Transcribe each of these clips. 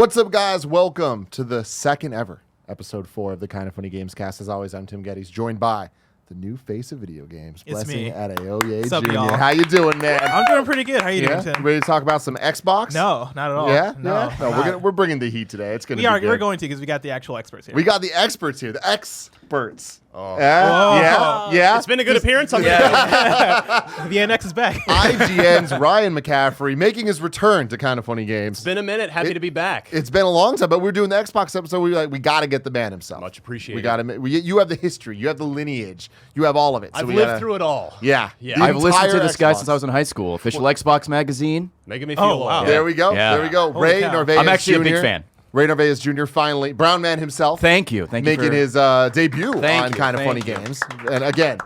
What's up, guys? Welcome to the second ever episode 4 of the Kind of Funny Gamescast. As always, I'm Tim Gettys, joined by the new face of video games, It's Blessing me. Adeoye What's up, Jr. y'all? How you doing, man? I'm doing pretty good. How you doing, Tim? Ready to talk about some Xbox? No, not at all. Yeah? No, No, we're bringing the heat today. It's going to be good. We're going to because we got the actual experts here. We got the experts here, the experts. Oh. Yeah. It's been a good appearance on the NX is back. IGN's Ryan McCaffrey making his return to Kind of Funny Games. It's been a minute. Happy to be back. It's been a long time, but we're doing the Xbox episode. We got to get the man himself. Much appreciated. We got to. You have the history. You have the lineage. You have all of it. So I've we lived gotta- through it all. Yeah. Yeah. The I've listened to entire this guy Xbox. since I was in high school. Official Xbox magazine. Making me feel Oh, wow. old. There we go. Yeah. There we go. Holy Ray cow. Narvaez I'm actually Jr. a big fan. Ray Narvaez Jr. finally, Brown Man himself. Thank you. Thank you making for his debut Thank on you. Kind of Funny Thank you. Games. And again,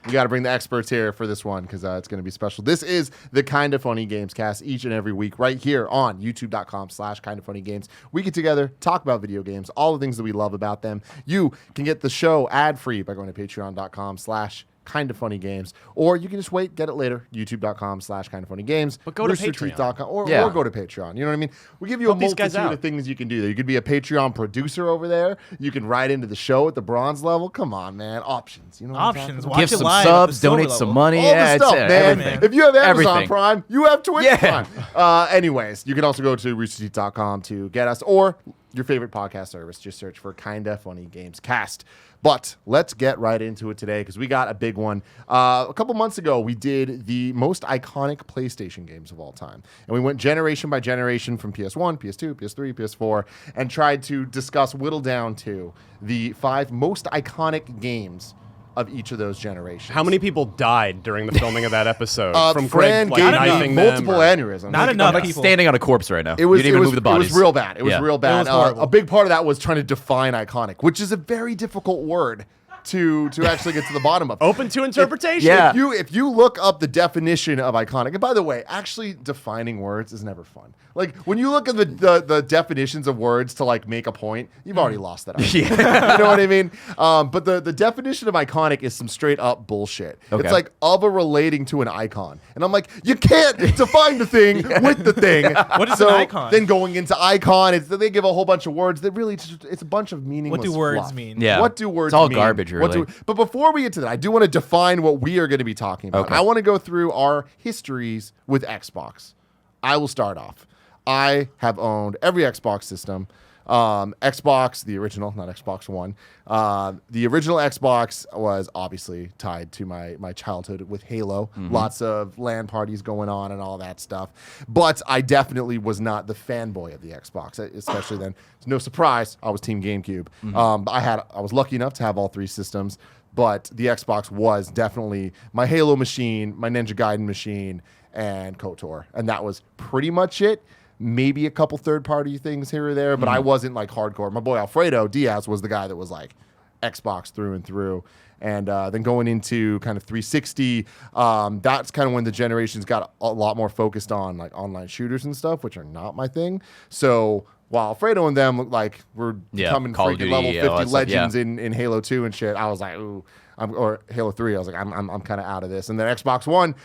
we got to bring the experts here for this one because it's going to be special. This is the Kind of Funny Games cast each and every week right here on youtube.com/kindoffunnygames. We get together, talk about video games, all the things that we love about them. You can get the show ad-free by going to patreon.com/kindoffunnygames, or you can just wait, get it later, youtube.com/kindoffunnygames. But go to roosterteeth.com, or Yeah. go to Patreon. You know what I mean? We give you Help a these guys multitude out. of things you can do there. You could be a Patreon producer over there. You can write into the show at the bronze level. Come on, man. Options. You know what I'm talking Options. about? Watch Give it some live at the subs, silver donate level. some money. All Yeah, the stuff, it's man. everything. If you have Amazon Everything. Prime, you have Twitch Yeah. Prime. Anyways, you can also go to roosterteeth.com to get us, or your favorite podcast service. Just search for Kinda Funny Games Cast. But let's get right into it today because we got a big one. A couple months ago, we did the most iconic PlayStation games of all time. And we went generation by generation from PS1, PS2, PS3, PS4, and tried to discuss, whittle down to the 5 most iconic games of each of those generations. How many people died during the filming of that episode? Fran Greg, gave me knifing them, multiple or- aneurysms. Not Like, enough I'm people. standing on a corpse right now. It was, you didn't even it was, move the it bodies. was real bad. It was Yeah. real bad. was horrible. A big part of that was trying to define iconic, which is a very difficult word to actually get to the bottom of. Open to interpretation. Yeah. If you look up the definition of iconic, and by the way, actually defining words is never fun. Like when you look at the definitions of words to like make a point, you've already lost that argument. You know what I mean? But the definition of iconic is some straight up bullshit. Okay. It's like of a relating to an icon. And I'm like, you can't define the thing with the thing. What is So an icon? Then going into icon, they give a whole bunch of words that really it's a bunch of meaningless What do words fluff. mean? Yeah. What do words It's all mean? garbage, really. But before we get to that, I do want to define what we are going to be talking about. Okay. I want to go through our histories with Xbox. I will start off. I have owned every Xbox system. Xbox, the original, not Xbox One. The original Xbox was obviously tied to my childhood with Halo. Lots of LAN parties going on and all that stuff. But I definitely was not the fanboy of the Xbox, especially then. It's no surprise, I was Team GameCube. I was lucky enough to have all 3 systems, but the Xbox was definitely my Halo machine, my Ninja Gaiden machine, and KOTOR. And that was pretty much it. Maybe a couple third-party things here or there, but I wasn't like hardcore. My boy Alfredo Diaz was the guy that was like Xbox through and through. And then going into kind of 360, that's kind of when the generations got a lot more focused on like online shooters and stuff, which are not my thing. So while Alfredo and them looked like we're becoming Call of freaking Duty, level 50 all that stuff, legends in Halo 2 and shit, I was like, ooh, or Halo 3, I was like, I'm kind of out of this. And then Xbox One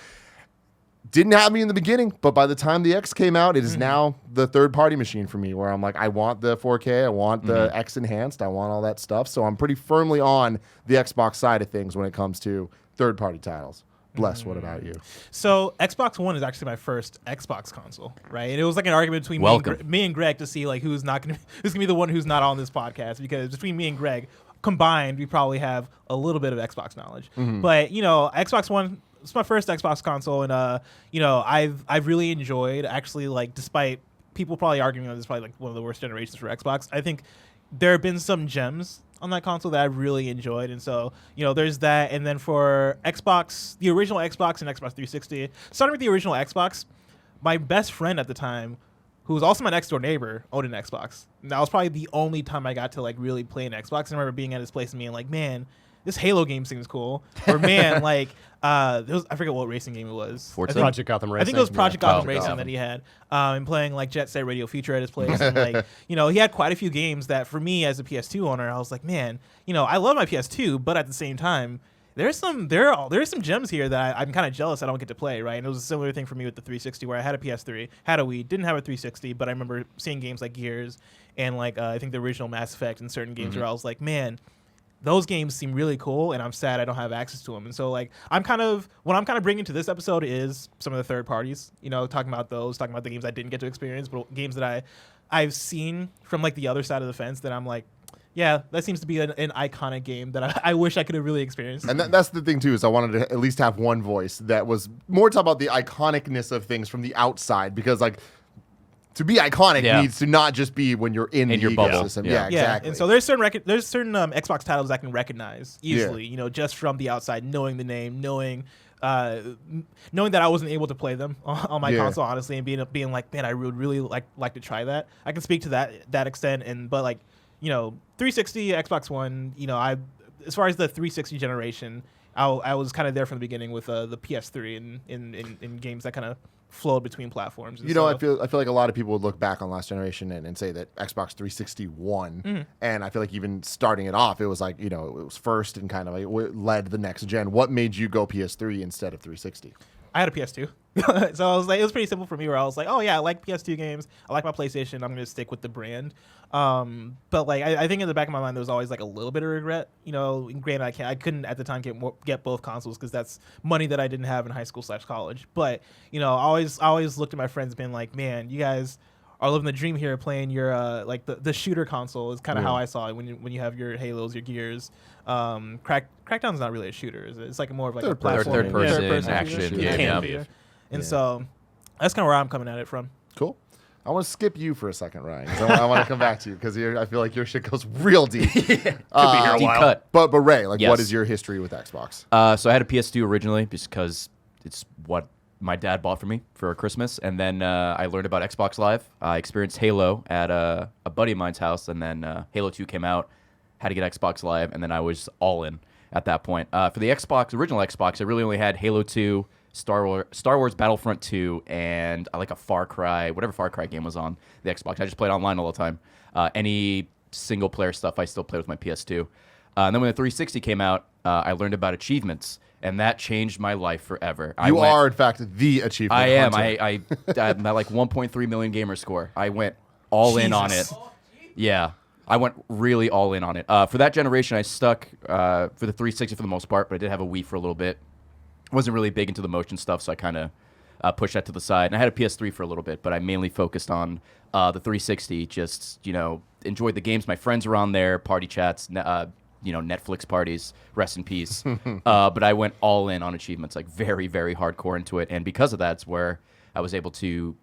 didn't have me in the beginning, but by the time the X came out, it is now the third-party machine for me where I'm like, I want the 4K, I want the X enhanced, I want all that stuff. So I'm pretty firmly on the Xbox side of things when it comes to third-party titles. Bless, what about you? So Xbox One is actually my first Xbox console, right? And it was like an argument between me and Greg to see like who's gonna be the one who's not on this podcast, because between me and Greg combined, we probably have a little bit of Xbox knowledge. But Xbox One. It's my first Xbox console, and I've really enjoyed, actually, like, despite people probably arguing that this is probably like one of the worst generations for Xbox. I think there have been some gems on that console that I've really enjoyed, and so there's that. And then for Xbox, the original Xbox and Xbox 360, starting with the original Xbox, my best friend at the time, who was also my next door neighbor, owned an Xbox. And that was probably the only time I got to like really play an Xbox. I remember being at his place and being like, man, this Halo game seems cool. Or man, like I forget what racing game it was. Forza? Project Gotham Racing. I think it was Project Gotham Project Racing Gotham. that he had, and playing like Jet Set Radio Future at his place. And like, he had quite a few games that for me as a PS2 owner, I was like, man, I love my PS2, but at the same time, There's some gems here that I'm kind of jealous I don't get to play, right? And it was a similar thing for me with the 360, where I had a PS3, had a Wii, didn't have a 360, but I remember seeing games like Gears and like I think the original Mass Effect and certain games where I was like, man, those games seem really cool, and I'm sad I don't have access to them. And so like what I'm kind of bringing to this episode is some of the third parties, talking about the games I didn't get to experience, but games that I've seen from like the other side of the fence that I'm like, yeah, that seems to be an iconic game that I wish I could have really experienced. And that's the thing, too, is I wanted to at least have one voice that was more talk about the iconicness of things from the outside, because, like, to be iconic needs to not just be when you're in the your bubble. ecosystem. Yeah, exactly. And so there's certain Xbox titles I can recognize easily, just from the outside, knowing the name, knowing that I wasn't able to play them on my console, honestly, and being like, man, I would really like to try that. I can speak to that extent, but like, 360, Xbox One, as far as the 360 generation, I was kind of there from the beginning with the PS3 in games that kind of flowed between platforms. And I feel like a lot of people would look back on last generation and say that Xbox 360 won, and I feel like even starting it off, it was like, it was first and kind of like led the next gen. What made you go PS3 instead of 360? I had a PS2. So I was like, it was pretty simple for me, where I was like, oh yeah, I like PS2 games. I like my PlayStation. I'm going to stick with the brand. But like, I think in the back of my mind, there was always like a little bit of regret, granted, I couldn't at the time get both consoles, because that's money that I didn't have in high school / college. But, I always looked at my friends being like, man, you guys are living the dream here, playing your, like the shooter console is kind of how I saw it when you have your Halos, your Gears. Crackdown's not really a shooter, is it? It's like more of like a platform. Third person action game. And so that's kind of where I'm coming at it from. Cool. I want to skip you for a second, Ryan, 'cause I want to come back to you, because I feel like your shit goes real deep. Could be here a Deep while. cut. But Ray, Yes. what is your history with Xbox? So I had a PS2 originally, just because it's what my dad bought for me for Christmas, and then I learned about Xbox Live. I experienced Halo at a buddy of mine's house, and then Halo 2 came out, had to get Xbox Live, and then I was all in at that point. For the original Xbox, I really only had Halo 2, Star Wars Battlefront 2, and I like a Far Cry, whatever Far Cry game was on the Xbox. I just played online all the time. Any single player stuff I still play with my PS2. And then when the 360 came out, I learned about achievements, and that changed my life forever. You are, in fact, the achievement I am. hunter. I have my like 1.3 million gamer score. I went all in on it. Yeah. I went really all in on it. For that generation, I stuck for the 360 for the most part, but I did have a Wii for a little bit. Wasn't really big into the motion stuff, so I kind of pushed that to the side. And I had a PS3 for a little bit, but I mainly focused on the 360. Just enjoyed the games. My friends were on there, party chats, Netflix parties. Rest in peace. But I went all in on achievements, like very, very hardcore into it. And because of that, it's where I was able to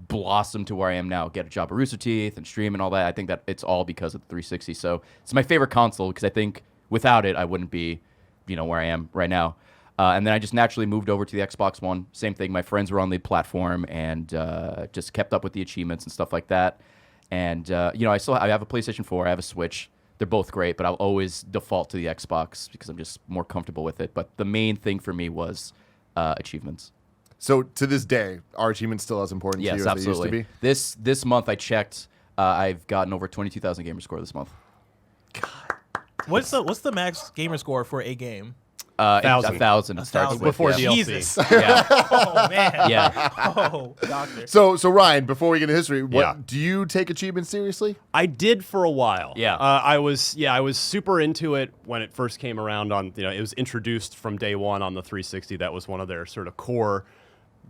blossom to where I am now, get a job at Rooster Teeth and stream and all that. I think that it's all because of the 360. So it's my favorite console, because I think without it, I wouldn't be, where I am right now. And then I just naturally moved over to the Xbox One. Same thing. My friends were on the platform, and just kept up with the achievements and stuff like that. And I have a PlayStation 4. I have a Switch. They're both great, but I'll always default to the Xbox because I'm just more comfortable with it. But the main thing for me was achievements. So to this day, are achievements still as important to you as absolutely. they used to be? This month I checked. I've gotten over 22,000 gamer score this month. What's the max gamer score for a game? 1,000. It starts with, Before yeah. DLC. Jesus. Yeah. Oh man. Yeah. Oh, doctor. So Ryan, before we get into history, Yeah. do you take achievements seriously? I did for a while. Yeah. I was super into it when it first came around it was introduced from day one on the 360. That was one of their sort of core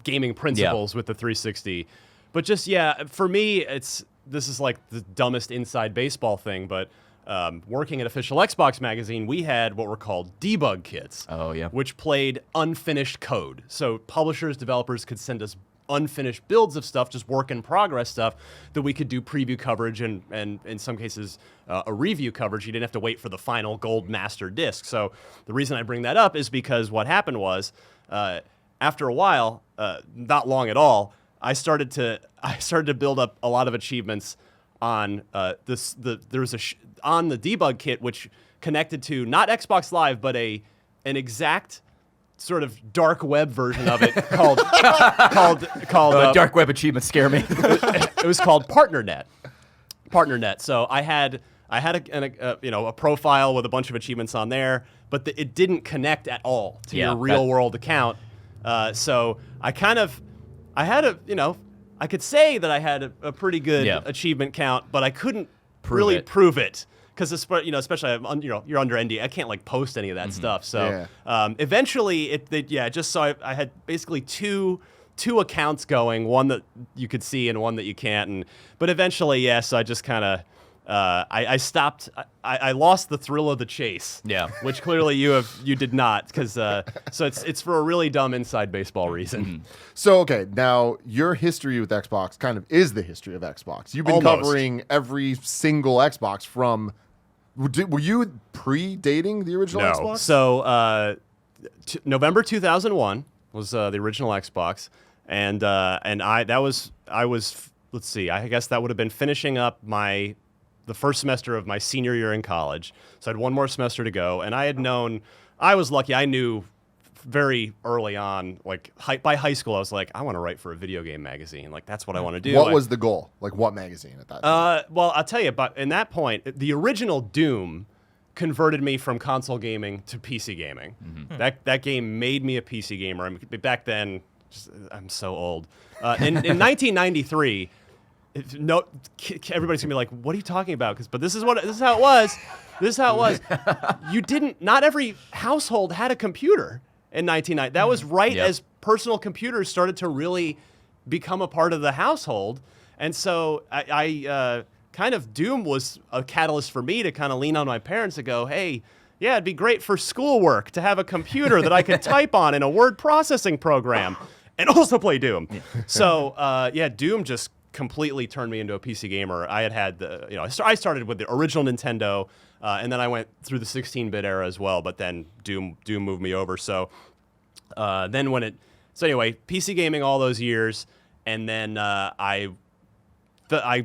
gaming principles with the 360. But just, for me, this is like the dumbest inside baseball thing, but working at Official Xbox Magazine, we had what were called debug kits. Oh, yeah. Which played unfinished code. So publishers, developers could send us unfinished builds of stuff, just work in progress stuff that we could do preview coverage and in some cases a review coverage. You didn't have to wait for the final gold master disc. So the reason I bring that up is because what happened was after a while, not long at all, I started to build up a lot of achievements on on the debug kit, which connected to not Xbox Live, but an exact sort of dark web version of it called Dark web achievements scare me. it was called PartnerNet. So I had a profile with a bunch of achievements on there, but it didn't connect at all to your real world account. So I had I could say that I had a pretty good achievement count, but I couldn't really prove it. Because especially you're under NDA, I can't like post any of that stuff. So eventually, just so I had basically two accounts going, one that you could see and one that you can't. But eventually, so I just kind of I stopped. I lost the thrill of the chase. Yeah, which clearly you did not, because so it's for a really dumb inside baseball reason. So okay, now your history with Xbox kind of is the history of Xbox. You've been covering every single Xbox from. Were you predating the original Xbox? So November 2001 was the original Xbox, and I was let's see, I guess that would have been finishing up the first semester of my senior year in college. So I had one more semester to go, and I was lucky. I knew very early on, like by high school, I was like, I want to write for a video game magazine. Like, that's what I want to do. What was the goal? Like, what magazine at that time? Well, I'll tell you, but in that point, the original Doom converted me from console gaming to PC gaming. That game made me a PC gamer. I mean, back then, I'm so old. In 1993, everybody's gonna be like, "What are you talking about?" But this is how it was. This is how it was. Not every household had a computer in 1990. That was as personal computers started to really become a part of the household. And so I kind of Doom was a catalyst for me to kind of lean on my parents and go, hey, yeah, it'd be great for schoolwork to have a computer that I could type on in a word processing program and also play Doom. So Doom just completely turned me into a PC gamer. I had I started with the original Nintendo, and then I went through the 16-bit era as well, but then Doom moved me over. So anyway, PC gaming all those years, and then I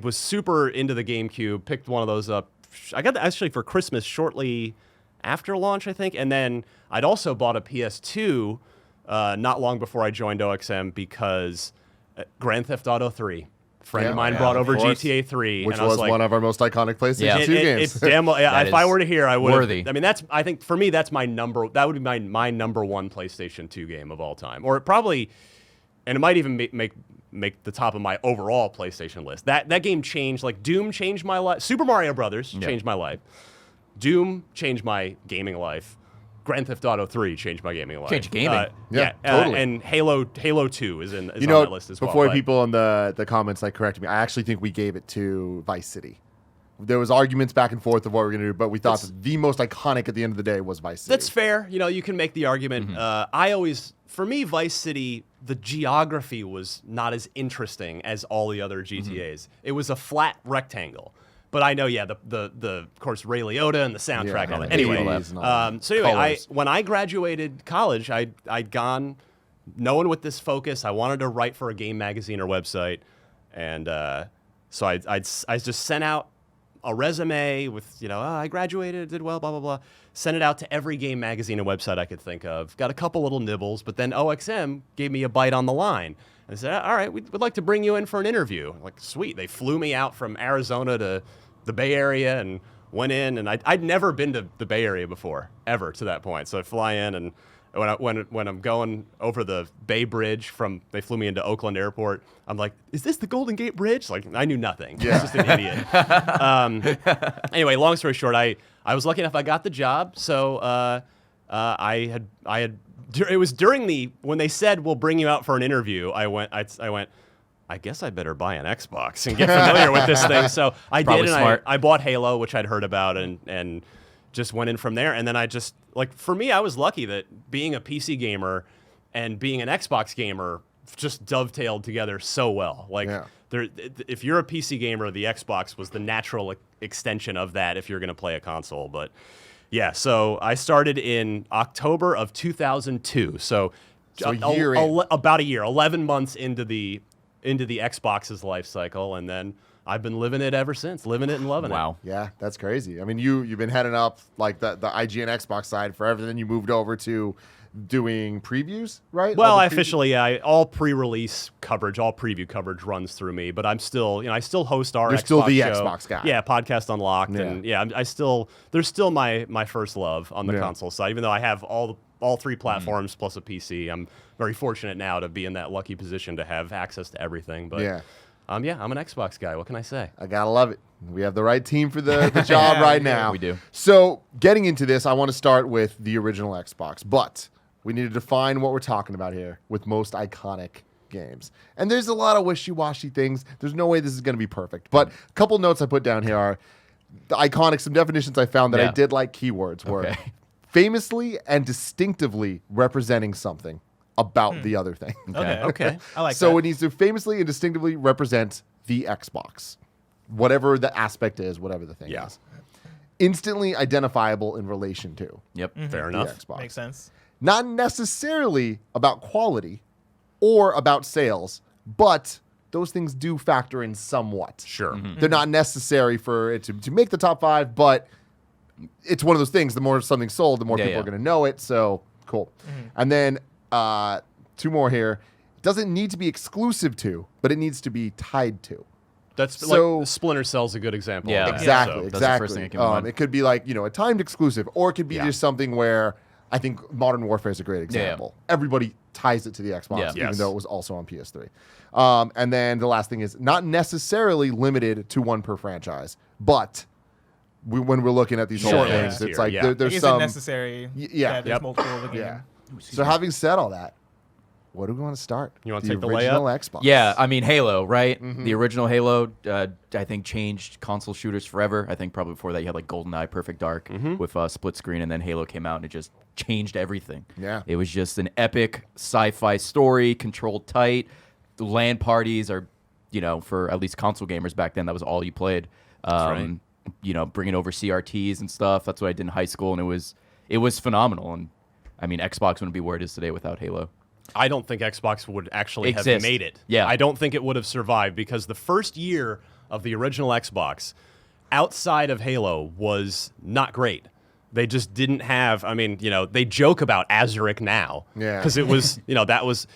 was super into the GameCube, picked one of those up. I got that actually for Christmas shortly after launch, I think, and then I'd also bought a PS2 not long before I joined OXM because Grand Theft Auto 3. Friend of mine brought over GTA 3, which and I was like, one of our most iconic PlayStation 2 games. It's damn well. If I were to hear, I would. I mean, I think for me, that's my number. That would be my number one PlayStation 2 game of all time, or probably, and it might even make the top of my overall PlayStation list. That game changed. Like Doom changed my life. Super Mario Brothers changed my life. Doom changed my gaming life. Grand Theft Auto 3 changed my gaming life. Changed gaming. Totally. And Halo 2 is on that list as well. Before people in the comments corrected me, I actually think we gave it to Vice City. There was arguments back and forth of what we were going to do, but we thought that the most iconic at the end of the day was Vice City. That's fair. You can make the argument. For me, Vice City, the geography was not as interesting as all the other GTAs. It was a flat rectangle. But I know, the of course, Ray Liotta and the soundtrack and all that. Anyway, when I graduated college, I'd gone knowing with this focus, I wanted to write for a game magazine or website. And so I just sent out a resume with, I graduated, did well, blah, blah, blah. Sent it out to every game magazine and website I could think of. Got a couple little nibbles, but then OXM gave me a bite on the line. And they said, all right, we'd like to bring you in for an interview. I'm like, sweet. They flew me out from Arizona to the Bay Area and went in. And I'd never been to the Bay Area before, ever, to that point. So I fly in, and when I'm going over the Bay Bridge they flew me into Oakland Airport, I'm like, is this the Golden Gate Bridge? Like, I knew nothing. I was just an idiot. Anyway, long story short, I was lucky enough I got the job. So it was during when they said, we'll bring you out for an interview, I went, I guess I better buy an Xbox and get familiar with this thing. So I did, and I bought Halo, which I'd heard about, and just went in from there. And then for me, I was lucky that being a PC gamer and being an Xbox gamer just dovetailed together so well. If you're a PC gamer, the Xbox was the natural extension of that if you're going to play a console. But yeah, so I started in October of 2002. So about a year, 11 months into the Xbox's life cycle, and then I've been living it ever since, living it and loving it. Wow. Yeah, that's crazy. I mean, you've been heading up like the IGN Xbox side forever, then you moved over to doing previews, right? Well, All the I officially, all pre-release coverage, all preview coverage runs through me, but I'm still, I still host our You're Xbox still the show. Xbox guy. Yeah, Podcast Unlocked, Yeah. and there's still my first love on the console side, even though I have all 3 platforms plus a PC. I'm very fortunate now to be in that lucky position to have access to everything, but I'm an Xbox guy. What can I say? I gotta love it. We have the right team for the job right now. We do. So getting into this, I want to start with the original Xbox, but we need to define what we're talking about here with most iconic games. And there's a lot of wishy-washy things. There's no way this is going to be perfect. But a couple notes I put down here are the iconic, some definitions I found that I did like keywords were famously and distinctively representing something about the other thing. Okay. I like that. So it needs to famously and distinctively represent the Xbox, whatever the aspect is, whatever the thing is. Instantly identifiable in relation to. Yep. Fair the enough. Xbox. Makes sense. Not necessarily about quality or about sales, but those things do factor in somewhat. Sure. They're not necessary for it to make the top 5, but it's one of those things. The more something sold, the more people are going to know it. So cool. And then 2 more here. It doesn't need to be exclusive to, but it needs to be tied to. That's So- like Splinter Cell's a good example. Yeah. of that, Exactly. so- That's the Exactly. first thing that came to mind. It could be like, a timed exclusive, or it could be just something where I think Modern Warfare is a great example. Everybody ties it to the Xbox, Yeah. even Yes. though it was also on PS3. And then the last thing is not necessarily limited to one per franchise, but when we're looking at these whole Sure. things, Yeah. it's like Yeah. there's Is some it necessary yeah. that there's Yep. multiple of a game? yeah. So having said all that, where do we want to start? You wanna take the original layup? Xbox? Yeah, I mean Halo, right? The original Halo, I think changed console shooters forever. I think probably before that you had like GoldenEye, Perfect Dark with split screen, and then Halo came out and it just changed everything. Yeah. It was just an epic sci-fi story, controlled tight. The LAN parties are, for at least console gamers back then, that was all you played. right. Bringing over CRTs and stuff. That's what I did in high school, and it was phenomenal. And I mean, Xbox wouldn't be where it is today without Halo. I don't think Xbox would actually have Exist. made it. Yeah. I don't think it would have survived because the first year of the original Xbox, outside of Halo, was not great. They just didn't have, they joke about Azuric now. Yeah. Because it was, that was,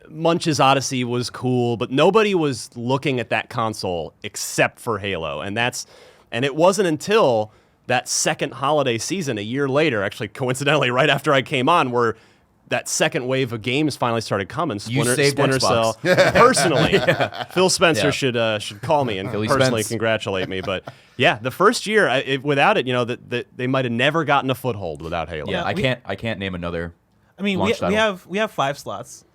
Munch's Odyssey was cool, but nobody was looking at that console except for Halo. And it wasn't until that second holiday season, a year later, actually coincidentally right after I came on, where that second wave of games finally started coming. saved Splinter Cell. Xbox. Personally, Phil Spencer should call me and Philly personally Spence. congratulate me. But yeah, the first year, without it, that they might have never gotten a foothold without Halo. Yeah, Yeah, I can't name another. I mean, launch we title. have 5 slots,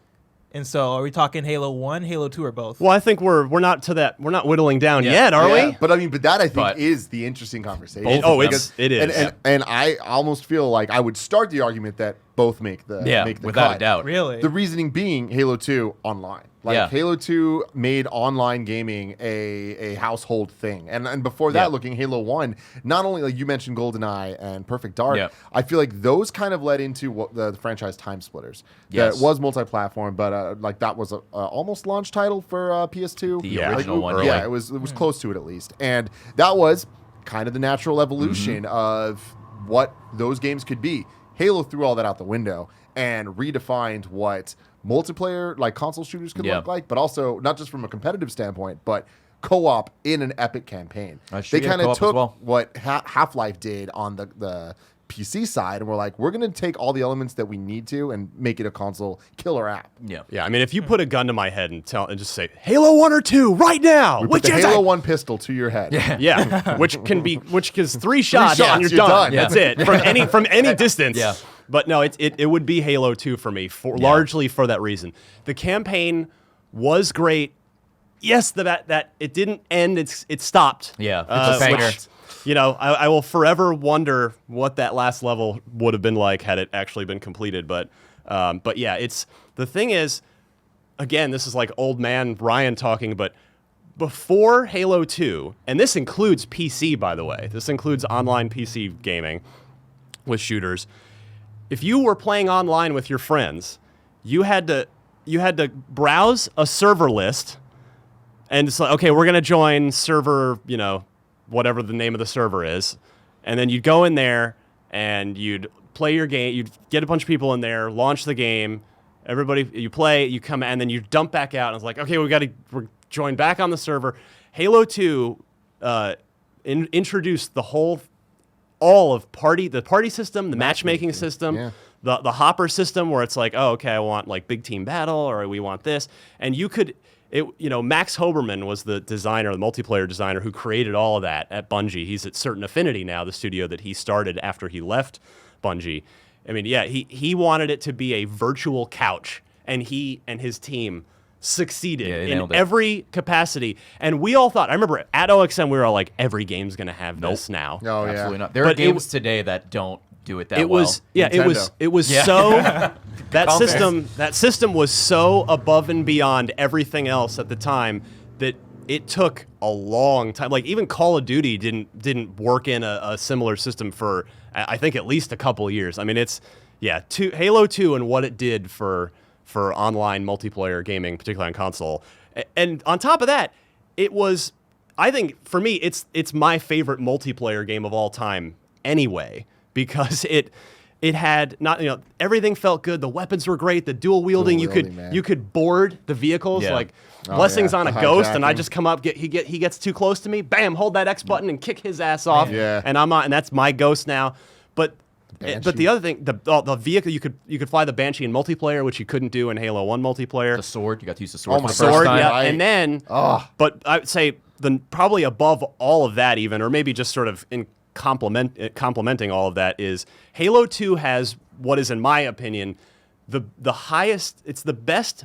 and so are we talking Halo 1, Halo 2, or both? Well, I think we're not to that. We're not whittling down Yeah. yet, are Yeah, we? but that I think But- is the interesting conversation. Both of them. Because- it is. And I almost feel like I would start the argument that both make the without cut. a doubt. Really? The reasoning being Halo 2 online. Yeah. Halo 2 made online gaming a household thing. And before that, Yeah. looking Halo 1, not only like you mentioned GoldenEye and Perfect Dark, Yeah. I feel like those kind of led into what the franchise Time Splitters. Yes. That was multi-platform, but that was a almost launch title for PS2. The Yeah. original one. Yeah, early. it was close to it at least. And that was kind of the natural evolution of what those games could be. Halo threw all that out the window and redefined what multiplayer like console shooters could Yeah. look like, but also not just from a competitive standpoint, but co-op in an epic campaign. Sure, They yeah, kind of co-op as took well. what Half-Life did on the PC side, and we're like, we're going to take all the elements that we need to and make it a console killer app. Yeah. Yeah, I mean, if you put a gun to my head and just say Halo 1 or 2 right now, We put which the is Halo it? 1 pistol to your head. Yeah, which is 3 shots, shots, and you're you're done. done. That's it from any distance. Yeah. But no, it would be Halo 2 for me, largely for that reason. The campaign was great. Yes, that it didn't end. It stopped. Yeah, it's a banger. Which, I will forever wonder what that last level would have been like had it actually been completed. But yeah, the thing is, again, this is like old man Ryan talking, but before Halo 2, and this includes PC, by the way, this includes online PC gaming with shooters. If you were playing online with your friends, you had to browse a server list, and it's like, okay, we're gonna join server, whatever the name of the server is, and then you'd go in there and you'd play your game. You'd get a bunch of people in there, launch the game. Everybody, you play, you come, and then you dump back out. And it's like, okay, we're joined back on the server. Halo 2 introduced all of the party system, the matchmaking system, the hopper system, where it's like, oh, okay, I want like big team battle, or we want this, and you could. Max Hoberman was the designer, the multiplayer designer, who created all of that at Bungie. He's at Certain Affinity now, the studio that he started after he left Bungie. I mean, yeah, he wanted it to be a virtual couch, and he and his team succeeded in every capacity. And we all thought, I remember at OXM, we were all like, every game's going to have this now. Oh, absolutely not. There are games today that don't do it that well. It was so that system was so above and beyond everything else at the time that it took a long time. Like even Call of Duty didn't work in a similar system for I think at least a couple of years. I mean, Halo 2 and what it did for online multiplayer gaming, particularly on console. And on top of that, it was, I think for me, it's my favorite multiplayer game of all time anyway, because it had everything felt good. The weapons were great. The dual wielding, you could board the vehicles like Blessing's on a ghost, and I just come up, he gets too close to me, bam, hold that X button and kick his ass off, and I'm on, and that's my ghost now. But the other thing, the vehicle, you could fly the Banshee in multiplayer, which you couldn't do in Halo 1 multiplayer. The sword, you got to use the sword. Oh, my sword, yeah, and then, but I would say probably above all of that, even, or maybe just sort of in complementing all of that, is Halo 2 has what is, in my opinion, the highest. It's the best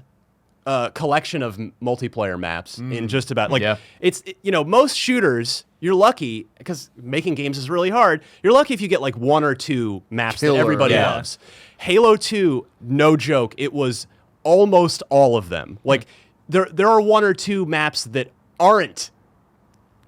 collection of multiplayer maps in just about it's most shooters. You're lucky because making games is really hard. You're lucky if you get like one or two maps that everybody loves. Halo 2, no joke, it was almost all of them. Like there are one or two maps that aren't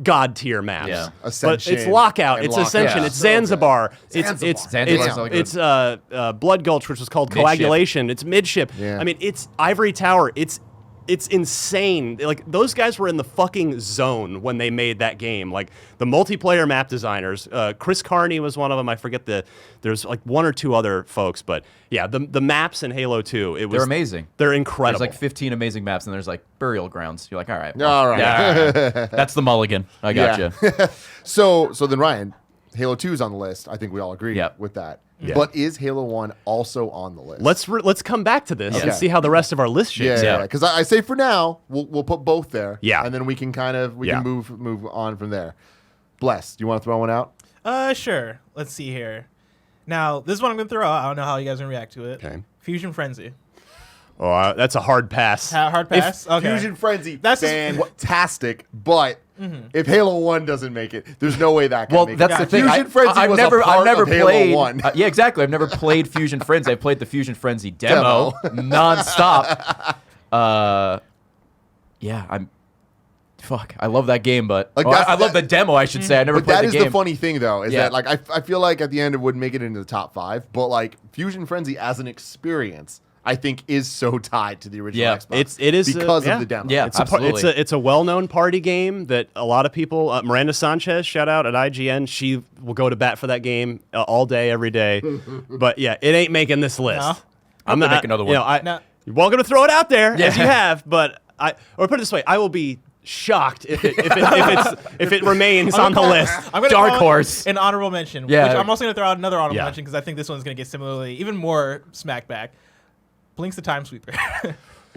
God tier maps. Yeah. But it's Lockout, it's Ascension, it's Zanzibar, it's Blood Gulch, which was called Coagulation, it's Midship. Yeah. I mean, it's Ivory Tower, it's insane. Like, those guys were in the fucking zone when they made that game. Like, the multiplayer map designers, Chris Carney was one of them. I forget there's like one or two other folks, but yeah, the maps in Halo 2, they're amazing. They're incredible. There's like 15 amazing maps, and there's like burial grounds. You're like, all right. That's the mulligan. I got you. So then, Ryan, Halo 2 is on the list. I think we all agree with that. Yeah. But is Halo 1 also on the list? Let's come back to this and see how the rest of our list shapes out. Because I say for now, we'll put both there. Yeah. And then we can can move on from there. Bless, do you want to throw one out? Sure. Let's see here. Now, this is what I'm going to throw out. I don't know how you guys are going to react to it. Okay. Fusion Frenzy. Oh, that's a hard pass. Hard pass? Okay. Fusion Frenzy, that's fantastic, but if Halo 1 doesn't make it, there's no way that can make it. Well, that's the thing. Fusion Frenzy was a part of Halo 1. Yeah, exactly. I've never played Fusion Frenzy. I've played the Fusion Frenzy demo nonstop. I love that game, but I love the demo, I should say. I never played the game. But that is the funny thing, though, is that like I feel like at the end it wouldn't make it into the top 5, but like Fusion Frenzy as an experience, I think, is so tied to the original Xbox. It is because of the demo. Yeah, absolutely. It's a well-known party game that a lot of people. Miranda Sanchez, shout out at IGN. She will go to bat for that game all day, every day. But yeah, it ain't making this list. No. I'm gonna make another one. You're welcome to throw it out there as you have, but or put it this way, I will be shocked if it remains on the list. I'm gonna Dark horse. An honorable mention. Yeah. Which I'm also gonna throw out another honorable mention because I think this one's gonna get similarly even more smack back. Blinks the Time Sweeper.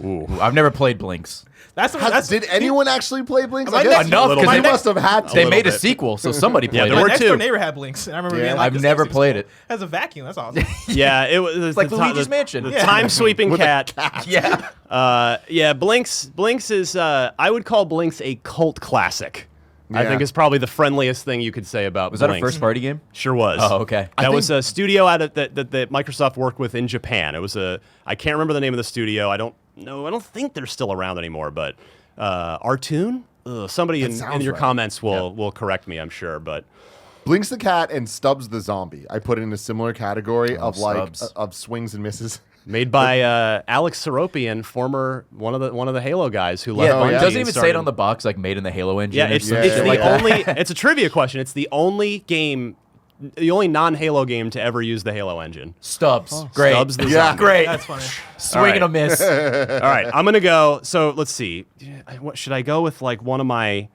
Ooh, I've never played Blinks. Did anyone actually play Blinks? Enough, because they must have had to. They made a sequel, so somebody played it. My next door neighbor had Blinks, and I remember being like, I've never played it. It has a vacuum. That's awesome. Yeah, it was like Luigi's Mansion. The time sweeping cat. Yeah. Blinks is. I would call Blinks a cult classic. I think is probably the friendliest thing you could say about Blinks. Was that a first-party game? Sure was. Oh, okay. That was a studio that Microsoft worked with in Japan. It was I can't remember the name of the studio. I don't think they're still around anymore, but Artoon? Somebody in your comments will correct me, I'm sure, but Blinks the Cat and Stubbs the Zombie, I put in a similar category of swings and misses. Made by Alex Seropian, former one of the Halo guys who left Bungie. It doesn't even say it on the box, like made in the Halo engine. Yeah, it's the only. It's a trivia question. It's the only game non-Halo game to ever use the Halo engine. Stubs. Great. Stubbs the Yeah. zombie. Great. That's funny. Swing and a miss. All right, I'm gonna go. So let's see. What should I go with? Like one of my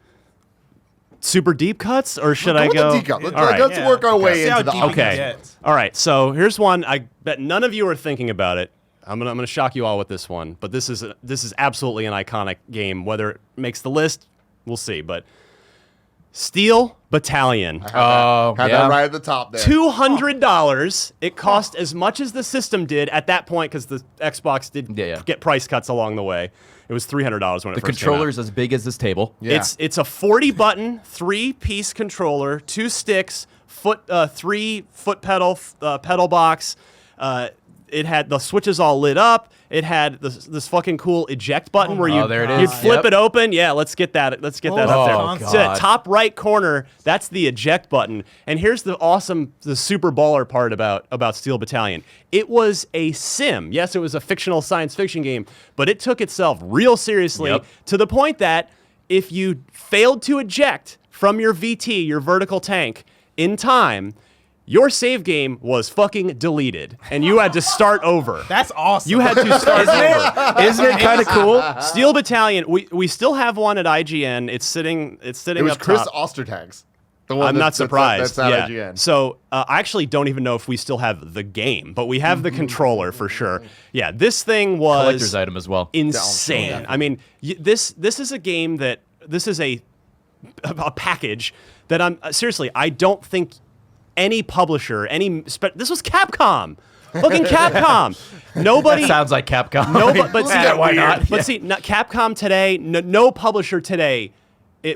super deep cuts, or should I with go? the deep cut. Let's, All right. let's work our way See how into the deep you can Okay. get. All right. So here's one. I bet none of you are thinking about it. I'm gonna shock you all with this one. But this is absolutely an iconic game. Whether it makes the list, we'll see. But Steel Battalion. Had yeah. that right at the top there. $200. It cost as much as the system did at that point because the Xbox did get price cuts along the way. It was $300 when it The first came out. controller's as big as this table. Yeah. It's a 40-button, 3-piece controller, 2 sticks, 3 foot pedal pedal box. It had the switches all lit up. It had this fucking cool eject button where you there it you'd is. flip Yep. it open. Yeah, let's get that. Let's get that up there. Oh, So God. top right corner, that's the eject button. And here's the super baller part about Steel Battalion. It was a sim. Yes, it was a fictional science fiction game, but it took itself real seriously to the point that if you failed to eject from your VT, your vertical tank, in time, your save game was fucking deleted, and you had to start over. That's awesome. You had to start over. Isn't it kind of cool? Steel Battalion. We still have one at IGN. It's sitting. It was up Chris top. Ostertag's. The one I'm not surprised. That's at Yeah. IGN. So I actually don't even know if we still have the game, but we have the controller for sure. Yeah, this thing was Collector's item as well. insane. Yeah. I mean, this is a game that this is a package that I'm seriously. I don't think any publisher, this was Capcom. Fucking Capcom. Nobody. That sounds like Capcom. No, but see, Yeah, why not? But see, Capcom today, no publisher today,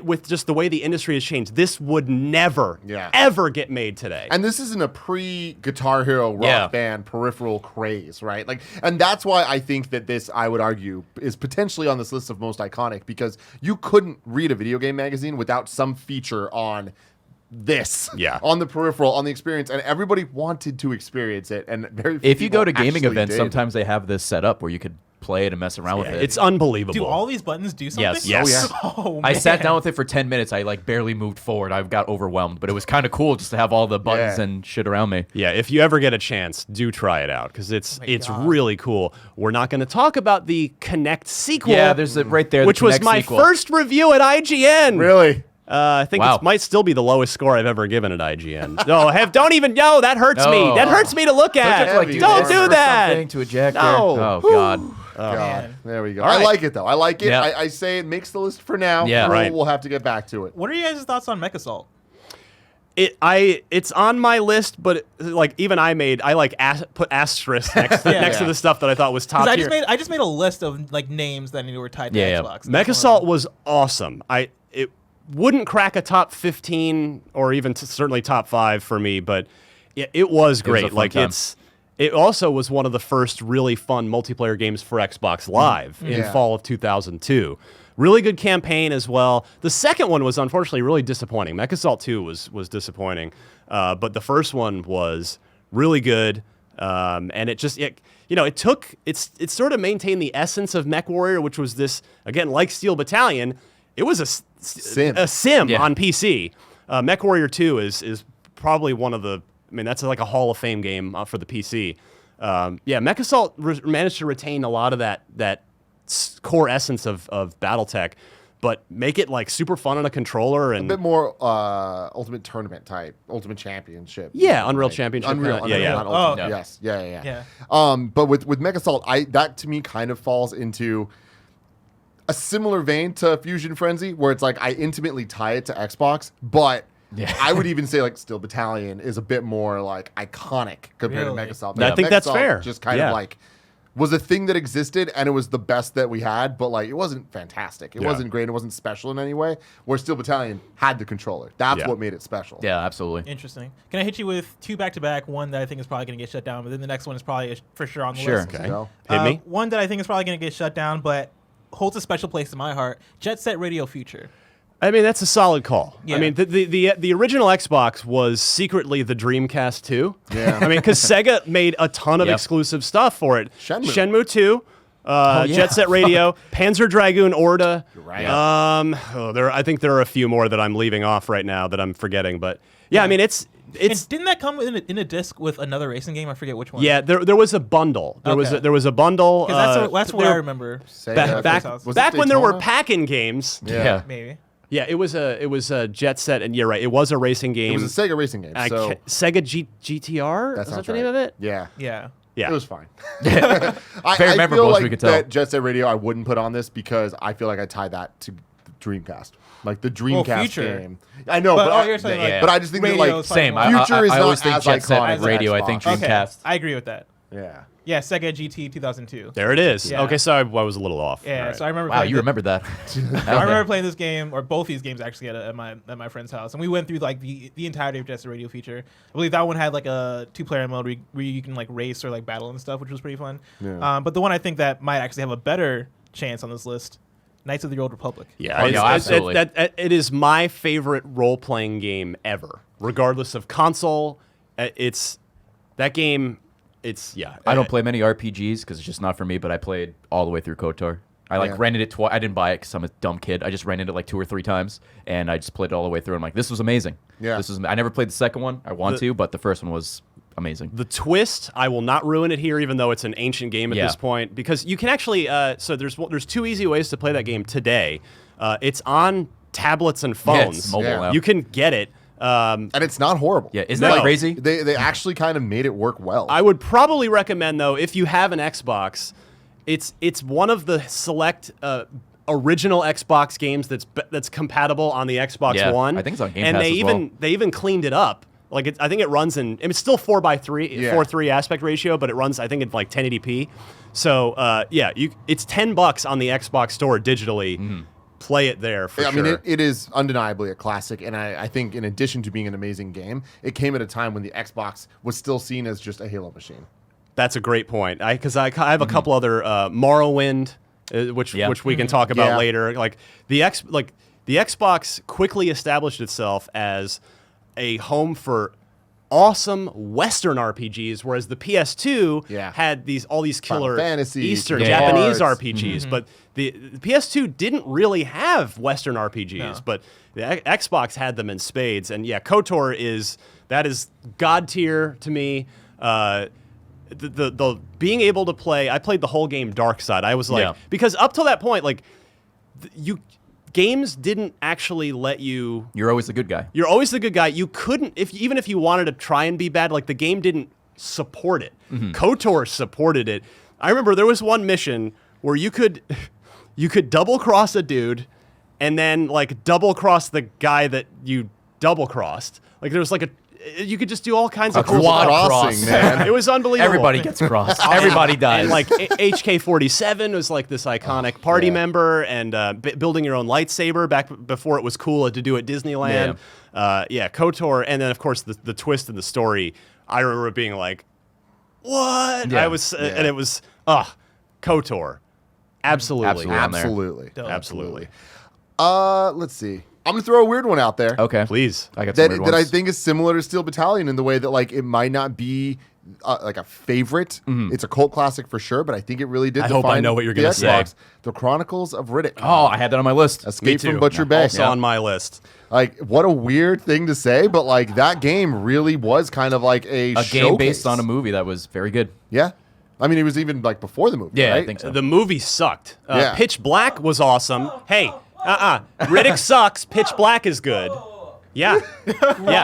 with just the way the industry has changed, this would never, ever get made today. And this isn't a pre-Guitar Hero rock band peripheral craze, right? Like, and that's why I think that this, I would argue, is potentially on this list of most iconic, because you couldn't read a video game magazine without some feature on this, on the peripheral, on the experience, and everybody wanted to experience it. And very few If you go to people gaming actually events, did. sometimes they have this set up where you could play it and mess around with it. It's unbelievable. Do all these buttons do something? Yes. Yes. Oh, man. I sat down with it for 10 minutes. I like barely moved forward. I got overwhelmed, but it was kind of cool just to have all the buttons and shit around me. Yeah, if you ever get a chance, do try it out because it's really cool. We're not going to talk about the Connect sequel. Yeah, there's it right there. Which was my first review at IGN. Really? I think it might still be the lowest score I've ever given at IGN. No, don't even know. That hurts me. That hurts me to look at. Like, don't do that. To eject No. Oh, God. God. There we go. All right. I like it, though. I like it. Yeah. I say it makes the list for now. Yeah. Right. We'll have to get back to it. What are you guys' thoughts on MechAssault? It's on my list, but like even I put asterisks next to the stuff that I thought was top tier. I just made a list of like names that I knew were tied to Xbox. MechAssault was awesome. It wouldn't crack a top 15 or even certainly top 5 for me, but it was great. It was a fun time. It also was one of the first really fun multiplayer games for Xbox Live in fall of 2002. Really good campaign as well. The second one was unfortunately really disappointing. MechAssault 2 was disappointing, but the first one was really good. And it sort of maintained the essence of MechWarrior, which was this, again, like Steel Battalion. It was a sim on PC. MechWarrior 2 is probably one of the, that's like a Hall of Fame game for the PC. MechAssault managed to retain a lot of that core essence of BattleTech, but make it like super fun on a controller and a bit more Ultimate Tournament type, Ultimate Championship. Yeah, Unreal Championship. Unreal, not Ultimate. okay. Yes, yeah. But with MechAssault, that to me kind of falls into a similar vein to Fusion Frenzy, where it's like I intimately tie it to Xbox, but I would even say like Steel Battalion is a bit more like iconic compared to MechAssault. I think that's fair. Just kind of like was a thing that existed, and it was the best that we had, but like it wasn't fantastic. It wasn't great. It wasn't special in any way. Where Steel Battalion had the controller. That's what made it special. Yeah, absolutely. Interesting. Can I hit you with 2 back-to-back? One that I think is probably going to get shut down, but then the next one is probably for sure on the list. Okay. So, Hit me. One that I think is probably going to get shut down, but holds a special place in my heart. Jet Set Radio Future. That's a solid call. Yeah. The original Xbox was secretly the Dreamcast 2. Yeah. Because Sega made a ton of exclusive stuff for it. Shenmue 2, Jet Set Radio, Panzer Dragoon Orta. Right. I think there are a few more that I'm leaving off right now that I'm forgetting, but it's didn't that come in a disc with another racing game? I forget which one. Yeah, there was a bundle. There was a bundle. That's what I remember. Back when there were pack-in games. Yeah. Maybe. Yeah, it was a Jet Set, and you're right, it was a racing game. It was a Sega racing game. So Sega GTR? Is that the name of it? Yeah. Yeah. Yeah. It was fine. Very memorable, feel as like we could tell. that Jet Set Radio I wouldn't put on this because I feel like I tie that to Dreamcast. Like the Dreamcast Future. game. I know, you're saying like but I just think that radio like is probably Same. more- Future is I not always think as Jet Set iconic and as radio. I Xbox. think Okay, Dreamcast. I agree with that. Yeah. Yeah, Sega GT 2002. There it is. Yeah. Okay, so I was a little off. Yeah, All right. so I remember. Wow, playing you remembered that. I remember playing this game, or both these games actually at my friend's house, and we went through like the entirety of Jet Set Radio feature. I believe that one had like a 2-player mode where you can like race or like battle and stuff, which was pretty fun. Yeah. But the one I think that might actually have a better chance on this list, Knights of the Old Republic. Yeah, absolutely. It is my favorite role-playing game ever, regardless of console. It's that game. I don't play many RPGs because it's just not for me, but I played all the way through KOTOR. I rented it twice. I didn't buy it because I'm a dumb kid. I just rented it like 2 or 3 times, and I just played it all the way through. I'm like, this was amazing. Yeah. I never played the second one. I want to, but the first one was amazing. The twist, I will not ruin it here, even though it's an ancient game at this point, because you can actually. So there's 2 easy ways to play that game today. It's on tablets and phones. It's mobile now. You can get it. And it's not horrible. Yeah, isn't that crazy? They actually kind of made it work well. I would probably recommend, though, if you have an Xbox, it's one of the select original Xbox games that's compatible on the Xbox One. I think it's on Game and Pass as well. they even cleaned it up. Like I think it runs in. It's still 4:3, 4:3 aspect ratio, but it runs I think in like 1080p. So it's $10 on the Xbox Store digitally. Mm-hmm. Play it there for sure. I mean, it is undeniably a classic, and I think in addition to being an amazing game, it came at a time when the Xbox was still seen as just a Halo machine. That's a great point. Because I have a couple other Morrowind, which we can talk about later. Like the Xbox quickly established itself as a home for awesome Western RPGs, whereas the PS2 had all these killer Fantasy, Eastern Kingdom Japanese Hearts. RPGs, but the PS2 didn't really have Western RPGs, but the Xbox had them in spades. And KOTOR is god tier to me. The being able to play, I played the whole game dark side. I was like, because up till that point, like games didn't actually let you. You're always the good guy. You're always the good guy. You couldn't, even if you wanted to try and be bad, like the game didn't support it. Mm-hmm. KOTOR supported it. I remember there was one mission where you could double cross a dude, and then like double cross the guy that you double crossed. Like there was like you could just do all kinds of cool quad stuff. crossing, man. It was unbelievable. Everybody gets crossed. Everybody dies. And like HK-47 was like this iconic party member, and building your own lightsaber back before it was cool to do at Disneyland. KOTOR, and then of course the twist in the story. I remember being like, "What?" Yeah. I was, and it was KOTOR, absolutely. Absolutely. Let's see. I'm gonna throw a weird one out there. Okay, please. I got some weird that I ones. think is similar to Steel Battalion in the way that like it might not be like a favorite. Mm-hmm. It's a cult classic for sure, but I think it really did. I hope I know what you're the gonna say. Xbox. The Chronicles of Riddick. Oh, I had that on my list. Escape from Butcher Bay. Also on my list. Like, what a weird thing to say, but like that game really was kind of like a game showcase. based on a movie that was very good. Yeah. I mean, it was even like before the movie. Yeah, right? I think so. The movie sucked. Yeah. Pitch Black was awesome. Hey, Riddick sucks. Pitch Black is good. Yeah.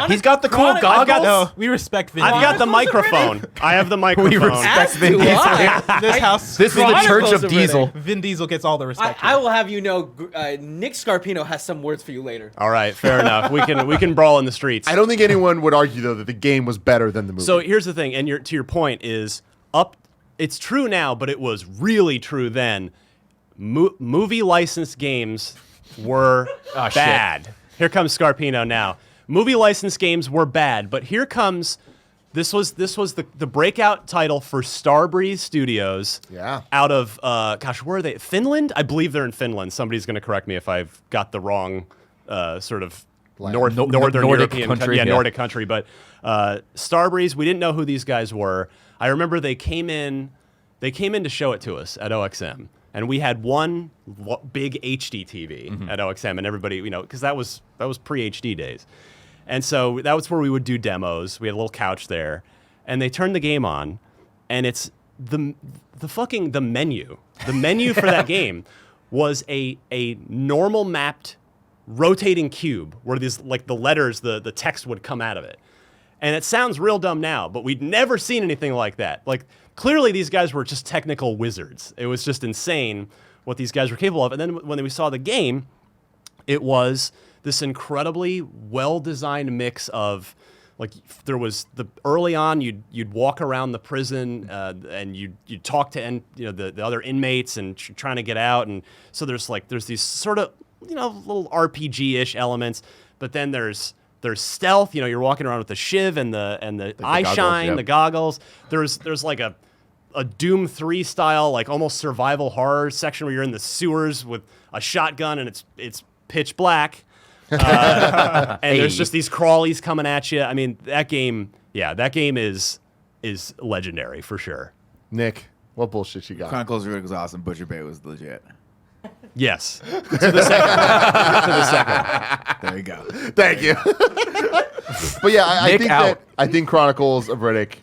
He's got the cool I've got goggles. we respect Vin. I've got the microphone. I have the microphone. We respect Vin do Diesel. I. this house. This is the Chronicles Church of of Diesel. Vin Diesel gets all the respect. I will have you know, Nick Scarpino has some words for you later. All right, fair enough. We can brawl in the streets. I don't think anyone would argue though that the game was better than the movie. So here's the thing, and to your point is it's true now, but it was really true then. Movie licensed games were bad. Here comes Scarpino now. Movie licensed games were bad, but here comes this was the breakout title for Starbreeze Studios. Yeah. Out of where are they? Finland? I believe they're in Finland. Somebody's going to correct me if I've got the wrong sort of northern Nordic European country, yeah. Nordic country, but Starbreeze, we didn't know who these guys were. I remember they came in to show it to us at OXM, and we had one big HD TV at OXM, and everybody, because that was pre-HD days. And so that was where we would do demos. We had a little couch there, and they turned the game on, and it's the menu. The menu for that game was a normal mapped rotating cube where these like the letters, the text would come out of it. And it sounds real dumb now, but we'd never seen anything like that. Like clearly these guys were just technical wizards. It was just insane what these guys were capable of. And then when we saw the game, it was this incredibly well-designed mix of like there was the early on you'd walk around the prison and you'd talk to the other inmates and trying to get out, and so there's these sort of little RPG-ish elements, but then there's stealth. You're walking around with the shiv and the eye goggles, shine, yep. The goggles. There's like a Doom 3 style, like almost survival horror section where you're in the sewers with a shotgun and it's pitch black. And there's just these crawlies coming at you. I mean, that game is legendary for sure. Nick, what bullshit you got? Chronicles of Riddick was awesome. Butcher Bay was legit. Yes. To the second. There you go. Thank you. But yeah, I think Chronicles of Riddick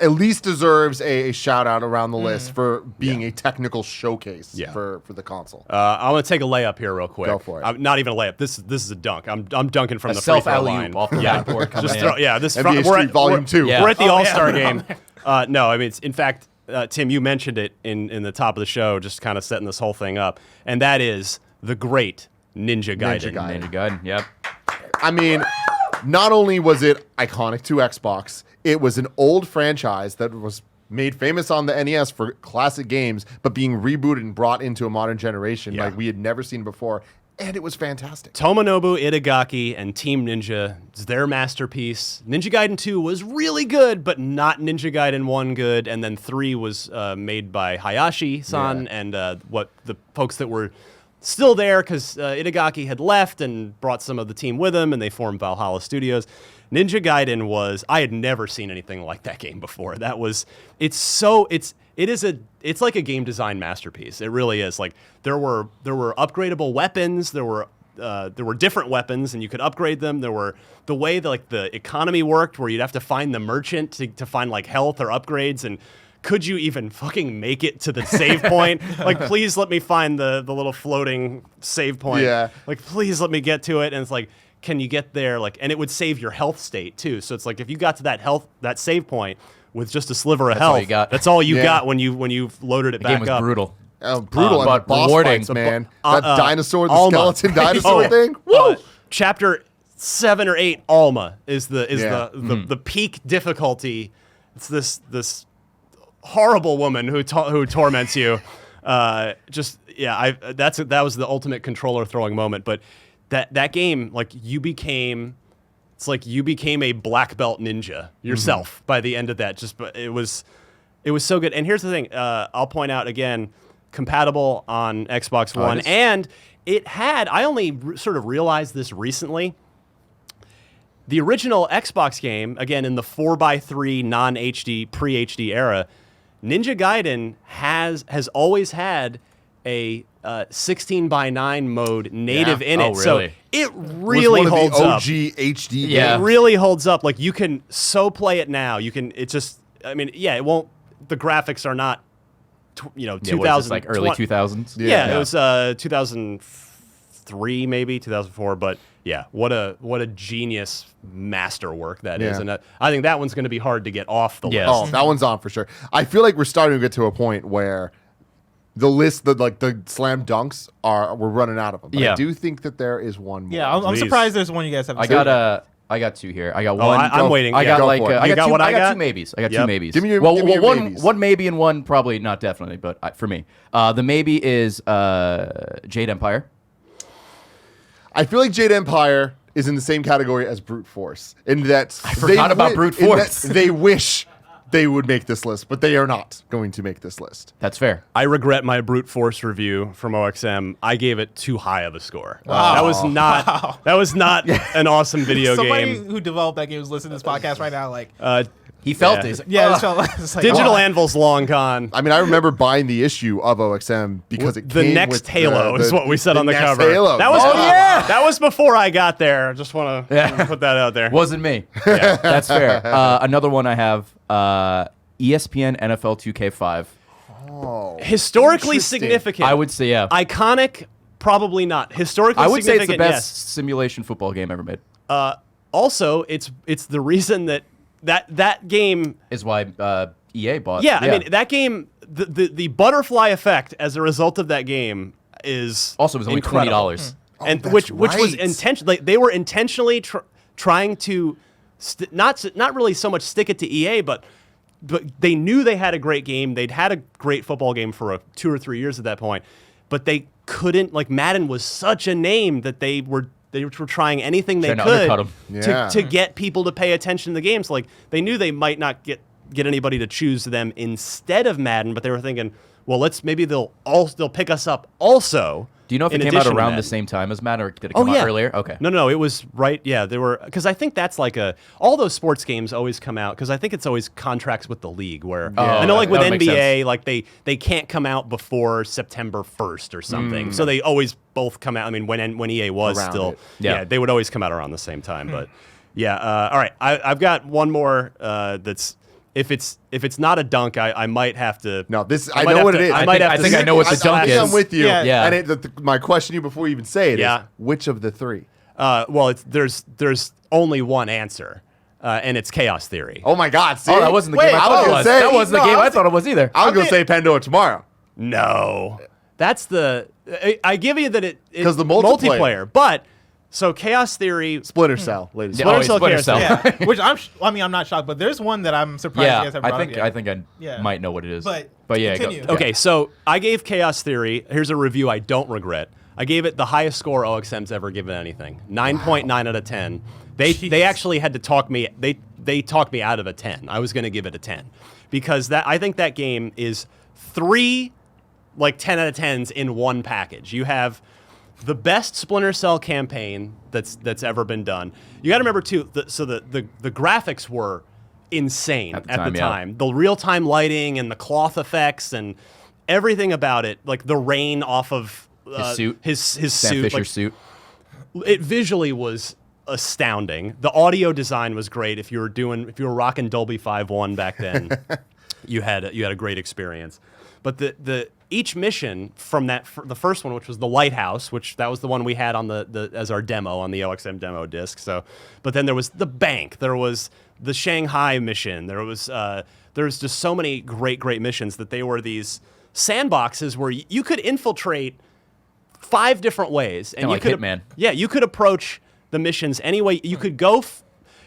at least deserves a shout out around the list for being a technical showcase for the console. I'm gonna take a layup here real quick. Go for it. Not even a layup. This is a dunk. I'm dunking from the free throw line. Off the backboard coming in. This NBA Street Volume 2. Yeah. We're at the All-Star game. No, I mean in fact, Tim, you mentioned it in the top of the show, just kind of setting this whole thing up, and that is the great Ninja Gaiden. Ninja Gaiden, yep. I mean, not only was it iconic to Xbox, it was an old franchise that was made famous on the NES for classic games, but being rebooted and brought into a modern generation like we had never seen before, and it was fantastic. Tomonobu Itagaki and Team Ninja, it's their masterpiece. Ninja Gaiden 2 was really good, but not Ninja Gaiden 1 good, and then 3 was made by Hayashi-san and what the folks that were still there because Itagaki had left and brought some of the team with him, and they formed Valhalla Studios. Ninja Gaiden I had never seen anything like that game before. It's like a game design masterpiece. It really is. Like there were upgradable weapons. There were different weapons, and you could upgrade them. There were the way that like the economy worked, where you'd have to find the merchant to find like health or upgrades, and could you even fucking make it to the save point? Like, please let me find the little floating save point. Yeah. Like, please let me get to it. And it's like, can you get there? Like, and it would save your health state too. So it's like if you got to that save point with just a sliver of health, that's all you got when you've loaded it back up. The game was up. brutal. Brutal, but boss rewarding. fights, man. That dinosaur, the Alma. skeleton dinosaur thing. Woo! Chapter 7 or 8, Alma is the peak difficulty. It's this horrible woman who torments you. That was the ultimate controller throwing moment. But that game, like you became a black belt ninja yourself by the end of that. It was so good. And here's the thing, I'll point out again, compatible on Xbox One, and it had. I only sort of realized this recently. The original Xbox game, again in the 4x3 non-HD pre-HD era, Ninja Gaiden has always had a 16:9 mode native in it. Really? So it really holds up. OG HD. Yeah. It really holds up. Like you can play it now. You can. It just. I mean, it won't. The graphics are not. 2000 like early 2000s. Yeah, it was 2003 maybe 2004. But yeah, what a genius masterwork that is, and I think that one's going to be hard to get off the list. Oh, that one's on for sure. I feel like we're starting to get to a point where the list, the slam dunks we're running out of them. But I do think that there is one more. Yeah, I'm surprised there's one you guys have. I got two here. I got one. I'm waiting. I got I got two maybes. I got two maybes. Give me your maybes. One maybe and one probably not definitely, but for me, the maybe is Jade Empire. I feel like Jade Empire is in the same category as Brute Force in that I forgot about Brute Force. They wish they would make this list, but they are not going to make this list. That's fair. I regret my Brute Force review from OXM. I gave it too high of a score. That was not an awesome video Somebody game. who developed that game is listening to this podcast right now. Like, He felt it. Yeah, it's like, Digital Anvil's long gone. I mean, I remember buying the issue of OXM because it The came next with Halo is what we said on the next cover. Halo. That was Yeah. that was before I got there. Just want to put that out there. Wasn't me. Yeah, that's fair. Another one I have, ESPN NFL 2K5. Historically Interesting. significant. I would say, yeah. Iconic, probably not. Historically I would say it's significant, the yes. best simulation football game ever made. Also, it's the reason that game. Is why EA bought. Yeah, I mean that game. The butterfly effect as a result of that game is Also, it was only incredible. $20. And that's which was right. intentional. They were intentionally trying to not really so much stick it to EA, but they knew they had a great game. They'd had a great football game for 2 or 3 years at that point, but they couldn't. Like Madden was such a name that they were trying anything they Trying to undercut could 'em. Yeah. to get people to pay attention to the games. Like they knew they might not get anybody to choose them instead of Madden, but they were thinking, well, maybe they'll pick us up also. Do you know if in it came out addition to around the Madden. same time as Madden, or did it come out earlier? Okay. No, it was right. Yeah, they were, because I think that's like all those sports games always come out, because I think it's always contracts with the league where I know like with that would make NBA, like they can't come out before September 1st or something. So they always both come out. I mean, when EA was Around still, it. Yeah. they would always come out around the same time. But yeah, all right, I've got one more that's. If it's not a dunk, I might have to. No, I might know have what to- it is. I might have I to think I stick- know what the I dunk think is. I'm with you. Yeah. Yeah. And my question to you before you even say it is, Yeah. which of the three? Well, there's only one answer, and it's Chaos Theory. Oh my God! See? Oh, that wasn't the Wait, game I thought it was was. gonna say- That wasn't the no, game I I was- thought it was either. I was gonna say Pandora tomorrow. No, that's the. I give you that it's 'Cause the multiplayer. but so Chaos Theory. Splinter Cell, ladies. Yeah, and Splinter Splinter Cell Cell. Chaos yeah, which I'm not shocked, but there's one that I'm surprised you Yeah, guys have brought up yet. I think I Yeah. might know what it is. But yeah, continue. go. Okay, so I gave Chaos Theory. Here's a review I don't regret. I gave it the highest score OXM's ever given anything, 9.9 out of 10. They actually had to talk me. They talked me out of a 10. I was going to give it a 10 because I think that game is 3 like 10 out of 10s in one package. You have the best Splinter Cell campaign that's ever been done. You got to remember too. The graphics were insane at the time. yeah. The real time lighting and the cloth effects and everything about it, like the rain off of His suit. his Sam suit, Fisher's like, suit. it visually was astounding. The audio design was great. If you were rocking Dolby 5.1 back then, you had a great experience. But each mission from the first one, which was the lighthouse, which that was the one we had on the as our demo on the OXM demo disc. So, but then there was the bank, there was the Shanghai mission, there was just so many great missions that they were these sandboxes where you could infiltrate 5 different ways, and Kinda you like could Hitman. Yeah, you could approach the missions any way. You could go.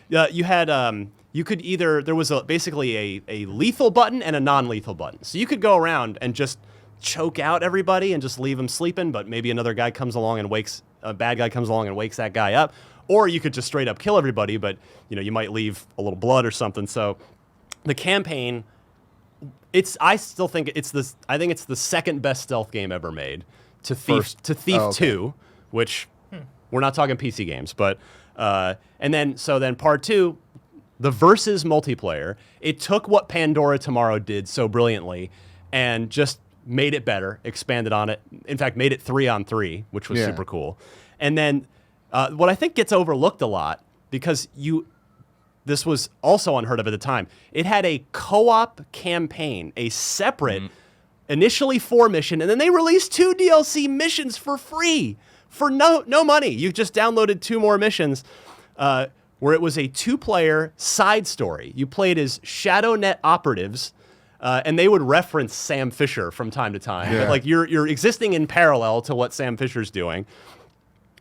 You had. You could either there was basically a lethal button and a non-lethal button, so you could go around and just choke out everybody and just leave them sleeping. But maybe another guy comes along and a bad guy comes along and wakes that guy up, or you could just straight up kill everybody. But you might leave a little blood or something. So the campaign. I still think it's this. I think it's the second best stealth game ever made. To Thief 2, which we're not talking PC games, but and then part 2, the versus multiplayer. It took what Pandora Tomorrow did so brilliantly and just made it better, expanded on it. In fact, made it 3-on-3, which was super cool. And then what I think gets overlooked a lot because this was also unheard of at the time. It had a co-op campaign, a separate. Initially 4 mission, and then they released 2 DLC missions for free, for no money. You just downloaded 2 more missions, where it was a 2-player side story. You played as ShadowNet operatives, and they would reference Sam Fisher from time to time. Yeah. But, like you're existing in parallel to what Sam Fisher's doing.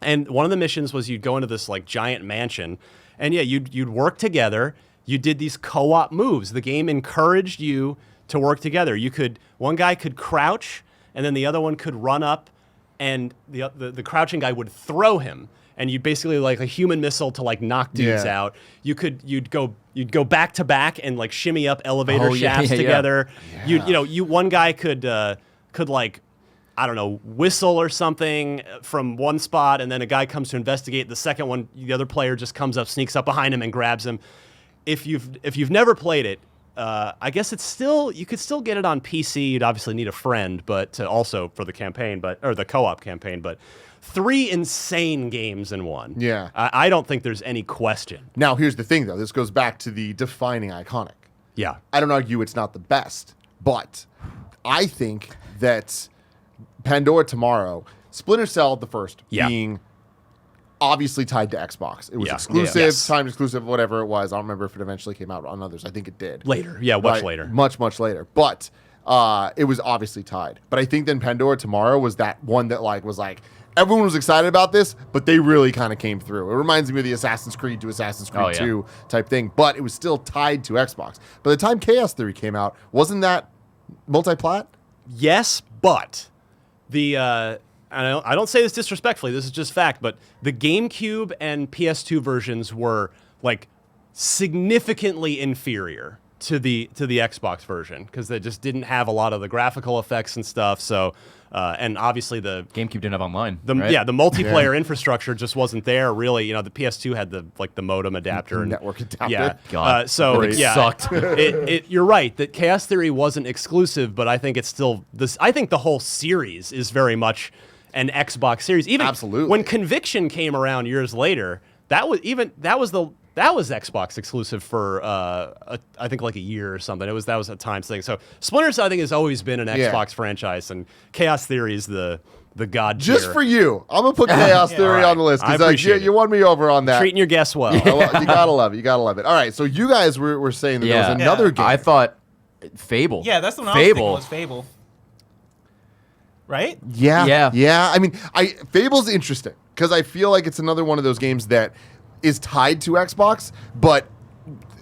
And one of the missions was you'd go into this like giant mansion, and yeah, you'd work together. You did these co-op moves. The game encouraged you to work together. One guy could crouch, and then the other one could run up, and the crouching guy would throw him, and you basically like a human missile to like knock dudes out. You'd go back to back and like shimmy up elevator shafts together. Yeah. One guy could like, I don't know, whistle or something from one spot, and then a guy comes to investigate. The second one, the other player just comes up, sneaks up behind him, and grabs him. if you've never played it, I guess you could still get it on PC. You'd obviously need a friend, but also for the campaign, or the co-op campaign. But 3 insane games in one. Yeah. I don't think there's any question. Now, here's the thing, though. This goes back to the defining iconic. Yeah. I don't argue it's not the best, but I think that Pandora Tomorrow, Splinter Cell, the first, being obviously tied to Xbox. It was exclusive, timed exclusive, whatever it was. I don't remember if it eventually came out on others. I think it did. Later. Yeah, much later. Much later. But it was obviously tied. But I think then Pandora Tomorrow was that one that was like, everyone was excited about this, but they really kind of came through. It reminds me of the Assassin's Creed to Assassin's Creed 2 type thing, but it was still tied to Xbox. By the time Chaos Theory came out, wasn't that multi-plat? Yes, but I don't say this disrespectfully, this is just fact, but the GameCube and PS2 versions were like significantly inferior to the Xbox version because they just didn't have a lot of the graphical effects and stuff. So, and obviously the GameCube didn't have online. The multiplayer infrastructure just wasn't there really. You know, the PS2 had the modem adapter and network adapter. Yeah, God, sucked. You're right that Chaos Theory wasn't exclusive, but I think it's still this. I think the whole series is very much an Xbox series. Even absolutely when Conviction came around years later, that was Xbox exclusive for I think like a year or something. That was a time thing. So Splinter Cell I think has always been an Xbox franchise, and Chaos Theory is the god tier. Just for you, I'm gonna put Chaos Theory on the list because you won me over on that. Treating your guests well. You gotta love it. You gotta love it. All right, so you guys were saying that there was another game. I thought Fable. Yeah, that's the one I was thinking was Fable. Right? Yeah. I mean, Fable's interesting because I feel like it's another one of those games that is tied to Xbox, but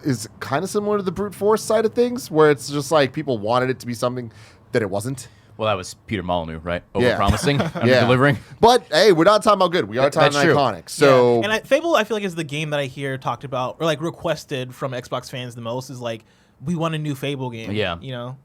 is kind of similar to the brute force side of things, where it's just like people wanted it to be something that it wasn't. Well, that was Peter Molyneux, right? Over-promising, under-delivering. But, hey, we're not talking about good. We are talking iconic. So, and Fable, I feel like, is the game that I hear talked about or like requested from Xbox fans the most. Is like, we want a new Fable game. Yeah. You know.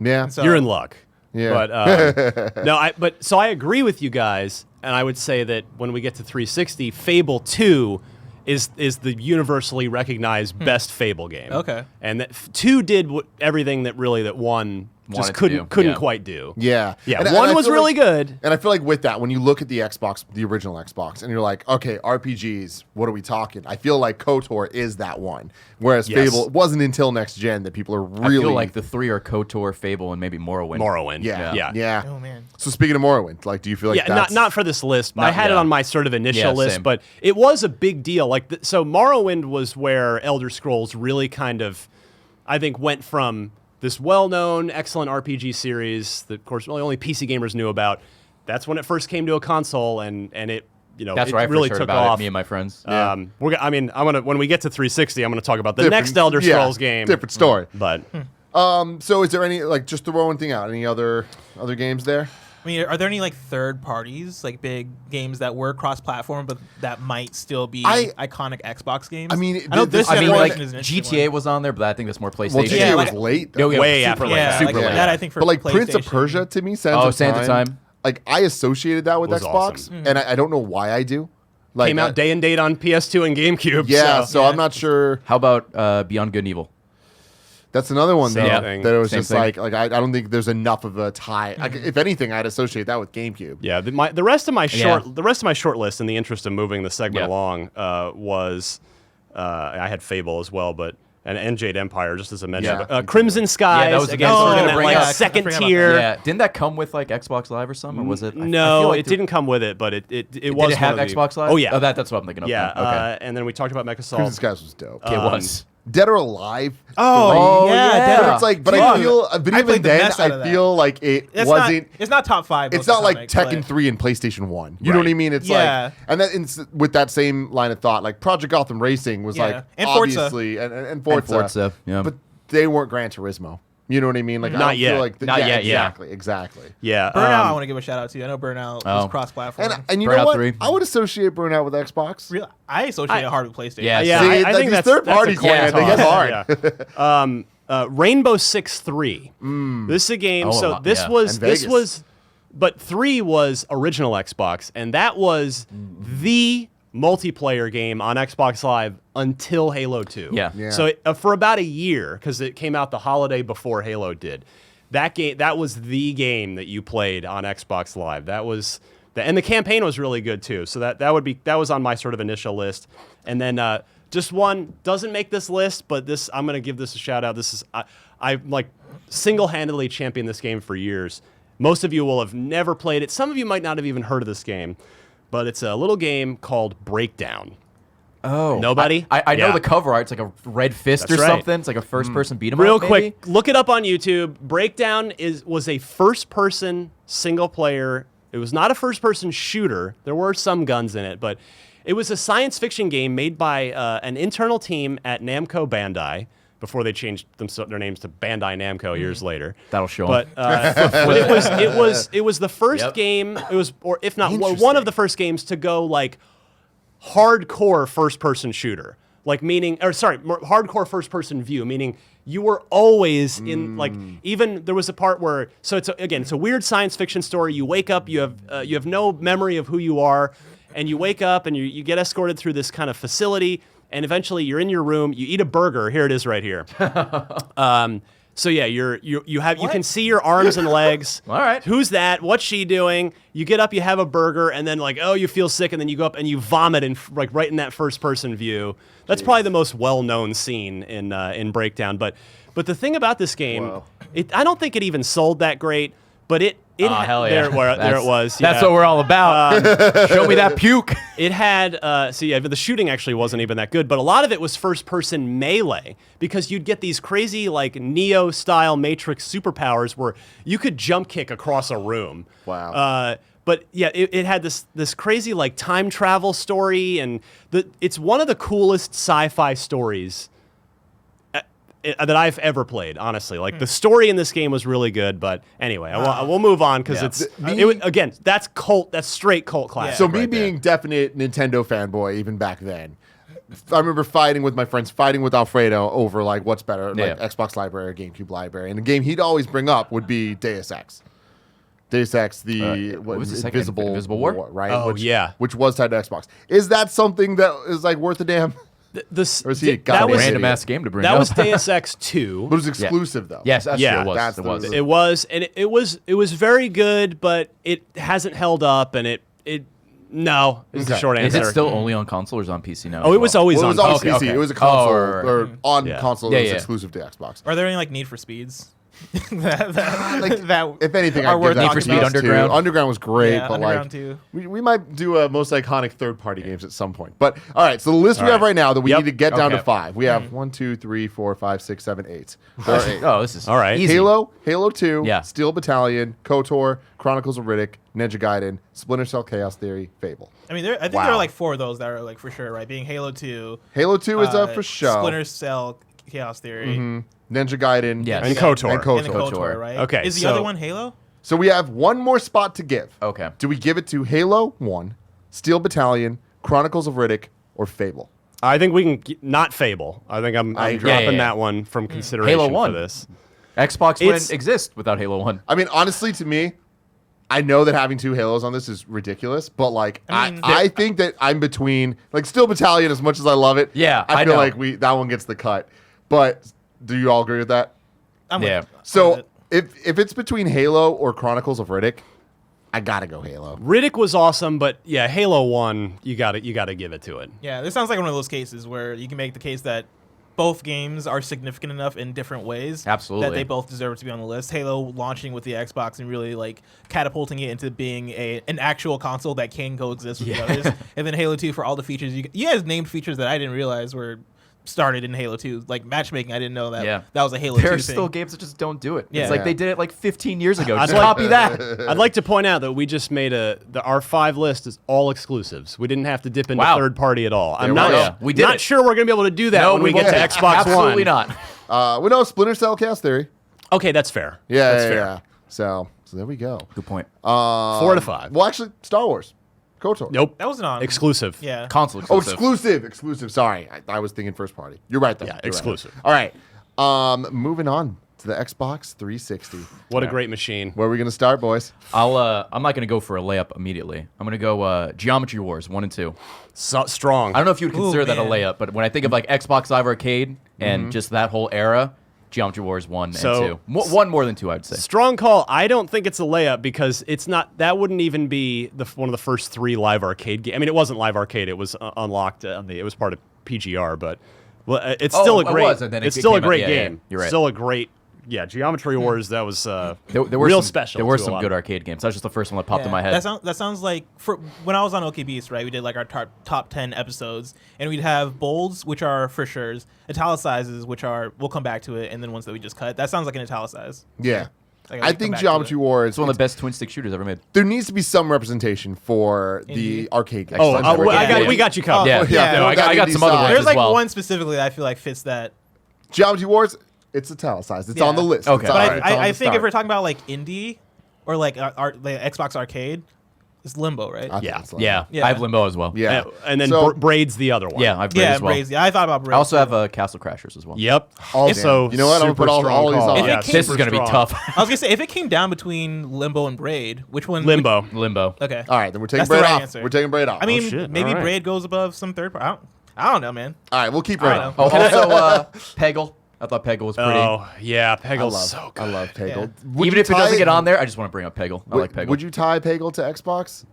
Yeah. So, you're in luck. Yeah. But so I agree with you guys, and I would say that when we get to 360, Fable 2 is the universally recognized best Fable game. Okay. And that 2 did everything that 1 just couldn't quite do. Yeah. Yeah. 1 was really good. And I feel like with that, when you look at the Xbox, the original Xbox, and you're like, okay, RPGs, what are we talking? I feel like KOTOR is that one. Whereas Fable, it wasn't until next gen that people are really. I feel like the 3 are KOTOR, Fable, and maybe Morrowind. Yeah. Oh man. So speaking of Morrowind, like, do you feel like that's not for this list, but I had it on my sort of initial list, same. but it was a big deal. Like, so Morrowind was where Elder Scrolls really kind of, I think, went from this well-known, excellent RPG series that, of course, only PC gamers knew about. That's when it first came to a console, and it, that's it where I really first heard took about off. It, me and my friends. I'm gonna when we get to 360, I'm gonna talk about the next Elder Scrolls game. Different story. But so is there any, like, just throw one thing out? Any other games there? I mean, are there any like third parties, like big games that were cross-platform, but that might still be iconic Xbox games? I mean, I know this generation like is an interesting GTA one. was on there, but I think that's more PlayStation. Well, GTA was late. Though. Way after late. Yeah, Super like, late. that I think for But like PlayStation. Prince of Persia to me, Sands of Time. Like, I associated that with Was Xbox, awesome. and I don't know why I do. Like, came out day and date on PS2 and GameCube. Yeah, so I'm not sure. How about Beyond Good and Evil? That's another one though, that it was Same just thing. like I don't think there's enough of a tie. Like, if anything, I'd associate that with GameCube. Yeah, the rest of my short list, in the interest of moving the segment along, was I had Fable as well, but and Jade Empire just as a mention. Yeah. But, Crimson Skies, that was again, the game sort of I was that gonna like bring up. second I forgot about tier. Yeah, didn't that come with like Xbox Live or something? Or was it? No, I feel like it didn't come with it, but it was. Did it have one of the- Xbox Live? Oh yeah, Oh, that's what I'm thinking of. yeah. then. Okay. And then we talked about Crimson MechAssault. Skies was dope. It was. Dead or Alive. Oh, yeah. But it's like, but I feel, but I even played the then, mess out of I that. feel like It's wasn't. It's not top 5. It's not like iconic, Tekken but- 3 and PlayStation 1. You know Right. what I mean? It's Yeah. like, and that with that same line of thought, like Project Gotham Racing was like And Forza. obviously and Forza, Forza, yeah. but they weren't Gran Turismo. You know what I mean? Like, I Not don't yet. feel like Not yet, yeah. exactly. Yeah, Burnout, I want to give a shout out to. I know Burnout was Oh. cross-platform. And you Burnout know what? 3. I would associate Burnout with Xbox. I associate it hard with PlayStation. Yeah, yeah. See, I like, think these that's third party a coin coins, they toss. get hard. Yeah. Rainbow Six 3. This is a game. Oh, so this yeah. was And this Vegas. was, but 3 was original Xbox, and that was the multiplayer game on Xbox Live until Halo 2. Yeah. So for about a year, because it came out the holiday before Halo did, that was the game that you played on Xbox Live. And the campaign was really good too. So that was on my sort of initial list. And then just one doesn't make this list, but I'm gonna give this a shout out. This is I like single-handedly championed this game for years. Most of you will have never played it. Some of you might not have even heard of this game, but it's a little game called Breakdown. Oh, Nobody? I know the cover art. It's like a red fist That's or right. something. It's like a first-person beat 'em Real up. quick, look it up on YouTube. Breakdown was a first-person single-player. It was not a first-person shooter. There were some guns in it, but it was a science fiction game made by an internal team at Namco Bandai before they changed their names to Bandai Namco years later. That'll show 'em. But it was the first game. It was, or if not one of the first games to go like hardcore first-person shooter. Hardcore first-person view, meaning you were always in, like, even there was a part where, so it's a weird science fiction story. You wake up, you have no memory of who you are, and you wake up and you get escorted through this kind of facility, and eventually you're in your room, you eat a burger. Here it is right here. So yeah, you can see your arms and legs. All right. Who's that? What's she doing? You get up, you have a burger, and then you feel sick, and then you go up and you vomit right in that first person view. That's probably the most well-known scene in Breakdown. But the thing about this game, I don't think it even sold that great. But hell yeah. There it was. Yeah. That's what we're all about. Show me that puke. It had, but the shooting actually wasn't even that good, but a lot of it was first-person melee, because you'd get these crazy, like, Neo-style Matrix superpowers where you could jump kick across a room. Wow. But yeah, it had this crazy, like, time travel story, and it's one of the coolest sci-fi stories that I've ever played, honestly. Like, the story in this game was really good, but anyway, we'll move on, because that's cult. That's straight cult classic. So me being definite Nintendo fanboy even back then, I remember fighting with my friends, fighting with Alfredo over like what's better, like Xbox library or GameCube library, and the game he'd always bring up would be Deus Ex. Deus Ex, what was the second? Invisible War, right? Oh, which was tied to Xbox. Is that something that is like worth a damn? That was random ass game to bring up. That was Deus Ex 2. But it was exclusive though. Yes, that's true. It was, and it was very good, but it hasn't held up, and no, is the short answer. Is it still only on console or is it on PC now? Oh, it was always on PC. Okay. It was a console or on console. It was exclusive to Xbox. Are there any like Need for Speeds? If anything, are I'd worth give that Need for Speed Underground. Underground was great, but Underground like too. we might do a most iconic third-party games at some point. But all right, so the list we have right now that we need to get down to 5. We have 1, 2, 3, 4, 5, 6, 7, 8. There are 8. Oh, this is all right. Easy. Halo 2, Yeah. Steel Battalion, KOTOR, Chronicles of Riddick, Ninja Gaiden, Splinter Cell, Chaos Theory, Fable. I mean, I think there are like 4 of those that are like for sure, right? Being Halo 2. Halo 2 is up for show. Splinter Cell, Chaos Theory. Ninja Gaiden, and KOTOR. And KOTOR, right? Okay, is the other one Halo? So we have one more spot to give. Okay. Do we give it to Halo 1, Steel Battalion, Chronicles of Riddick, or Fable? I think we can not Fable. I think I'm dropping that one from consideration Halo 1. for this. Xbox wouldn't exist without Halo 1. I mean, honestly, to me, I know that having 2 Halos on this is ridiculous, but like I think that I'm between like Steel Battalion as much as I love it. Yeah, I feel like that one gets the cut. But do you all agree with that? So if it's between Halo or Chronicles of Riddick, I gotta go Halo. Riddick was awesome, but yeah, Halo 1, you gotta give it to it. Yeah, this sounds like one of those cases where you can make the case that both games are significant enough in different ways. Absolutely. That they both deserve to be on the list. Halo launching with the Xbox and really like catapulting it into being an actual console that can coexist with the others. And then Halo 2 for all the features. You guys named features that I didn't realize were started in Halo 2. Like matchmaking, I didn't know that that was a Halo 2 thing. There are still games that just don't do it. Yeah. It's like they did it like 15 years ago. Just copy that. I'd like to point out that we just made our 5 list is all exclusives. We didn't have to dip into third party at all. I'm not sure we're going to be able to do that when we get to Xbox Absolutely One. not. We know Splinter Cell Chaos Theory. Okay, that's fair. That's fair. So there we go. Good point. 4 to 5. Well, actually, Star Wars. KOTOR. Nope. That wasn't on. Exclusive. Yeah. Console Oh, exclusive. exclusive. Sorry. I was thinking first party. You're right, though. Yeah, You're exclusive. Right. All right. Moving on to the Xbox 360. What a great machine. Where are we going to start, boys? I'm not going to go for a layup immediately. I'm going to go Geometry Wars 1 and 2. So strong. I don't know if you would consider that a man. layup, but when I think of like Xbox Live Arcade and just that whole era, Geometry Wars 1 and 2. One more than 2, I would say. Strong call. I don't think it's a layup because it's not. That wouldn't even be one of the first 3 live arcade games. I mean, it wasn't live arcade. It was unlocked. It was part of PGR, but it's still a great. It's still a great game. You're right. Still a great. Yeah, Geometry Wars. That was There were real some, special. There were to a some lot good of- arcade games. That was just the first one that popped in my head. That sounds like when I was on OK Beast, right? We did like our top 10 episodes, and we'd have bolds, which are for sure's, italicizes, which are we'll come back to it, and then ones that we just cut. That sounds like an italicize. Yeah. Like, I we come think back to Geometry it. Wars It's one of the best twin stick shooters ever made. There needs to be some representation for the arcade games. Oh, Yeah. we got you covered. Yeah, yeah. No, I got some other ones There's as like well. one specifically that I feel like fits that. Geometry Wars, it's italicized. It's Yeah. on the list. Okay. It's But on- it's on I the think if start. we're talking about like indie or like the Xbox Arcade, it's Limbo, right? I think Yeah. it's like- Yeah, Yeah. I have Limbo as well. Yeah. And then So- Braid's the other one. Yeah, I've played Yeah, as well. Braze. Yeah, I thought about Braze. I also have Castle Crashers as well. Yep. Also, you know what? I'm gonna super put all strong these call. on. Yeah, This This super is going to be strong. tough. I was gonna say if it came down between Limbo and Braid, which one? Limbo. Limbo. Okay. All right, then we're taking That's the Braid right off. answer. We're taking Braid off. I mean, shit. maybe All right. Braid goes above some third part. I don't know, man. all right, we'll keep Braid I off. don't Oh, also Peggle. I thought Peggle was pretty. Oh yeah, I Peggle's love, so good. I love Peggle. Yeah. Would Even you if it tie doesn't get on there, I just want to bring up Peggle. I like Peggle. Would you tie Peggle to Xbox?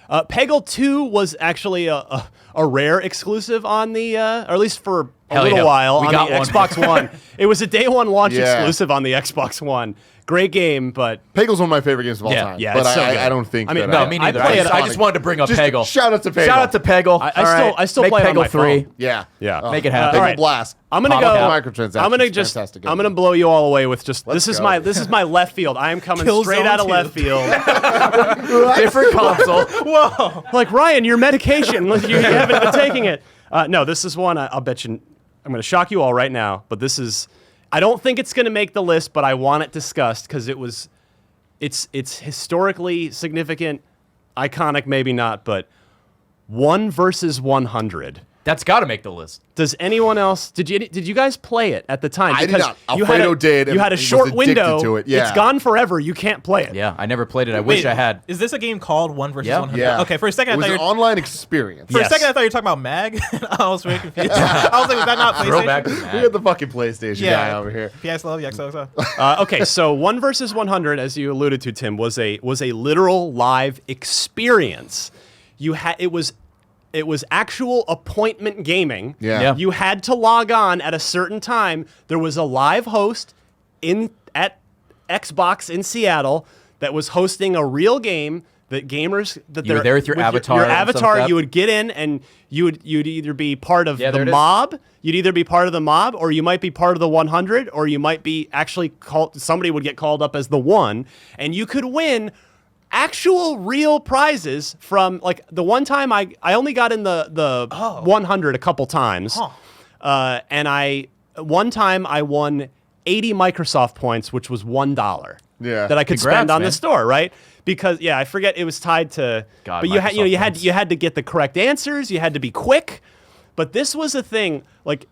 Peggle 2 was actually a rare exclusive on the, or at least for a Hell little yeah. while, We on got the one. Xbox One. It was a day one launch Yeah. exclusive on the Xbox One. Great game, but Peggle's one of my favorite games of all Yeah, time. yeah, but it's so I good. don't think I mean, that no, No, me neither. I play I it- just wanted to bring up Just Peggle. shout out to Peggle. Shout out to Peggle. I still Make play it on Peggle my 3. phone. Yeah. Yeah. Make it happen. Peggle All right. Blast. I'm gonna Pop up go. microtransactions. I'm gonna just. Fantastic I'm game. gonna blow you all away with just. Let's This is go. my left field. I am coming Kill straight Zone out of 2. left field. Different console. Whoa. Like Ryan, your medication. You haven't been taking it. No, this is one. I'll bet you. I'm gonna shock you all right now. But this is. I don't think it's gonna make the list, but I want it discussed because it was. It's historically significant, iconic, maybe not, but 1 versus 100. That's got to make the list. Does anyone else? Did you guys play it at the time? I did Because not. you had Alfredo did, You and had a was short addicted window. to it, yeah. It's gone forever. You can't play it. Yeah, I never played it. I wish Wait, I had. Is this a game called 1 versus Yeah. 100? Yeah. Okay, for a second It was I an thought you were online experience. For Yes. a second, I thought you were talking about Mag. I was very confused. I was like, was that not PlayStation? Throwback to We that. got the fucking PlayStation Yeah. guy over here. PS Love, XOXO. Okay, so 1 versus 100, as you alluded to, Tim, was a literal live experience. It was actual appointment gaming. Yeah. Yeah. You had to log on at a certain time. There was a live host at Xbox in Seattle that was hosting a real game that gamers that You were they're- there with your avatar Your and stuff avatar, like that? you would get in and you'd either be part of Yeah, there the it is. mob. You'd either be part of the mob, or you might be part of the 100, or you might be actually called. Somebody would get called up as the 1, and you could win actual real prizes from like the one time I only got in the 100 a couple times, and one time I won 80 Microsoft points, which was $1. Yeah. That I could Congrats, spend on man. the store, right? Because I forget it was tied to. God, but you had Microsoft you points. had to get the correct answers. You had to be quick. But this was a thing like.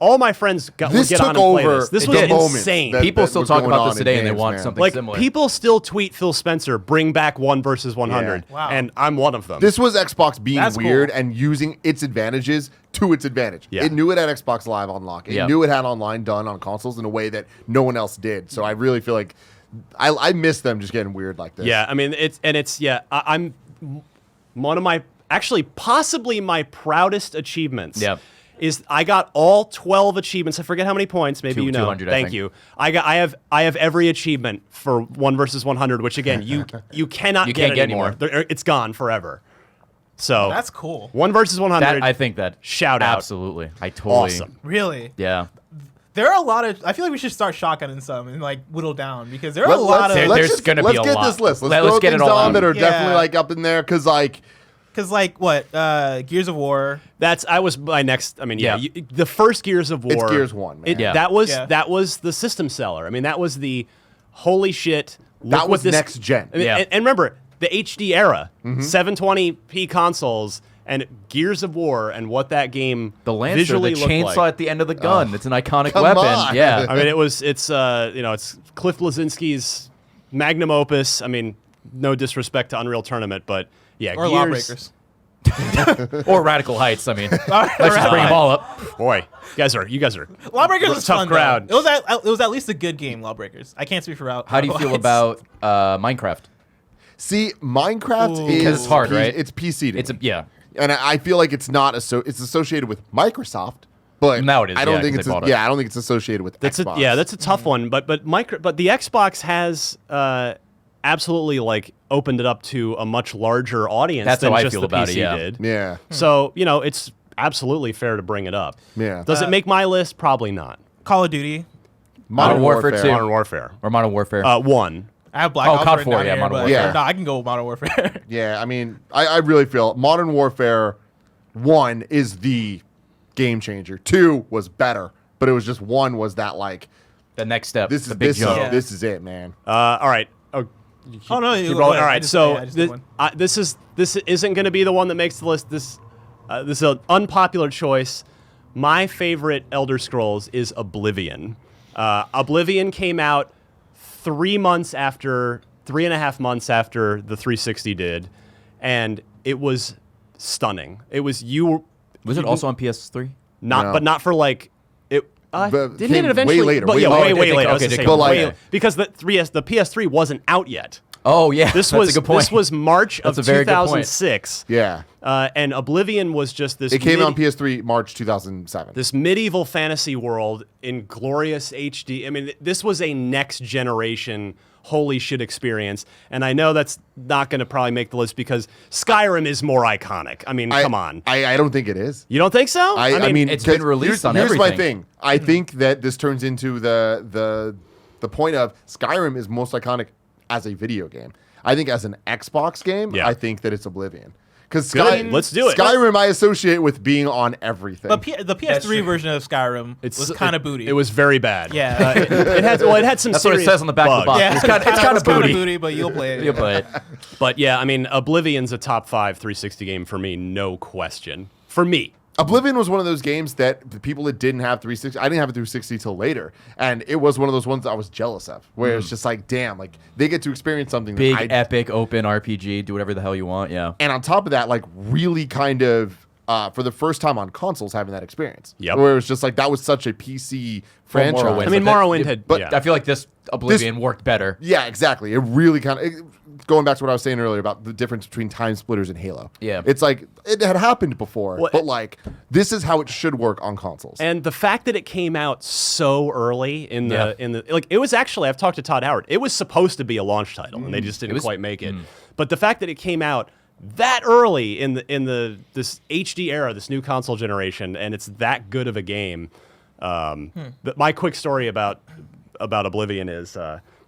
All my friends would This get on took and play over this. This the was moment insane. that- People still was talk going about on this in today, and they games, want man. something Like similar. people still tweet Phil Spencer, bring back 1 versus 100, Yeah. Wow. and I'm one of them. This was Xbox being That's weird cool. and using its advantages to its advantage. Yeah. It knew it had Xbox Live on lock. It Yeah. knew it had online done on consoles in a way that no one else did. So I really feel like I miss them just getting weird like this. Yeah, I mean I'm one of my possibly my proudest achievements. Yep. Is I got all 12 achievements. I forget how many points. Maybe you know. 200, I Thank think. you. I have every achievement for 1 versus 100, which again you cannot You get can't get anymore. It's gone forever. So That's cool. 1 versus 100. I think that Shout out. Absolutely, I totally. Awesome. Really? Yeah. There are a lot of. I feel like we should start shotgunning some and like whittle down because there are a lot of. There's gonna be a let's get lot. this list. Let's Let's throw get it things all on out. that are Yeah. definitely like up in there because like Because like what? Gears of War. I was my next. I mean, yeah, Yeah. the first Gears of War. It's Gears 1, man. Yeah. That was Yeah. that was the system seller. I mean, that was the holy shit. Look That what was this, next gen. I mean, Yeah. and remember the HD era, 720p consoles, And Gears of War and what that game The Lancer, visually the looked chainsaw like. at the end of the gun. It's an iconic Come weapon. on. Yeah. I mean, it's Cliff Bleszinski's magnum opus. I mean, no disrespect to Unreal Tournament, but yeah, Or Gears, Lawbreakers. Or Radical Heights. I mean, let's just bring them all up. Boy, you guys are Lawbreakers was tough fun, crowd. though. It was at least a good game, Lawbreakers. I can't speak for How do you feel about Minecraft? See, Minecraft is Because it's hard, right? It's PC. Yeah. And I feel like it's not it's associated with Microsoft, but Now it is, I don't yeah, think 'cause it's they bought it. I don't think it's associated with Xbox. That's a tough one. But the Xbox has absolutely like opened it up to a much larger audience That's than how I just feel the about PC it, yeah. did. Yeah. So it's absolutely fair to bring it up. Yeah. Does it make my list? Probably not. Call of Duty. Modern Warfare 2. Modern Warfare. Or Modern Warfare. 1. I have Black Oh, Ops COD written 4, down yeah, here, Modern but Warfare. no, I can go with Modern Warfare. Yeah, I mean, I really feel Modern Warfare 1 is the game changer. 2 was better, but it was just 1 was that like the next step. this the is big this jump. Yeah. this is it, man. All right. Oh no, Keep you rolling. go All ahead. I right, just- so I just did one. this isn't going to be the one that makes the list. This is an unpopular choice. My favorite Elder Scrolls is Oblivion. Oblivion came out 3.5 months after the 360 did, and it was stunning. It was Was it also on PS3? not, No. but not for like it. But Didn't came it eventually? way later, But way yeah, later. way later. I was Okay, gonna say, but like- way- because the PS3 wasn't out yet. Oh, yeah. This That's was a good point. This was March of That's a very good point. 2006. Yeah. And Oblivion was just this. It came out on PS3 March 2007. This medieval fantasy world in glorious HD. I mean, this was a next generation holy shit experience. And I know that's not going to probably make the list because Skyrim is more iconic. I mean, come on. I don't think it is. You don't think so? I mean, it's been 'cause released on here's my everything. thing. I think that this turns into the point of Skyrim is most iconic as a video game. I think as an Xbox game, Yeah. I think that it's Oblivion. Because Good. Let's do it. Skyrim I associate with being on everything. But the PS3 version of Skyrim was kind of booty. It was very bad. Yeah. It had some That's what it serious says on the back of the box. bugs. yeah, It's kind of booty. booty, but you'll play it. You'll play it. But yeah, I mean, Oblivion's a top 5 360 game for me, no question. For me. Oblivion was one of those games that the people that didn't have 360, I didn't have a 360 till later, and it was one of those ones that I was jealous of, where it's just like, damn, like they get to experience something Big, that epic, open RPG. Do whatever the hell you want. Yeah. and on top of that, like really kind of for the first time on consoles having that experience. Yep. Where it was just like that was such a PC franchise. Morrowind. I mean, But Morrowind had. but yeah. I feel like this Oblivion worked better. Yeah, exactly. It really kind of going back to what I was saying earlier about the difference between Time Splitters and Halo. Yeah. It's like it had happened before, Well, but like this is how it should work on consoles. And the fact that it came out so early in the Yeah. like it was actually, I've talked to Todd Howard. It was supposed to be a launch title and they just didn't quite make it. But the fact that it came out that early in this HD era, this new console generation, and it's that good of a game. My quick story about Oblivion is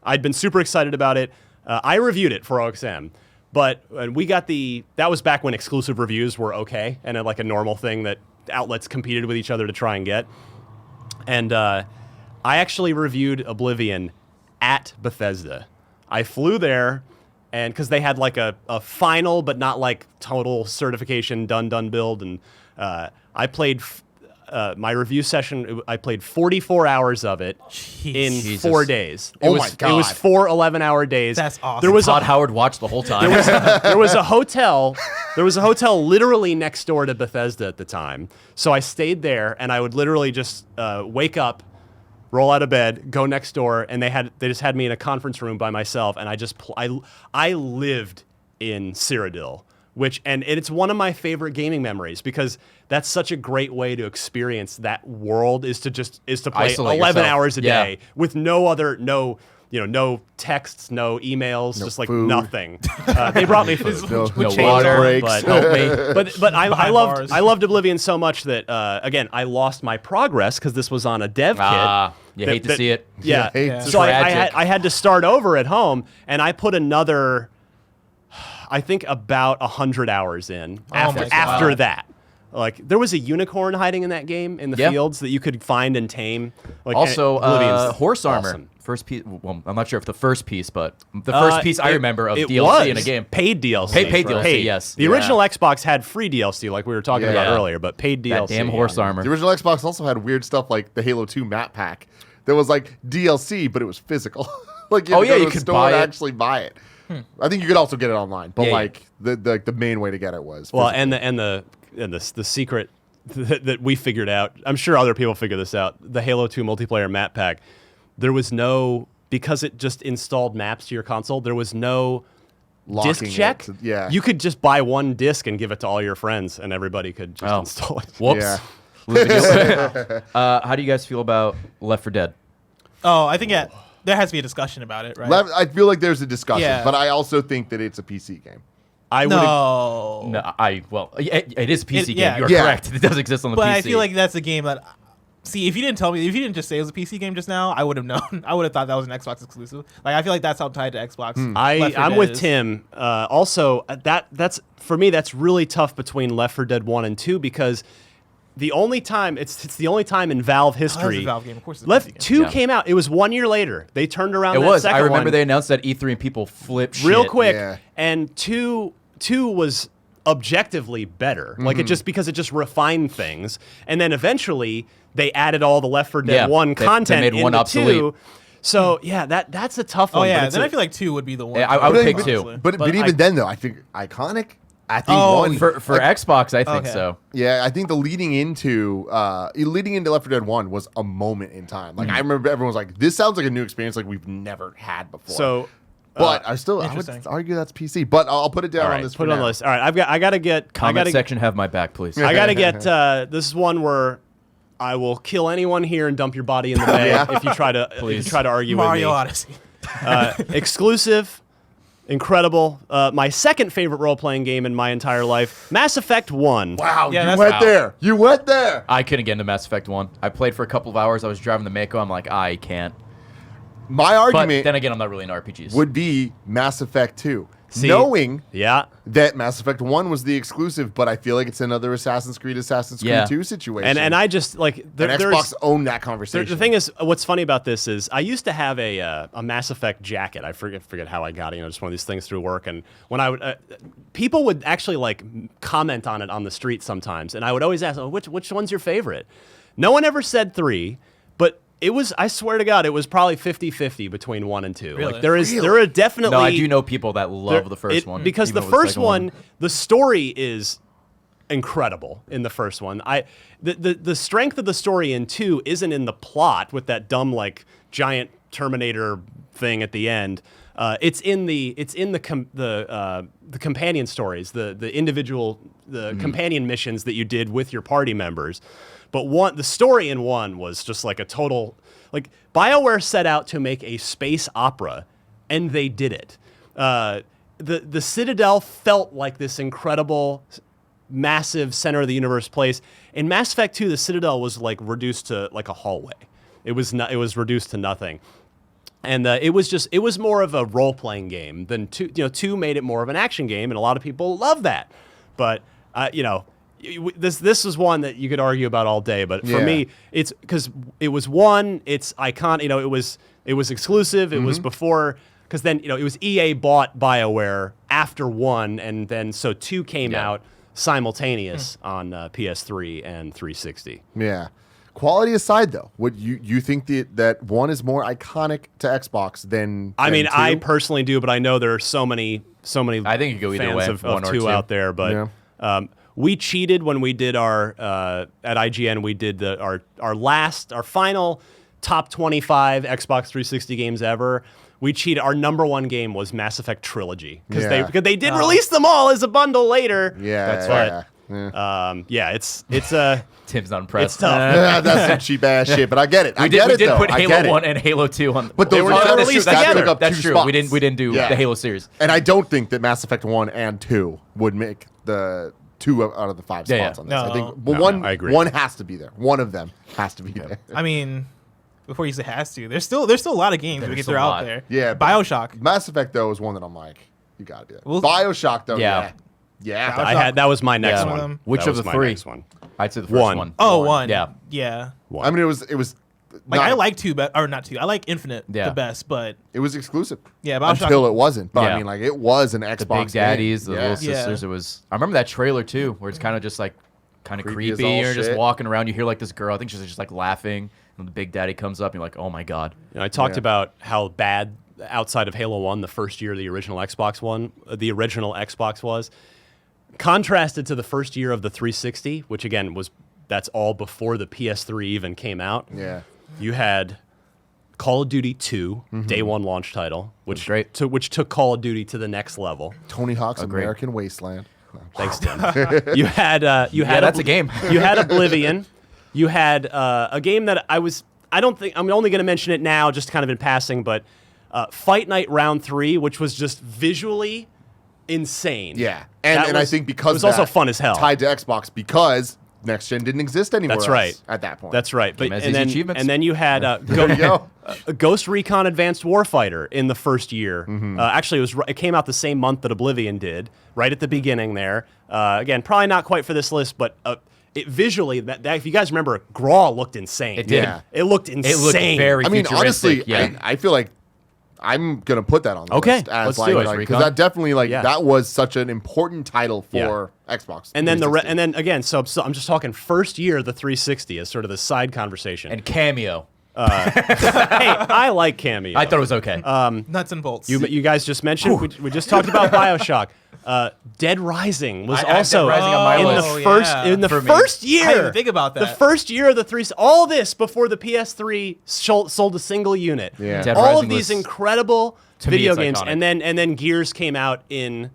I'd been super excited about it. I reviewed it for OXM, but we got that was back when exclusive reviews were okay and like a normal thing that outlets competed with each other to try and get. And I actually reviewed Oblivion at Bethesda. I flew there, and because they had like a final but not like total certification done build, and I played my review session. I played 44 hours of it in Jesus. 4 days. Oh It my was, It was God. 4 11-hour days. That's awesome. There was Todd Howard watched the whole time. there was a hotel. There was a hotel literally next door to Bethesda at the time. So I stayed there, and I would literally just wake up, roll out of bed, go next door, and they just had me in a conference room by myself, and I just I lived in Cyrodiil, and it's one of my favorite gaming memories because that's such a great way to experience that world is to play Isolate 11 yourself. hours a Yeah. day with no texts, no emails, just like food. nothing. They brought me food. no change water breaks. breaks. But I Behind loved bars. I loved Oblivion so much that again I lost my progress because this was on a dev kit. You hate to see it. Yeah. hate Yeah. to So Tragic. I had to start over at home, and I put another, I think about 100 hours in my God. after that. Like there was a unicorn hiding in that game in the Yeah. fields that you could find and tame. Like, Also, and Oblivion's horse armor. awesome. first piece. Well, I'm not sure if the first piece, but the first piece I remember of DLC in a game. Paid DLC. Paid DLC, yes. The original Xbox had free DLC, like we were talking about earlier, but paid DLC. That damn horse armor. The original Xbox also had weird stuff like the Halo 2 map pack. There was like DLC, but it was physical. Like you you could could store buy and it. actually buy it. I think you could also get it online, but the main way to get it was Well, physical. and the secret that we figured out. I'm sure other people figured this out. The Halo 2 multiplayer map pack. There was no, because it just installed maps to your console. There was no Locking disc check. You could just buy one disc and give it to all your friends, and everybody could just install it. Whoops. Yeah. How do you guys feel about Left 4 Dead? Oh, I think there has to be a discussion about it, right? I feel like there's a discussion, Yeah. but I also think that it's a PC game. No. No, it is a PC game. yeah. You're Yeah. correct. It does exist on the But PC. I feel like that's a game that. See, if you didn't just say it was a PC game just now, I would have known. I would have thought that was an Xbox exclusive. Like, I feel like that's how tied to Xbox. Left 4 I'm Dead with is. Tim. Also, that's for me. That's really tough between Left 4 Dead 1 and 2 because the only time it's the only time in Valve history. a Valve game. Of course it's a Left PC game. 2 Yeah. came out. It was 1 year later. They turned around. it that was. Second I remember one they announced that E3 and people flipped real shit. quick. Yeah. And two was objectively better. Like because it just refined things. And then eventually they added all the Left 4 Dead 1 they content made one into obsolete. 2. So yeah, that's a tough Oh one. yeah, but then it's I feel like 2 would be the one. Yeah, I would pick But- 2. But even then, though, I think iconic. I think Oh, one For Xbox, I think Okay. so. Yeah, I think the leading into Left 4 Dead 1 was a moment in time. Like I remember everyone was like, "This sounds like a new experience like we've never had before." So but I would interesting. argue that's PC. But I'll put it down all on right, this. put for it on now. the list. All right, I gotta get Comment section, have my back, please. I gotta get this is one where I will kill anyone here and dump your body in the bay if you try to argue Mario with me. Odyssey. Exclusive, incredible. My second favorite role-playing game in my entire life, Mass Effect 1. Wow, Yeah, you that's- went wow. there. You went there. I couldn't get into Mass Effect 1. I played for a couple of hours. I was driving the Mako. I'm like, I can't. My But argument then again, I'm not really into RPGs. would be Mass Effect 2. See, Knowing Yeah. that Mass Effect 1 was the exclusive, but I feel like it's another Assassin's Creed 2 situation. And I just like And there's Xbox owned that conversation. the thing is, what's funny about this is I used to have a Mass Effect jacket. I forget how I got it. Just one of these things through work. And when I would, people would actually like comment on it on the street sometimes, and I would always ask, oh, which one's your favorite? No one ever said 3, but it was. I swear to God, it was probably 50-50 between 1 and 2. Really? Like there are definitely. no, I do know people that love the first one. Because even the over first second one, the story is incredible in the first one. The strength of the story in 2 isn't in the plot with that dumb like giant Terminator thing at the end. It's in the companion stories, the individual companion missions that you did with your party members. But the story in 1 was just like a total, like BioWare set out to make a space opera, and they did it. The Citadel felt like this incredible, massive center of the universe place. In Mass Effect 2, the Citadel was like reduced to like a hallway. It was reduced to nothing. And it was more of a role-playing game than 2. 2 made it more of an action game, and a lot of people love that. But this was one that you could argue about all day. But for me, it's because it was 1. It's iconic. It was exclusive. It was before, because then it was EA bought BioWare after 1, and then so 2 came out simultaneous on PS3 and 360. Yeah. Quality aside, though, would you think that 1 is more iconic to Xbox than? I mean, 2? I personally do, but I know there are so many. I think it could go either fans way, of 1 or 2 2. out there, but we cheated when we did our at IGN. We did our final top 25 Xbox 360 games ever. We cheated. Our number 1 game was Mass Effect Trilogy because they did release them all as a bundle later. Yeah, that's right. Yeah, it's a. Tim's not impressed. It's tough. That's some cheap ass shit, but I get it. We did put Halo 1 and Halo 2 on. But those were were never released released together. together. Took up That's 2 true. spots. We didn't do the Halo series. And I don't think that Mass Effect 1 and 2 would make the 2 out of the 5 spots on this. I think I agree. one has to be there. One of them has to be there. I mean, before you say has to, there's still a lot of games we There's can throw a out lot. there. Yeah, but BioShock. Mass Effect though is one that I'm like, you gotta do that. Well, BioShock though, yeah. yeah. That was my next Yeah. one. Which That of was the my 3? next one? I'd say the first 1. one. Oh, 1. Yeah. Yeah. I mean, it was I like 2, or not 2. I like Infinite the best, but it was exclusive. Yeah, BioShock, until it wasn't. But Yeah. I mean, like it was an Xbox. The Big Daddies, game. the little sisters. It was. I remember that trailer too, where it's kind of just like kind of Creepy as creepy. all You're just shit. walking around. You hear like this girl. I think she's just like laughing, and the Big Daddy comes up. And you're like, oh my god. You know, I talked about how bad outside of Halo 1, the first year the original Xbox was. Contrasted to the first year of the 360, which again that's all before the PS3 even came out. Yeah. You had Call of Duty 2, day one launch title, which took Call of Duty to the next level. Tony Hawk's American Wasteland. Thanks, Tim. You had that's a game. You had Oblivion. You had a game that I'm only going to mention it now, just kind of in passing, but Fight Night Round 3, which was just visually insane. Yeah, and I think because it was also fun as hell. Tied to Xbox because next gen didn't exist anymore. That's right. At that point. That's right. But Game has easy achievements. and then you had There you go. Ghost Recon Advanced Warfighter in the first year. Actually, it came out the same month that Oblivion did, right at the beginning there. Again, probably not quite for this list, but it visually, that if you guys remember, Graw looked insane. It did. Yeah. It looked insane. It looked very. I mean, honestly, futuristic, I feel like I'm gonna put that on the Okay, list as let's do it. because that definitely Yeah. that was such an important title for Xbox. And then 360. and then again, so I'm just talking first year of the 360 as sort of the side conversation. and Cameo. Hey, I like Cameo. I thought it was okay. nuts and bolts. You guys just mentioned we just talked about BioShock. Dead Rising was I have also Dead Rising on my in list. the first yeah. the For me. first year. I didn't even think about The that. first year of the 3. All this before the PS3 sold a single unit. Yeah. Dead All Rising of these was- incredible to me, video it's games, iconic. and then Gears came out in.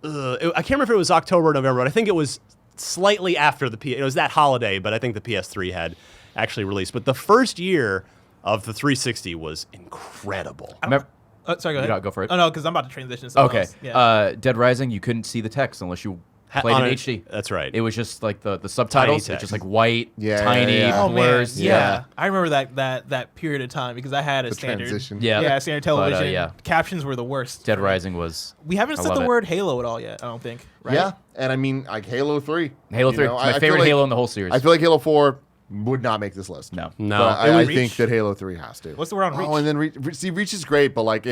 I can't remember if it was October or November, but I think it was slightly after it was that holiday, but I think the PS3 had actually released. But the first year of the 360 was incredible. Remember- Sorry, go ahead. Go for it. Oh no, because I'm about to transition. To something Okay. else. Yeah. Dead Rising, you couldn't see the text unless you played on in it. HD. That's right. It was just like the subtitles. text. It's just like white, Yeah, tiny yeah. Oh man, blurs. yeah. I remember that period of time because I had a the standard. transition. Yeah. Standard But, television. yeah. Captions were the worst. Dead Rising was. We haven't I said love the it. word Halo at all yet. I don't think. Right? Yeah, and I mean like Halo 3. Halo You 3. know, It's my I feel favorite like- Halo in the whole series. I feel like Halo 4 would not make this list. No. No. But It I was- think that Halo 3 has to. What's the word on Reach? Oh, and then Reach is great, but like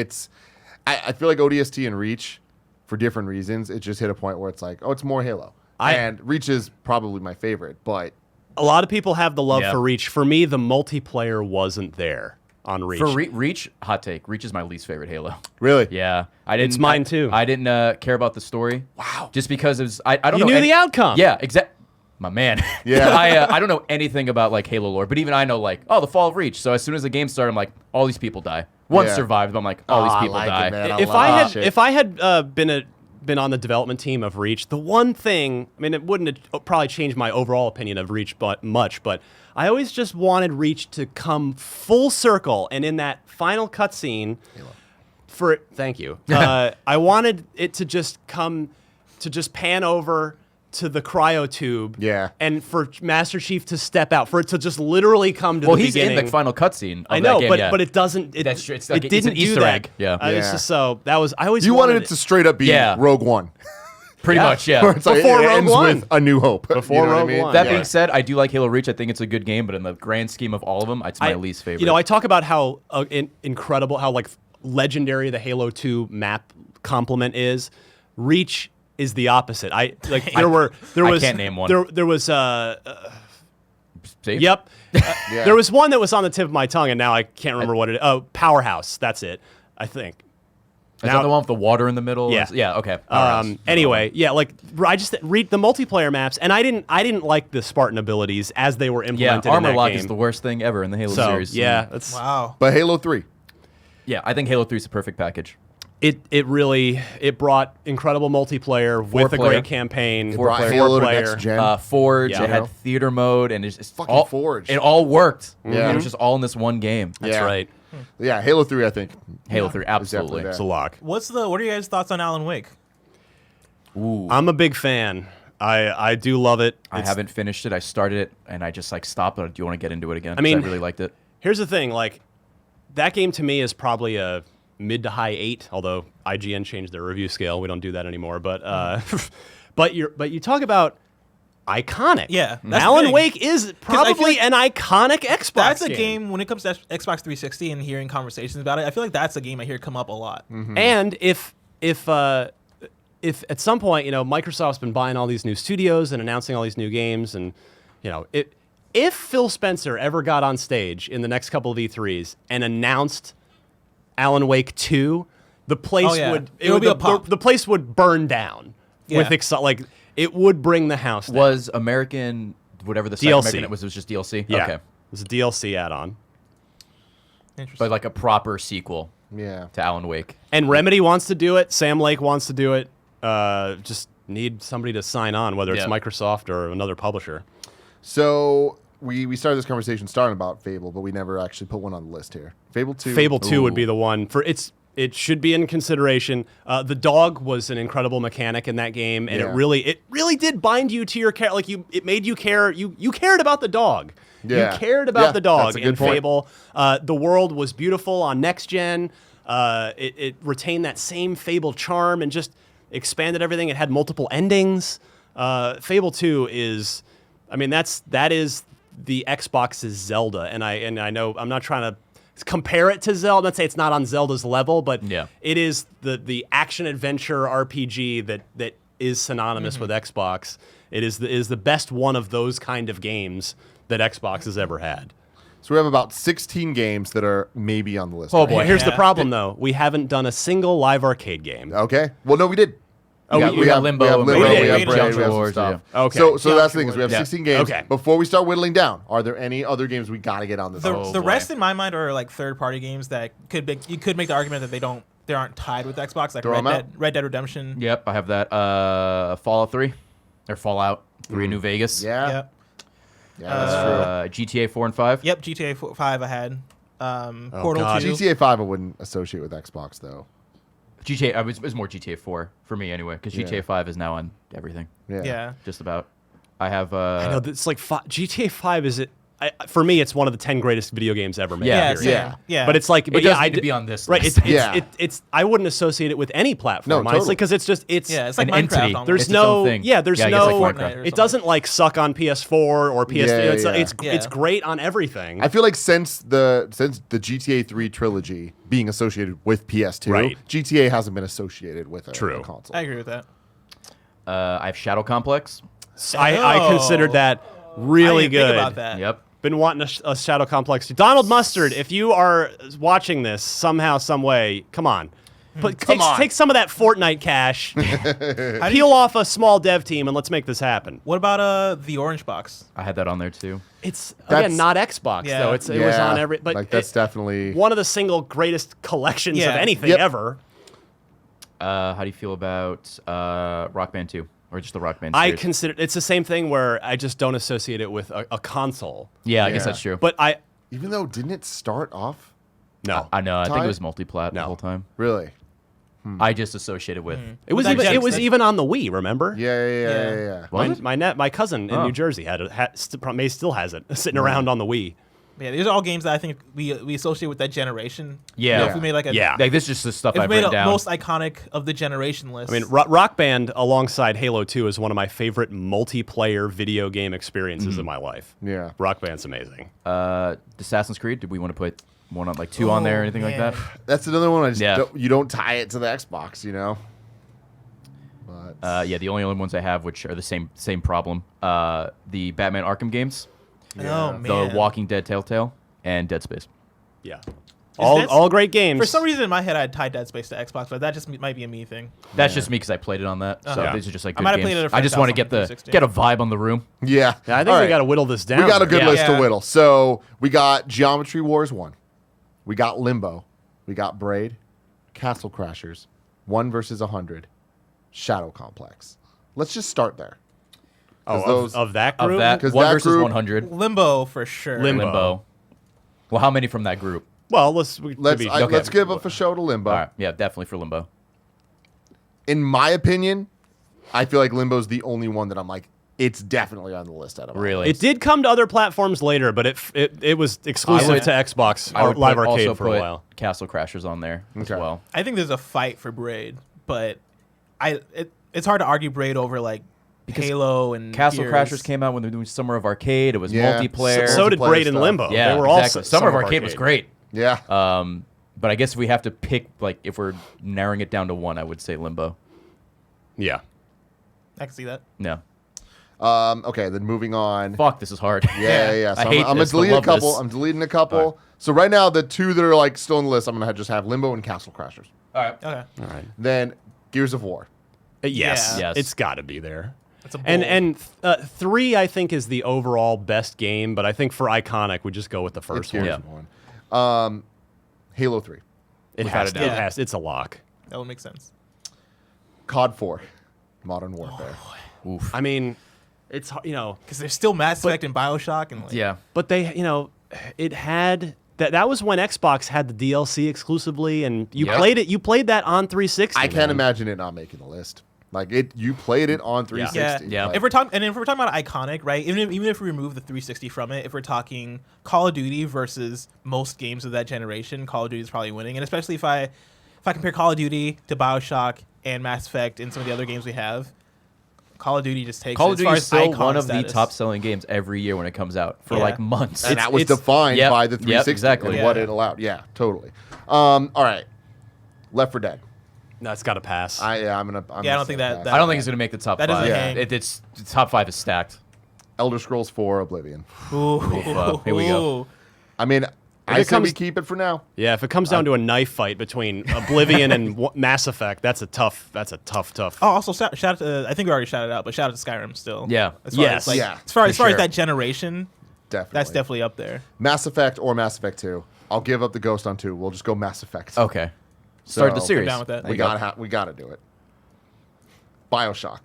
I feel like ODST and Reach, for different reasons, it just hit a point where it's like, oh, it's more Halo. And Reach is probably my favorite, but A lot of people have the love Yeah. for Reach. For me, the multiplayer wasn't there on Reach. For Reach, hot take. Reach is my least favorite Halo. really, Yeah, I didn't. It's mine too. I didn't care about the story. Wow. Just because it was. I don't You know. knew the outcome. Yeah, exactly. My man. Yeah. I don't know anything about like Halo lore, but even I know like the fall of Reach. So as soon as the game started, I'm like, all these people die. One Yeah. survived, but I'm like, all Oh, these I people like it, die. man. If I had been on the development team of Reach, the one thing, I mean, it wouldn't have probably changed my overall opinion of Reach but I always just wanted Reach to come full circle, and in that final cutscene, thank you, I wanted it to just pan over to the cryo tube, Yeah. and for Master Chief to step out, for it to just literally come to Well, the he's beginning. in the final cutscene. I know, that game, but yeah. but it doesn't. That's true. It's like- it it's didn't an do Easter that. egg. Yeah. It's Yeah. just so that was. I always you wanted it to straight up be Yeah. Rogue One. pretty much, yeah. Where it's like, Before it Rogue ends One. with A New Hope. Before You know what I Rogue mean? One. That Yeah. being said, I do like Halo Reach. I think it's a good game, but in the grand scheme of all of them, it's my least favorite. You know, I talk about how incredible, how like legendary the Halo 2 map complement is. Reach is the opposite. There was can't name one. There was See? yep. Yeah. There was one that was on the tip of my tongue, and now I can't remember what it is. Oh, Powerhouse. That's it. I think. Is that the one with the water in the middle? Yeah. Yeah. Okay. Powerhouse. Anyway, yeah, like I just read the multiplayer maps, and I didn't like the Spartan abilities as they were Yeah. implemented in Armor that lock game. is the worst thing ever in the Halo so series. yeah, that's Wow. But Halo 3. Yeah. I think Halo 3 is the perfect package. it really brought incredible multiplayer with a player. great campaign. Brought four Halo to player. next gen. Forge. Yeah. It had theater mode, and it's Fucking all Forge. It all worked. Yeah. It was just all in this one game. That's Yeah. right. Yeah, Halo 3, I think. Halo 3, absolutely. there. It's a lock. What are your guys' thoughts on Alan Wake? Ooh. I'm a big fan. I do love it. I haven't finished it. I started it, and I just like stopped. But do you want to get into it again? I mean- 'Cause I really liked it. Here's the thing, like that game to me is probably a mid to high 8, although IGN changed their review scale. We don't do that anymore. But but you talk about iconic. Yeah, that's the Alan thing. Wake is probably an iconic Xbox That's a game. game when it comes to Xbox 360 and hearing conversations about it. I feel like that's a game I hear come up a lot. And if at some point, Microsoft's been buying all these new studios and announcing all these new games, and if Phil Spencer ever got on stage in the next couple of E3s and announced Alan Wake 2, the place the place would burn down with it would bring the house down. Was American whatever the second DLC. American it was just DLC? Yeah. Okay. It was a DLC add-on. Interesting. But like a proper sequel Yeah. to Alan Wake. And Remedy wants to do it. Sam Lake wants to do it. Just need somebody to sign on, whether it's Microsoft or another publisher. So we started this conversation starting about Fable, but we never actually put one on the list here. Fable 2. Fable 2 would be the one for it should be in consideration. The dog was an incredible mechanic in that game, and it really did bind you to your character. Like it made you care. You cared about the dog. Yeah. You cared about the dog that's a good in point. Fable. The world was beautiful on next gen. It retained that same Fable charm and just expanded everything. It had multiple endings. Fable 2 is, that is the Xbox's Zelda, and I know I'm not trying to compare it to Zelda. Let's say it's not on Zelda's level, but it is the action adventure RPG that is synonymous with Xbox. It is the best one of those kind of games that Xbox has ever had. So we have about 16 games that are maybe on the list. Oh right boy, now. here's the problem though. We haven't done a single live arcade game. Okay. Well, no, we did. We got Limbo. We have Limbo. We did. We have We Braid. did. We have some Wars, stuff. yeah. Okay. So that's the thing is we have Yeah. 16 games. Okay. Before we start whittling down, are there any other games we got to get on this The, list? the rest in my mind are like third-party games that you could make the argument that they aren't tied with Xbox, like Throw 'em out. Red Dead Redemption. Yep, I have that. Fallout 3 or Fallout 3 New Vegas. Yeah. Yep. Yeah, that's true. GTA 4 and 5. Yep. GTA 5 I had. Portal God. 2. GTA 5 I wouldn't associate with Xbox though. GTA. It was more GTA 4 for me anyway, because GTA Yeah. 5 is now on everything. Yeah. Just about. I have. I know it's like GTA 5 is it. For me, it's one of the 10 greatest video games ever made. Yeah, Yeah. period. Same. Yeah. But it's like, It does need to be on this right? list. It's I wouldn't associate it with any platform, No, honestly, totally. because it's it's like an Minecraft entity. almost. there's It's its own no thing. there's Yeah, I guess no like Fortnite Minecraft. or it something. doesn't like suck on PS4 or PS3. Yeah, yeah, yeah. It's great on everything. I feel like since the GTA 3 trilogy being associated with PS2, Right. GTA hasn't been associated with a True. console. I agree with that. I have Shadow Complex. I considered that really I didn't good. think about that. Yep. Been wanting a Shadow Complex. Donald Mustard, if you are watching this somehow, some way, come on. Take some of that Fortnite cash, peel off a small dev team, and let's make this happen. What about the Orange Box? I had that on there too. It's That's- again not Xbox Yeah. though. It was on every. But like that's definitely one of the single greatest collections of Yeah. anything Yep. ever. How do you feel about Rock Band 2 or just the Rock Band? I series? consider it's the same thing where I just don't associate it with a console. Yeah, I guess Yeah. that's true. But even though didn't it start off no, I know. I think Ty? it was multi-plat the No. whole time. really? I just associated with. it was With even that it was Jackson. even on the Wii. Remember? Yeah. Was it? My cousin in Oh. New Jersey still has it sitting around on the Wii. Yeah, these are all games that I think we associate with that generation. Yeah. You know, if we made like a Yeah. Like this is just the stuff if we I've made written a down. most iconic of the generation list. I mean, Rock Band alongside Halo 2 is one of my favorite multiplayer video game experiences in my life. Yeah. Rock Band's amazing. Assassin's Creed. Did we want to put one on like 2 on there or anything like that? That's another one. Yeah. You don't tie it to the Xbox, you know. But Yeah, the only other ones I have, which are the same problem, the Batman Arkham games, Oh man. the Walking Dead Telltale, and Dead Space. Yeah. Dead- All great games. For some reason in my head I tied Dead Space to Xbox, but that just might be a me thing. That's just me because I played it on that. So Yeah. these are just like I good might have games. played it at a I just friend's want to house get on the 360. get a vibe on the room. yeah, Yeah, I think All we right. got to whittle this down. We got a good Yeah. list to Yeah. whittle. So we got Geometry Wars 1. We got Limbo. We got Braid, Castle Crashers, 1 versus 100, Shadow Complex. Let's just start there. Oh, those- of that Of group? that, 'Cause 1 that versus group- 100. Limbo for sure. Limbo. Well, how many from that group? Well, Let's okay. give up a show to Limbo. All right, yeah, definitely for Limbo. In my opinion, I feel like Limbo's the only one that I'm like, it's definitely on the list out of all. Really, It did come to other platforms later, but it was exclusive I would- to Xbox I would Live put- Arcade also for a put while. Castle Crashers on there as Okay. well. I think there's a fight for Braid, but it's hard to argue Braid over like Halo and Castle Gears. Crashers came out when they were doing Summer of Arcade. It was multiplayer. So did Multiplayer Braid and stuff. Limbo. yeah, they were exactly. also Summer of Arcade was great. Yeah. But I guess if we have to pick, like, if we're narrowing it down to one, I would say Limbo. Yeah. I can see that. No. Okay, then moving on. Fuck, this is hard. Yeah. So I hate I'm gonna this, but delete a love couple. this. I'm deleting a couple. All right. So right now, the two that are like still on the list, I'm gonna just have Limbo and Castle Crashers. All right. Okay. All right. Then Gears of War. Yes. Yeah. Yes. It's got to be there. It's a And 3, I think, is the overall best game, but I think for iconic, we just go with the first one. Gears of War. Halo 3. It Without has a to. doubt. It has. It's a lock. that would make sense. COD 4. Modern Warfare. Oof. I mean, it's Because there's still Mass Effect and Bioshock and like, Yeah. but they it had that was when Xbox had the DLC exclusively, and you Yep. played it. You played that on 360. I can't imagine it not making the list. Like you played it on 360. Yeah. Like, If we're talking about iconic, right? Even if we remove the 360 from it, if we're talking Call of Duty versus most games of that generation, Call of Duty is probably winning. And especially if I compare Call of Duty to Bioshock and Mass Effect and some of the other games we have, Call of Duty just takes Call it of as Duty far is as still icon one of the status. top-selling games every year when it comes out for Yeah. like months. and that was it's- defined Yep. by the Yep, 360 exactly. and what Yeah. it allowed. Yeah, totally. All right. Left 4 Dead. No, it's got to pass. I'm I gonna don't think say that- I don't think it's going to make the top That doesn't 5. hang. It's the top 5 is stacked. Elder Scrolls 4 Oblivion. Ooh. Here we go. I mean, I it say we comes- keep it for now. yeah, if it comes down to a knife fight between Oblivion and Mass Effect, that's a tough. Oh, also shout out to I think we already shouted out, but shout out to Skyrim still. Yeah. As far Yes. as, like, Yeah, as far for as sure. that generation, Definitely. that's definitely up there. Mass Effect or Mass Effect 2. I'll give up the Ghost on 2. We'll just go Mass Effect. Okay. Start the So- series. I'm down with that. There We you go. gotta do it. BioShock.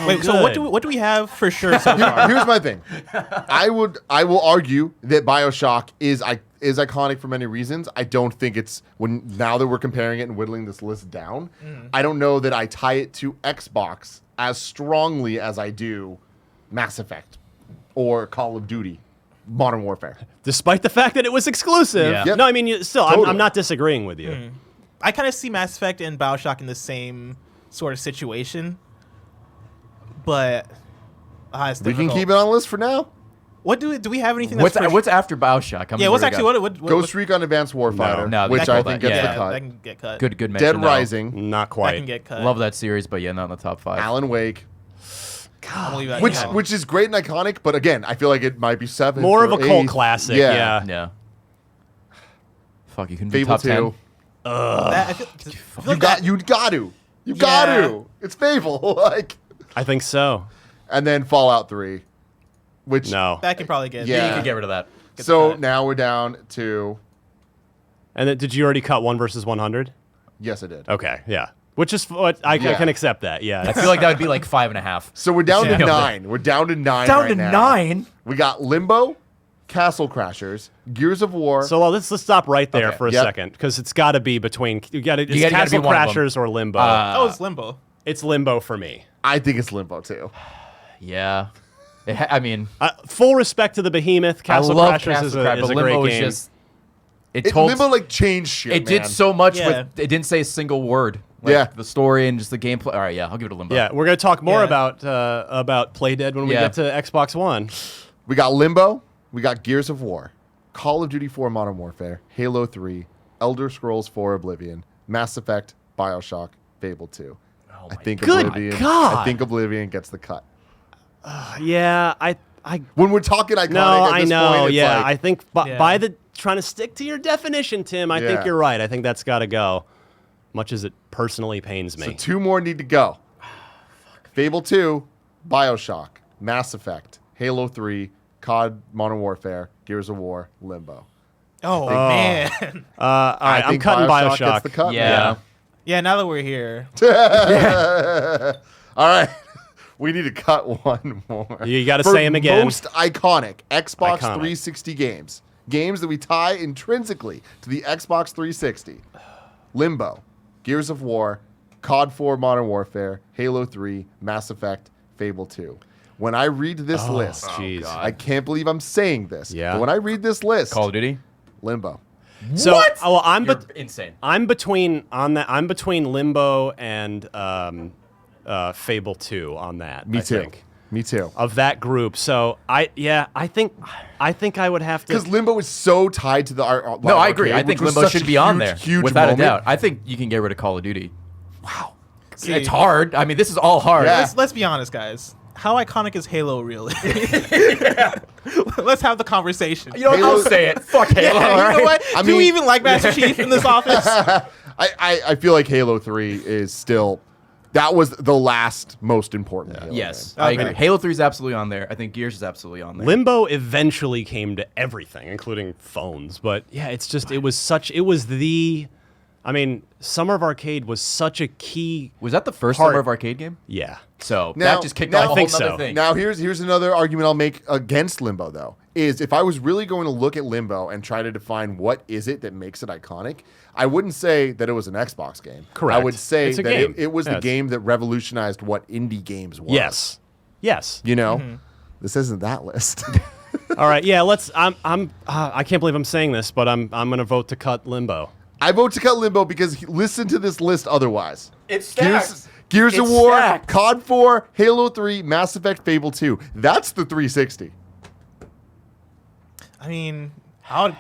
Wait, so what do we have for sure so far? Here's my thing. I will argue that BioShock is iconic for many reasons. I don't think it's now that we're comparing it and whittling this list down, I don't know that I tie it to Xbox as strongly as I do Mass Effect or Call of Duty, Modern Warfare. Despite the fact that it was exclusive. Yeah. Yep. No, I mean, still, Totally. I'm not disagreeing with you. I kind of see Mass Effect and Bioshock in the same sort of situation, but it's We can difficult. keep it on the list for now. What do we have anything? That's What's after BioShock? How many yeah? What's more we actually got? what Ghost Recon Advanced Warfighter, No, which that I can- think gets yeah, the cut. that can get cut. Good mention. Dead no. Rising, Not That quite. can get cut. Love that series, but yeah, not in the top 5. Alan Wake, I'm gonna leave that which alone. which is great and iconic, but again, I feel like it might be 7th. More of or a cult 8th. classic. Yeah. Yeah. Yeah. Fuck, you couldn't be Fable top 10. 2. That- I feel You got to. You got to. It's Fable. Like, I think so. and then Fallout 3, which No. that can probably get. Yeah. You could get rid of that. So cut. now we're down to And then, did you already cut 1 versus 100? yes, I did. Okay, yeah. Which is what I Yeah. can accept that. Yeah. I feel like that would be like 5.5. So we're down to Yeah. 9. We're down to 9 right now. 9? We got Limbo, Castle Crashers, Gears of War. So let's stop right there Okay. for a Yep. second, because it's got to be between it's gotta Castle be one of them. Crashers or Limbo. Oh, it's Limbo. It's Limbo for me. I think it's Limbo too. Yeah. I mean, Full respect to the behemoth. Castle I love Crashers Castle is Crash, a but great Limbo game. is just... It Limbo like changed shit. It did man. so much Yeah. with... It didn't say a single word. Like, Yeah. The story and just the gameplay. All right, yeah, I'll give it a Limbo. Yeah, we're gonna talk more Yeah. about Playdead when we Yeah. get to Xbox One. We got Limbo. We got Gears of War, Call of Duty 4 Modern Warfare, Halo 3, Elder Scrolls 4 Oblivion, Mass Effect, BioShock, Fable 2. I think Good Oblivion. God. I think Oblivion gets the cut. Yeah, I When we're talking iconic, no, at I this know. point, it's Yeah, like, I think Yeah. by the trying to stick to your definition, Tim, I think Yeah. you're right. I think that's got to go. Much as it personally pains me. so 2 more need to go. Fable 2, BioShock, Mass Effect, Halo 3, COD Modern Warfare, Gears of War, Limbo. Oh man. All right, I I'm think cutting BioShock BioShock. gets the cut. Yeah. Yeah. Now that we're here, All right. We need to cut one more. You gotta For say 'em again. Most iconic Xbox Iconic. 360 games. Games that we tie intrinsically to the Xbox 360. Limbo, Gears of War, COD 4 Modern Warfare, Halo 3, Mass Effect, Fable 2. When I read this list, Jeez. I can't believe I'm saying this. Yeah. But when I read this list, Call of Duty? Limbo. So, well, I'm You're insane. I'm between Limbo and Fable 2 on that. Me I too. think. Me too. Of that group, so I think I would have to. Because Limbo is so tied to the No, I agree. I think Limbo should be on there huge without moment. a doubt. I think you can get rid of Call of Duty. Wow. See, It's hard. I mean, this is all hard. Yeah. Let's be honest, guys. How iconic is Halo really? Let's have the conversation. You know, I'll say it. Fuck Halo. Yeah, all you know right? what? I Do we mean- even like Master Chief in this office? I feel like Halo 3 is still... That was the last most important Halo Yes, game. I Okay. agree. Halo 3 is absolutely on there. I think Gears is absolutely on there. Limbo eventually came to everything, including phones. But yeah, it's just it was the. I mean, Summer of Arcade was such a key. Was that the first Part- Summer of Arcade game? Yeah. So Now- that just kicked now- off a I whole think nother so. thing. Now, here's another argument I'll make against Limbo, though, is if I was really going to look at Limbo and try to define what is it that makes it iconic, I wouldn't say that it was an Xbox game. Correct. I would say It's a that game. it was Yeah, the it's- game that revolutionized what indie games were. Yes. Yes. You know? This isn't that list. All right. Yeah. Let's. I can't believe I'm saying this, but I'm gonna vote to cut Limbo. I vote to cut Limbo because listen to this list otherwise. It's Gears of It's War, stacked. COD 4, Halo 3, Mass Effect, Fable 2. That's the 360. I mean, I would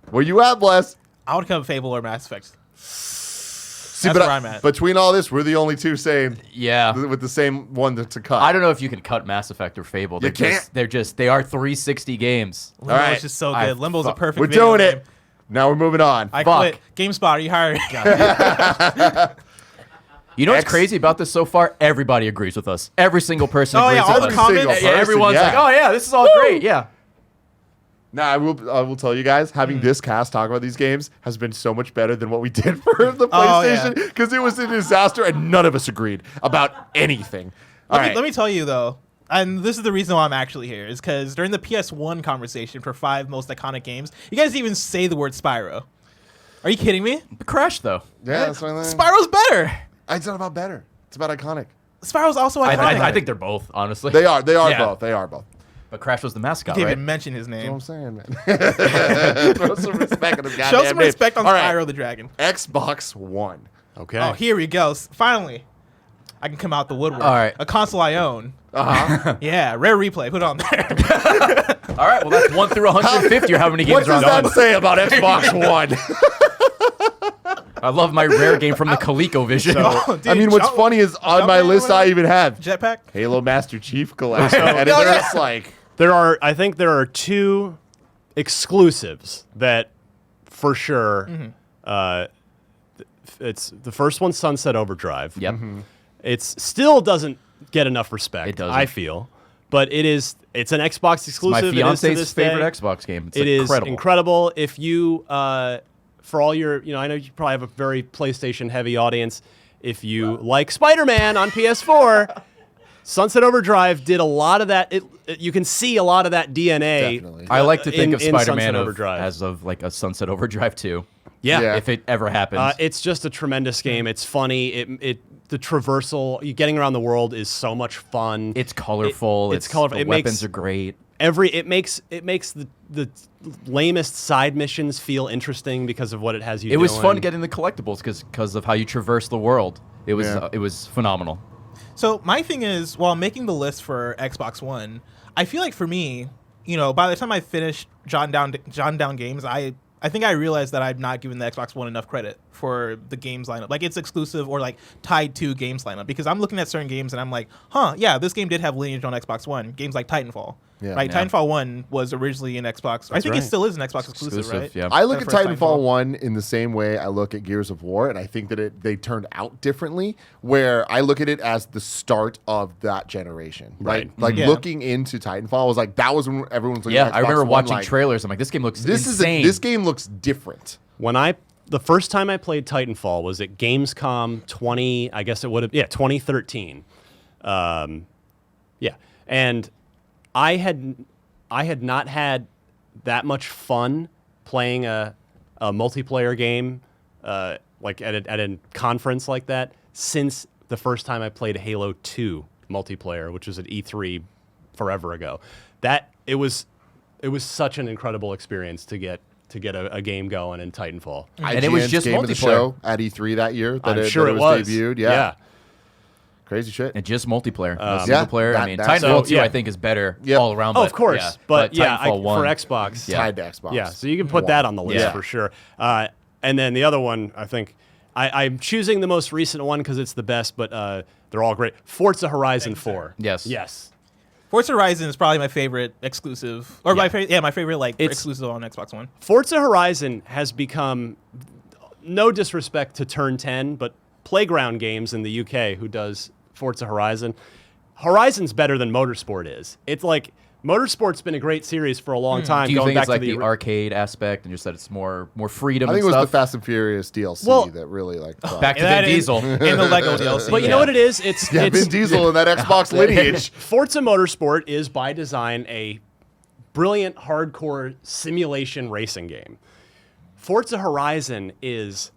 Where you at, Bless? come Fable or Mass Effect. See, That's but where I'm at. Between all this, we're the only two saying Yeah. with the same one to cut. I don't know if you can cut Mass Effect or Fable. You can't. They are 360 games. Limbo right. is just so I good. Limbo's a perfect We're video doing game. it. Now we're moving on. I Fuck. quit. GameSpot, are you hired? You know what's X- crazy about this so far? Everybody agrees with us. Every single person Oh, agrees yeah, all with the us. comments? Single Yeah, person, everyone's yeah. like, oh yeah, this is all great. Yeah. Now I will tell you guys, having this cast talk about these games has been so much better than what we did for the Oh, yeah. PlayStation because it was a disaster and none of us agreed about anything. All right. Let me tell you though, and this is the reason why I'm actually here, is because during the PS1 conversation for 5 most iconic games, you guys didn't even say the word Spyro. Are you kidding me? But Crash though. Yeah, that's what I think. Spyro's better. It's not about better. It's about iconic. Spyro's also iconic. I think they're both, honestly. They are Yeah. both. They are both. But Crash was the mascot, Can't right? even mention his That's what name. I'm saying, man. Throw some respect on his goddamn Show some name. respect on All right. Spyro the Dragon. Xbox One. Okay. Oh, here we go. Finally, I can come out the woodwork. All right. A console I own. Uh-huh. Yeah, rare replay. Put it on there. All right, well that's 1 through 150 or how many What games are does on that say about Xbox One? I love my rare game from the ColecoVision. Oh, dude, I mean, what's Jump- funny is on my Jumpman or list I whatever? even have Jetpack. Halo Master Chief Collection. And Oh, yeah. it's like... I think there are 2 exclusives that, for sure, it's the first one, Sunset Overdrive. Yep. It still doesn't get enough respect. It doesn't. I feel, but it's an Xbox exclusive. My It is to fiance's this favorite day. Xbox game. It's It is incredible. incredible. If you, for all your, I know you probably have a very PlayStation heavy audience. If you like Spider-Man on PS4, Sunset Overdrive did a lot of that. You can see a lot of that DNA. Definitely. I like to think in of Spider-Man Sunset of, Overdrive. as of like a Sunset Overdrive 2. Yeah. If it ever happens. It's just a tremendous game. It's funny. The traversal, getting around the world is so much fun. it's colorful. it's colorful. The It weapons makes- are great. It makes the lamest side missions feel interesting because of what it has you It was doing. fun getting the collectibles because of how you traverse the world. It was Yeah. it was phenomenal. So my thing is, while making the list for Xbox One, I feel like for me, by the time I finished jotting down games, I think I realized that I've not given the Xbox One enough credit for the games lineup, like its exclusive or like tied to games lineup, because I'm looking at certain games and I'm like, yeah, this game did have lineage on Xbox One. Games like Titanfall, Yeah. right? Yeah. Titanfall 1 was originally an Xbox. I think it right. still is an Xbox exclusive, right? Yeah. I look at First Titanfall Titanfall. 1 in the same way I look at Gears of War, and I think that they turned out differently, where I look at it as the start of that generation. Right. Like Yeah. looking into Titanfall was like, that was when everyone's looking Yeah, at I remember Xbox One, watching like, trailers. I'm like, this game looks This insane. this game looks different. The first time I played Titanfall was at Gamescom 2013. And I had not had that much fun playing a multiplayer game like at a conference like that since the first time I played Halo 2 multiplayer, which was at E3 forever ago. It was such an incredible experience to get a game going in Titanfall. And it was IGN's just game of the multiplayer. show at E3 that year. I'm sure it was debuted. Yeah. Crazy shit. And just multiplayer. No Yeah, single player. I that- mean, that's- Titanfall So, 2, yeah. I think, is better Yep. all around. Oh, of course. But yeah, Titanfall 1. for Xbox. Yeah. Tied to Xbox. Yeah, so you can put that on the list Yeah. for sure. And then the other one, I think, I'm choosing the most recent one because it's the best, but they're all great. Forza Horizon 4. Yes. Yes. Forza Horizon is probably my favorite exclusive, or my favorite like It's- exclusive on Xbox One. Forza Horizon has become, no disrespect to Turn 10, but Playground Games in the UK, who does Forza Horizon, Horizon's better than Motorsport is. It's like Motorsport's been a great series for a long time. Do you going think back it's like to the arcade aspect and just that it's more freedom I think it and was the stuff? Fast and Furious DLC Well- that really like. Back to And that Vin is- Diesel. and the Lego DLC. But you know what it is? It's Yeah, it's Vin Diesel in that Xbox lineage. Forza Motorsport is by design a brilliant hardcore simulation racing game. Forza Horizon is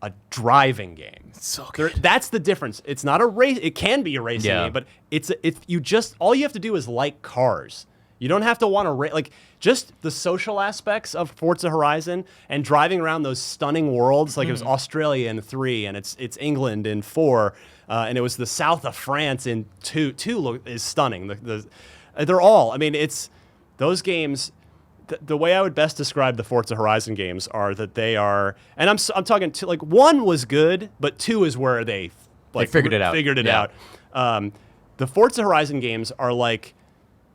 a driving game. So good. That's the difference. It's not a race. It can be a racing Yeah. game, but all you have to do is like cars. You don't have to want to like just the social aspects of Forza Horizon and driving around those stunning worlds. Like it was Australia in 3, and it's England in 4, and it was the south of France in 2. 2 is stunning. They're all. I mean, it's those games. The way I would best describe the Forza Horizon games are that they are, and I'm talking to like 1 was good, but 2 is where they figured it out. Yeah. The Forza Horizon games are like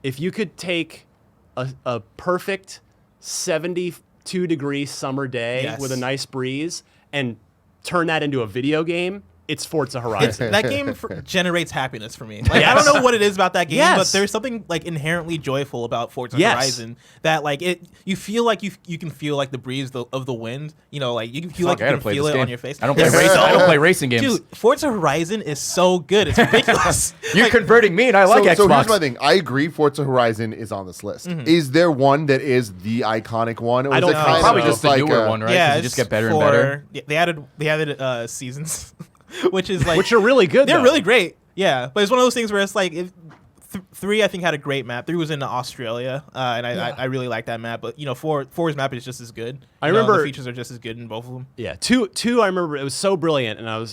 if you could take a perfect 72-degree summer day Yes. with a nice breeze and turn that into a video game. It's Forza Horizon. That game generates happiness for me. Like I don't know what it is about that game, Yes. but there's something like inherently joyful about Forza Yes. Horizon that like you feel like you can feel like the breeze of the wind. You know, like you can feel Fuck, I like gotta you can play feel this it game. on your face. I don't play It's racing. I so- don't play racing games. Dude, Forza Horizon is so good. It's ridiculous. You're converting me, and I like Xbox. So here's my thing. I agree. Forza Horizon is on this list. Is there one that is the iconic one? Or I is don't it know. kind of Probably So- just the like newer one, right? 'Cause Yeah, you just it's get better and better. Yeah, they added seasons, which is like which are really good. they're though. really great. Yeah, but it's one of those things where it's like if 3 I think had a great map. 3 was in Australia, and I really like that map. But you know, 4's map is just as good. I You know, remember- the features are just as good in both of them. Yeah, two. I remember it was so brilliant, and I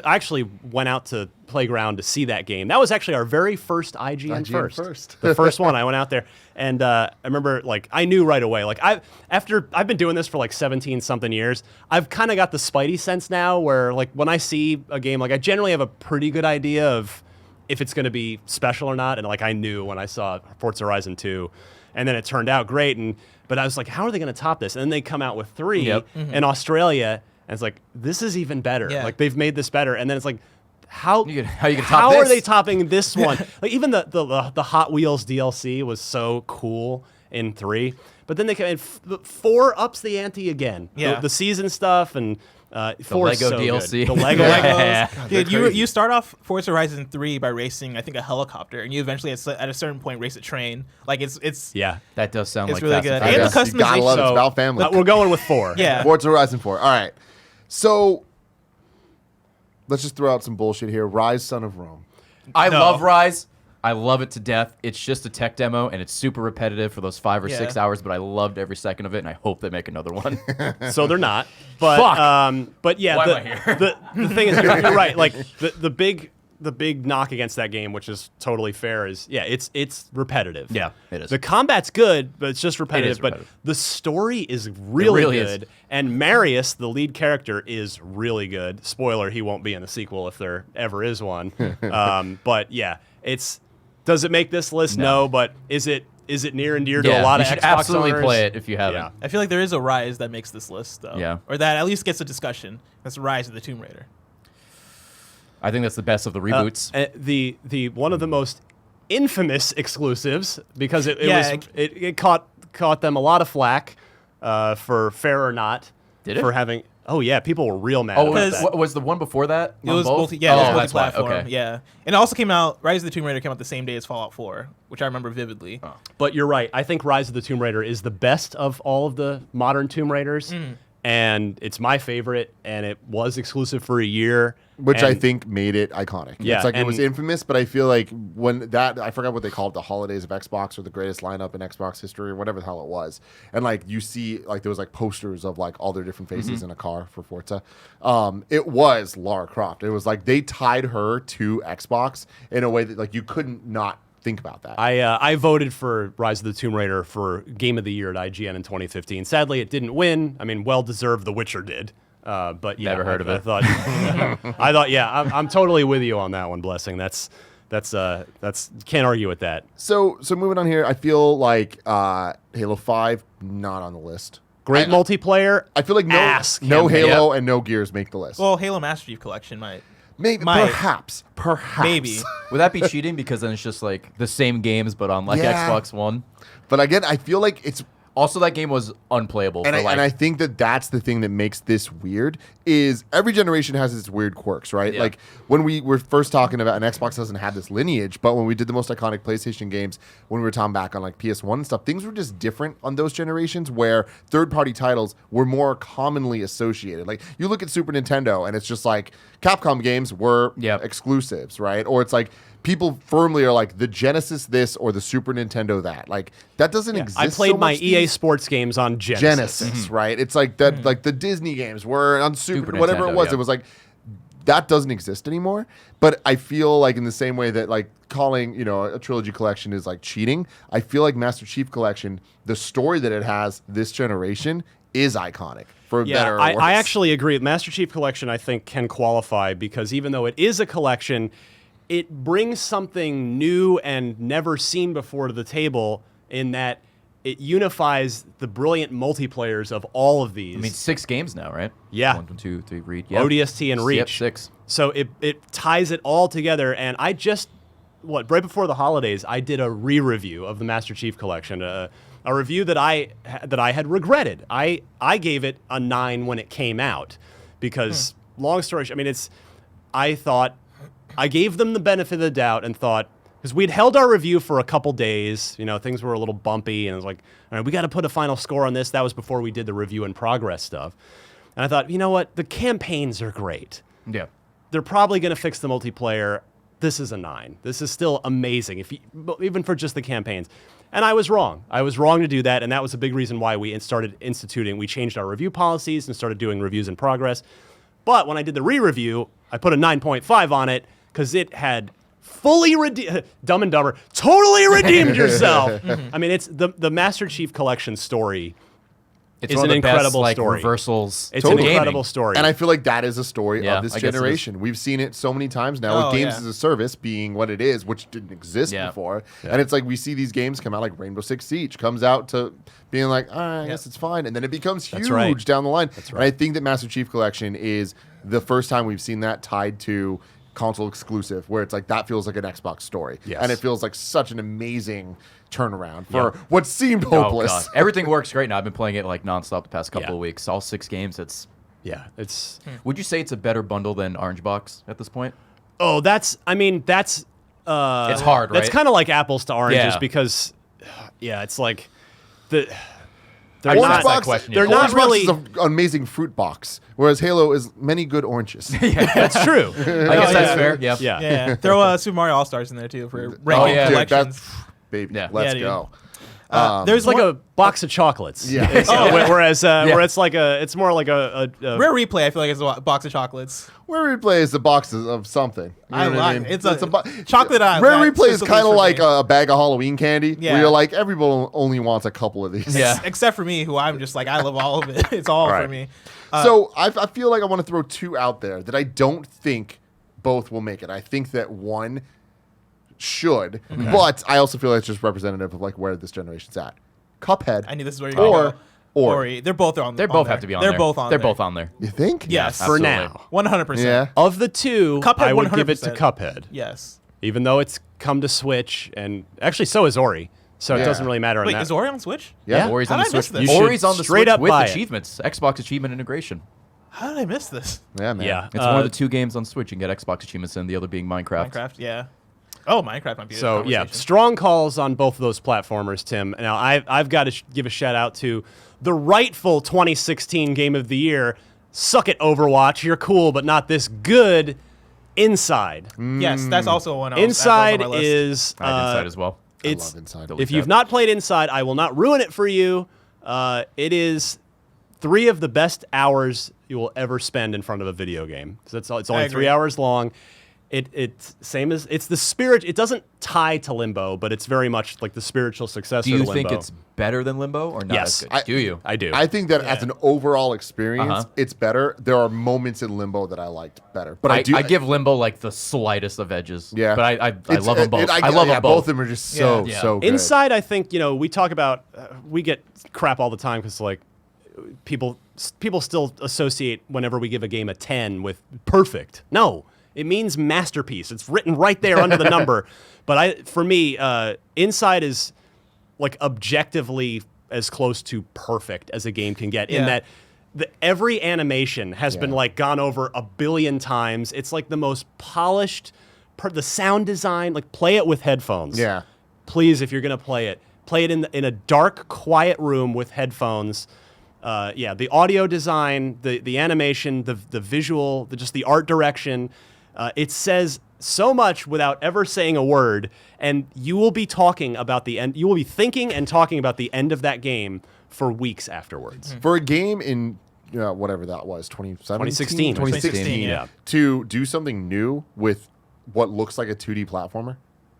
actually went out to Playground to see that game. That was actually our very first IGN first. The first one. I went out there, and I remember like I knew right away. Like I've been doing this for like 17 something years. I've kind of got the Spidey sense now, where like when I see a game, like I generally have a pretty good idea of if it's going to be special or not. And like I knew when I saw Forza Horizon 2, and then it turned out great. But I was like, how are they going to top this? And then they come out with 3 in Australia. And it's like, this is even better. Yeah. Like, they've made this better. And then it's like, how You can top are this? they topping this one? Like, even the Hot Wheels DLC was so cool in 3. But then they came in, 4 ups the ante again. Yeah. The season stuff and 4 is Lego so DLC. Good. The Lego. Yeah. Dude, you start off Forza Horizon 3 by racing, I think, a helicopter, and you eventually at a certain point race a train. Like it's Yeah. That does sound It's like really Fast good. and And Furious. the Yes, you gotta love it. It's So, about family. We're going with 4. yeah. Forza Horizon 4. All right. So let's just throw out some bullshit here. Rise, Son of Rome. I No. love Rise. I love it to death. It's just a tech demo, and it's super repetitive for those 5 or 6 Yeah. hours, but I loved every second of it, and I hope they make another one. So they're not. But Fuck. but yeah, Why the, am I here? the thing is, you're right. Like the big knock against that game, which is totally fair, is it's repetitive. Yeah, it is. The combat's good, but it's just repetitive. But repetitive. the story is really, really is. good, and Marius, the lead character, is really good. Spoiler: he won't be in the sequel if there ever is one. But yeah, does it make this list? No, but is it near and dear to a lot you of should Xbox absolutely owners? play it if you haven't. Yeah. I feel like there is a Rise that makes this list though. Yeah. Or that at least gets a discussion. That's Rise of the Tomb Raider. I think that's the best of the reboots. The one of the most infamous exclusives because it Yeah, caught them a lot of flack for Fair or Not. Did it? For having people were real mad Oh, about because- that. what was the one before that? It on was both? it was that's why. multi-platform. Okay. Yeah, and it also came out. Rise of the Tomb Raider came out the same day as Fallout 4, which I remember vividly. But you're right. I think Rise of the Tomb Raider is the best of all of the modern Tomb Raiders. and it's my favorite, and it was exclusive for a year. Which I and- think made it iconic. Yeah, It's like it was and- infamous, but I feel like when that, I forgot what they called it, the holidays of Xbox or the greatest lineup in Xbox history or whatever the hell it was. And like you see, like there was like posters of like all their different faces in a car for Forza. It was Lara Croft. It was like they tied her to Xbox in a way that like you couldn't not think about that. I voted for Rise of the Tomb Raider for Game of the Year at IGN in 2015. Sadly, it didn't win. I mean, well deserved. The Witcher did. But yeah, Never heard of it. I thought, yeah, I'm totally with you on that one. Blessing. That's can't argue with that. So moving on here, I feel like Halo 5 not on the list. Great multiplayer. I feel like no Ass Halo campaign. and no Gears make the list. Well, Halo Master Chief Collection might. Maybe, might. perhaps. Maybe. Would that be cheating? Because then it's just like the same games, but on like Yeah. Xbox One. But again, I feel like it's Also, that game was unplayable. and for like, I think that that's the thing that makes this weird is every generation has its weird quirks, right? Yeah. Like when we were first talking about, and Xbox doesn't have this lineage, but when we did the most iconic PlayStation games, when we were talking back on like PS1 and stuff, things were just different on those generations where third-party titles were more commonly associated. Like you look at Super Nintendo and it's just like Capcom games were Yep. exclusives, right? Or it's like people firmly are like the Genesis this or the Super Nintendo that. Like that doesn't exist. I played so my much EA these Sports games on Genesis. Genesis, right? It's like that, like the Disney games were on Super whatever Nintendo, it was. yeah. It was like that doesn't exist anymore. But I feel like in the same way that like calling a trilogy collection is like cheating, I feel like Master Chief Collection, the story that it has this generation is iconic for better or worse. I actually agree. Master Chief Collection, I think, can qualify because even though it is a collection, it brings something new and never seen before to the table in that it unifies the brilliant multiplayers of all of these. I mean, 6 games now, right? Yeah. 1, 2, 3, read. Yeah. ODST and Reach. Yep, 6. So it ties it all together. And I just, right before the holidays, I did a re-review of the Master Chief Collection, a review that I had regretted. I gave it a 9 when it came out because, long story short, I mean, I thought, I gave them the benefit of the doubt and thought, because we'd held our review for a couple days, things were a little bumpy, and I was like, all right, we got to put a final score on this. That was before we did the review in progress stuff. And I thought, you know what? The campaigns are great. Yeah. They're probably going to fix the multiplayer. This is a 9. This is still amazing, even for just the campaigns. And I was wrong. I was wrong to do that, and that was a big reason why we we changed our review policies and started doing reviews in progress. But when I did the re-review, I put a 9.5 on it because it had fully Dumb and Dumber, totally redeemed yourself. I mean, it's the Master Chief Collection story. It's Is one an of the incredible best, story. Like, reversals. It's Totally. an incredible story. And I feel like that is a story Yeah, of this I guess it is. generation. We've seen it so many times now with games as a service being what it is, which didn't exist before. Yeah. And it's like we see these games come out like Rainbow Six Siege comes out to being like, I guess it's fine. And then it becomes huge down the line. That's right. And I think that Master Chief Collection is the first time we've seen that tied to console exclusive, where it's like that feels like an Xbox story. Yes. And it feels like such an amazing turnaround for what seemed hopeless. Oh, God. Everything works great now. I've been playing it like nonstop the past couple of weeks. All 6 games. It's Would you say it's a better bundle than Orange Box at this point? Oh, that's it's hard, right? That's kind of like apples to oranges Yeah. because, it's like they're Orange not. Box, They're Orange not Box really. is an amazing fruit box, whereas Halo is many good oranges. That's true. I guess that's fair. Yeah. Yeah. Yeah, throw Super Mario All Stars in there too for ranking yeah. Dude, collections. that's baby. Yeah. Let's Yeah, dude. go. There's It's like one- a box of chocolates. Yeah. Whereas where it's more like a Rare Replay. I feel like it's a box of chocolates. Rare Replay is a box of something. You know I what like mean? it's a bo- chocolate aisle. Rare that Replay is specifically kind of for like me. a bag of Halloween candy, Yeah. where you're like, everyone only wants a couple of these. Yeah. Except for me, who I'm just like I love all of it. It's all for Right. me. So I feel like I want to throw 2 out there that I don't think both will make it. I think that one should, but I also feel like it's just representative of like where this generation's at. Cuphead. I knew this is where you're going to go. Or They're both on. They on both there. have to be on They're there. both on. They're there. both on there. you think? Yes, for absolutely. now. 100%. Yeah. Of the 2, Cuphead, I would give it to 100%. Cuphead. Yes. Even though it's come to Switch, and actually so is Ori. So it Yeah. doesn't really matter on Wait, that. is Ori on Switch? Yeah. Ori's How on the did I miss Switch. this? You should Ori's on the straight Switch up with buy it. achievements. Xbox achievement integration. How did I miss this? Yeah, man. Yeah. It's one of the 2 games on Switch. You can get Xbox achievements in, the other being Minecraft. Minecraft. Yeah. Oh, Minecraft might be. So yeah, strong calls on both of those platformers, Tim. Now I've got to give a shout out to the rightful 2016 Game of the Year. Suck it, Overwatch. You're cool, but not this good. Inside. Yes, that's also one. Inside is. I had Inside as well. I love Inside. If you've not played Inside, I will not ruin it for you. It is 3 of the best hours you will ever spend in front of a video game. So it's only 3 hours long. It's the spirit. It doesn't tie to Limbo, but it's very much like the spiritual successor to Limbo. Do you think it's better than Limbo or not Yes. as good? Do you? I do. I think that as an overall experience, it's better. There are moments in Limbo that I liked better, but I give Limbo like the slightest of edges. Yeah, but I love them both. I love them both both. of them are just so good. Inside, I think we talk about we get crap all the time because like people still associate whenever we give a game a 10 with perfect. No. It means masterpiece. It's written right there under the number. But for me, Inside is like objectively as close to perfect as a game can get in that every animation has been like gone over a billion times. It's like the most polished, the sound design, like play it with headphones. Yeah. Please, if you're going to play it in a dark, quiet room with headphones. The audio design, the animation, the visual, just the art direction. It says so much without ever saying a word, and you will be talking about the end. You will be thinking and talking about the end of that game for weeks afterwards. For a game in whatever that was, 2016, 2016, yeah. To do something new with what looks like a 2D platformer.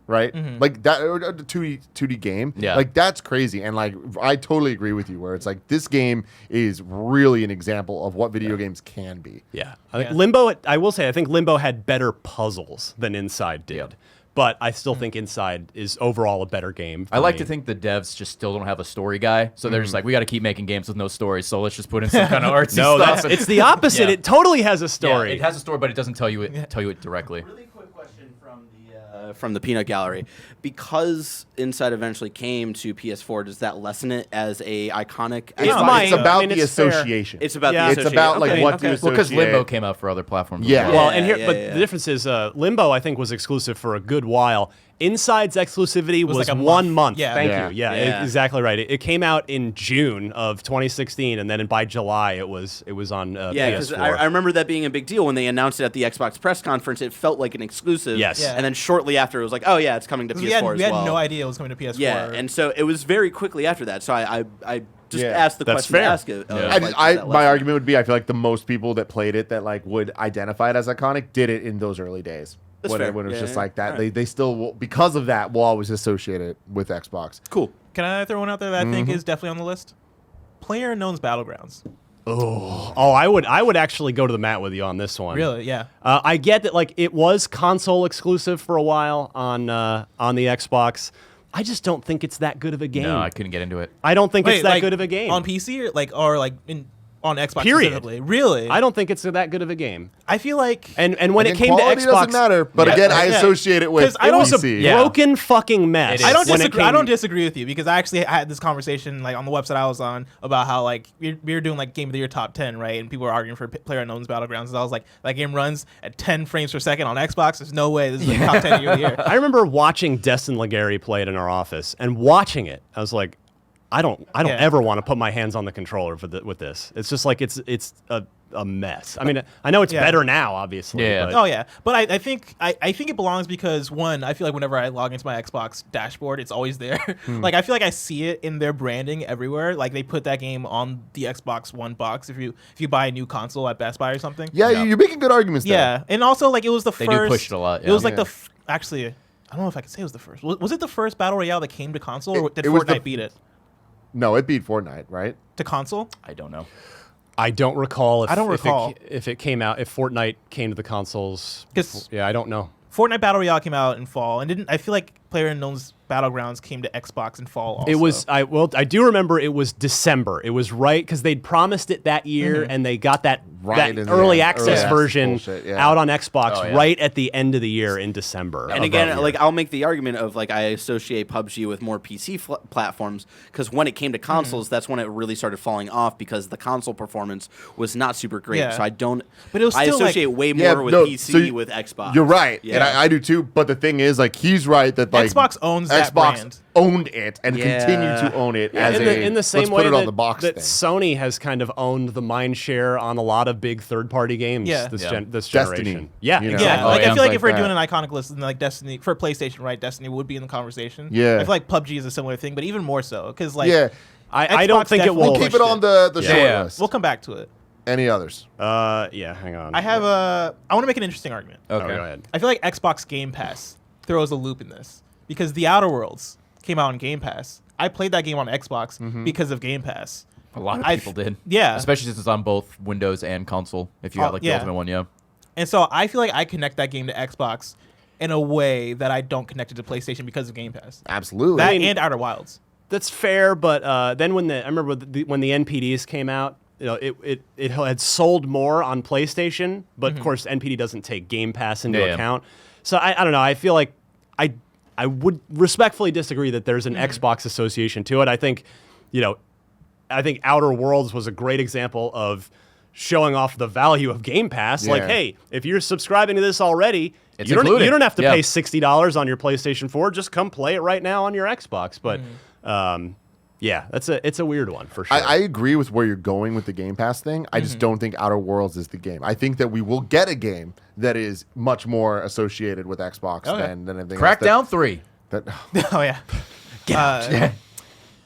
Right, like that, or a 2D game. Yeah, like that's crazy, and like I totally agree with you. Where it's like this game is really an example of what video games can be. Yeah, I think Limbo. I will say, I think Limbo had better puzzles than Inside did, but I still think Inside is overall a better game. I like to think the devs just still don't have a story guy, so they're just like, we got to keep making games with no stories, so let's just put in some kind of artsy stuff. It's the opposite. Yeah. It totally has a story. Yeah, it has a story, but it doesn't tell you it directly. Really quick question from the Peanut Gallery. Because Inside eventually came to PS4, does that lessen it as a iconic? It's about the association. It's about the It's association. about like what you Well, associate. because Limbo came out for other platforms. as Yeah. Well, the difference is Limbo, I think, was exclusive for a good while. Inside's exclusivity was like a 1 month. Yeah. Thank Yeah. you. Yeah, exactly right. It came out in June of 2016, and then by July it was on Yeah, because PS4. I remember that being a big deal when they announced it at the Xbox press conference. It felt like an exclusive. Yes. Yeah. And then shortly after, it was like, oh yeah, it's coming to PS4 we as well. We had no idea it was coming to PS4. Yeah, and so it was very quickly after that. So I just Yeah. asked the That's question fair. to ask it. My argument would be, I feel like the most people that played it that like would identify it as iconic did it in those early days. That's When fair. it was Yeah, just yeah. like that. All right. They still will, because of that, will always associate it with Xbox. Cool. Can I throw one out there that I think is definitely on the list? PlayerUnknown's Battlegrounds. Oh, I would actually go to the mat with you on this one. Really? Yeah. I get that like it was console exclusive for a while on the Xbox. I just don't think it's that good of a game. No, I couldn't get into it. I don't think it's that good of a game. On PC or on Xbox Period. specifically? Really? I don't think it's that good of a game. I feel like And when it Again, came to quality Xbox, doesn't matter, but again, I associate it with 'Cause I don't- it was a PC. broken fucking mess. It I don't when it disagree. I came- don't disagree with you because I actually had this conversation like on the website I was on about how like we were doing like Game of the Year top 10, right? And people were arguing for PlayerUnknown's Battlegrounds. And I was like, that game runs at 10 frames per second on Xbox. There's no way this is the top 10 of the year. I remember watching Destin Legary play it in our office, and watching it, I was like, I don't ever want to put my hands on the controller with this. It's just like it's a mess. I mean, I know it's better now, obviously. Yeah. But Oh yeah, but I think it belongs because one, I feel like whenever I log into my Xbox dashboard, it's always there. Like I feel like I see it in their branding everywhere. Like they put that game on the Xbox One box if you buy a new console at Best Buy or something. Yeah, you're making good arguments there. Yeah, and also like it was the first. do push it a lot, It was yeah. like actually, I don't know if I could say it was the first. Was it the first battle royale that came to console, or did it was Fortnite beat it No, it beat Fortnite, right? to console? I don't know. I don't recall if I don't recall. if it came out, if Fortnite came to the consoles. 'Cause- Yeah, I don't know. Fortnite Battle Royale came out in fall and didn't. I feel like PlayerUnknown's Battlegrounds came to Xbox and fall also. It was I do remember it was December. It was right because they'd promised it that year, and they got that early access version out on Xbox right at the end of the year in December. And again, like I'll make the argument of like I associate PUBG with more PC platforms because when it came to consoles, that's when it really started falling off because the console performance was not super great. Yeah. So I don't. But it was I still associate way more with PC with Xbox. You're right, Yeah. and I do too. But the thing is, like, he's right that like Xbox owns that brand. owned it and continue to own it as in the same let's way put it that, on the box that thing. Sony has kind of owned the mind share on a lot of big third-party games this Destiny, generation. Yeah, you know? exactly. Yeah, like I feel like if we're that. doing an iconic list, then like Destiny for PlayStation, right? Destiny would be in the conversation. Yeah. I feel like PUBG is a similar thing, but even more so because like I don't Xbox think it will. definitely We'll keep it on the short Yeah. list. We'll come back to it. Any others? Hang on. I want to make an interesting argument. Okay. Go ahead. I feel like Xbox Game Pass throws a loop in this because The Outer Worlds came out on Game Pass. I played that game on Xbox because of Game Pass. A lot of people did. Yeah. Especially since it's on both Windows and console. If you got like the Ultimate one, yeah. And so I feel like I connect that game to Xbox in a way that I don't connect it to PlayStation because of Game Pass. Absolutely. That and Outer Wilds. That's fair, but then when I remember when the NPDs came out, it had sold more on PlayStation, but of course NPD doesn't take Game Pass into account. So I don't know. I feel like I would respectfully disagree that there's an Xbox association to it. I think Outer Worlds was a great example of showing off the value of Game Pass. Like, hey, if you're subscribing to this already, It's you included. don't have to pay $60 on your PlayStation 4. Just come play it right now on your Xbox. But it's a weird one for sure. I agree with where you're going with the Game Pass thing. I just don't think Outer Worlds is the game. I think that we will get a game that is much more associated with Xbox than anything else. Crackdown 3. Oh yeah.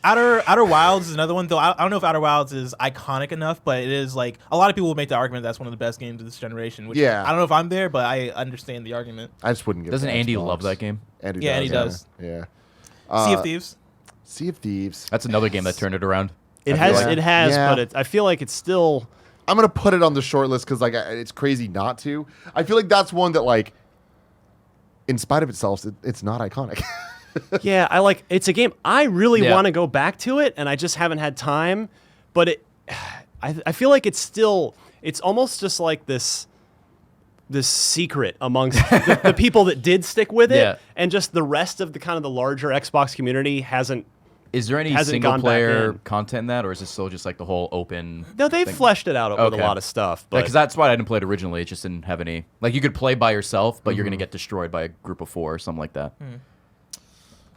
Outer Wilds is another one, though. I don't know if Outer Wilds is iconic enough, but it is like a lot of people will make the argument that's one of the best games of this generation. Which I don't know if I'm there, but I understand the argument. I just wouldn't give. Doesn't it to Andy Xbox. love that game? Andy does. Yeah. Sea of Thieves. Sea of Thieves. That's another game that turned it around. It has, but I feel like it's still. I'm gonna put it on the short list because like it's crazy not to. I feel like that's one that like, in spite of itself, it's not iconic. Yeah, it's a game I really want to go back to it, and I just haven't had time. But I feel like it's almost just like this secret amongst the people that did stick with it, and just the rest of the kind of the larger Xbox community hasn't. Is there any single player content in that, or is it still just like the whole open? No, they've fleshed it out with a lot of stuff. Because that's why I didn't play it originally. It just didn't have any. Like you could play by yourself, but you're gonna get destroyed by a group of 4 or something like that.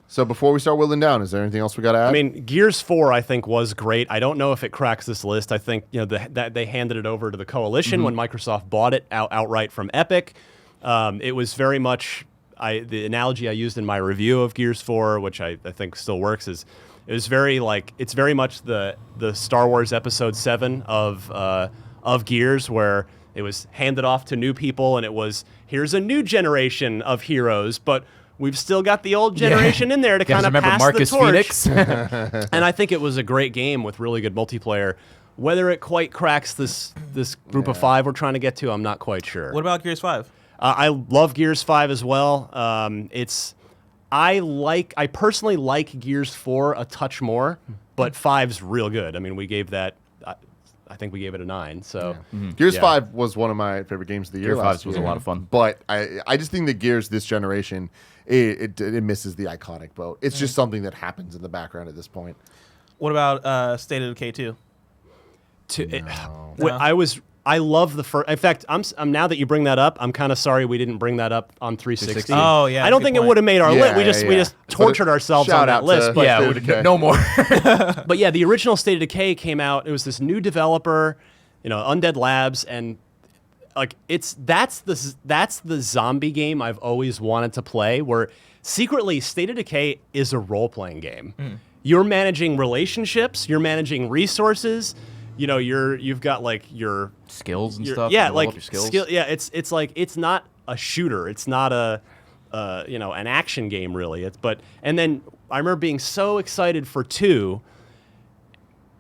So before we start whittling down, is there anything else we got to add? I mean, Gears 4 I think was great. I don't know if it cracks this list. I think that they handed it over to the Coalition when Microsoft bought it outright from Epic. It was very much the analogy I used in my review of Gears 4, which I think still works, is it was very it's very much the Star Wars Episode 7 of Gears, where it was handed off to new people and it was here's a new generation of heroes, but we've still got the old generation in there to kind of pass Marcus the torch. Phoenix? And I think it was a great game with really good multiplayer. Whether it quite cracks this group of 5 we're trying to get to, I'm not quite sure. What about Gears 5? I love Gears 5 as well. I personally like Gears 4 a touch more, but 5's real good. I mean, we gave that. I think we gave it a 9. So Gears 5 was one of my favorite games of the year. Gears 5 was a lot of fun. But I just think that Gears this generation, it misses the iconic boat. It's just something that happens in the background at this point. What about State of Decay 2? I love the first. In fact, I'm now that you bring that up, I'm kind of sorry we didn't bring that up on 360. Oh yeah, I don't think it would have made our list. We just tortured ourselves on that list. But no more. But yeah, the original State of Decay came out. It was this new developer, Undead Labs, and like that's the zombie game I've always wanted to play. Where secretly, State of Decay is a role-playing game. You're managing relationships. You're managing resources. You've got like your skills and stuff. Yeah, like your skills. Yeah, it's like it's not a shooter. It's not an action game really. And then I remember being so excited for 2.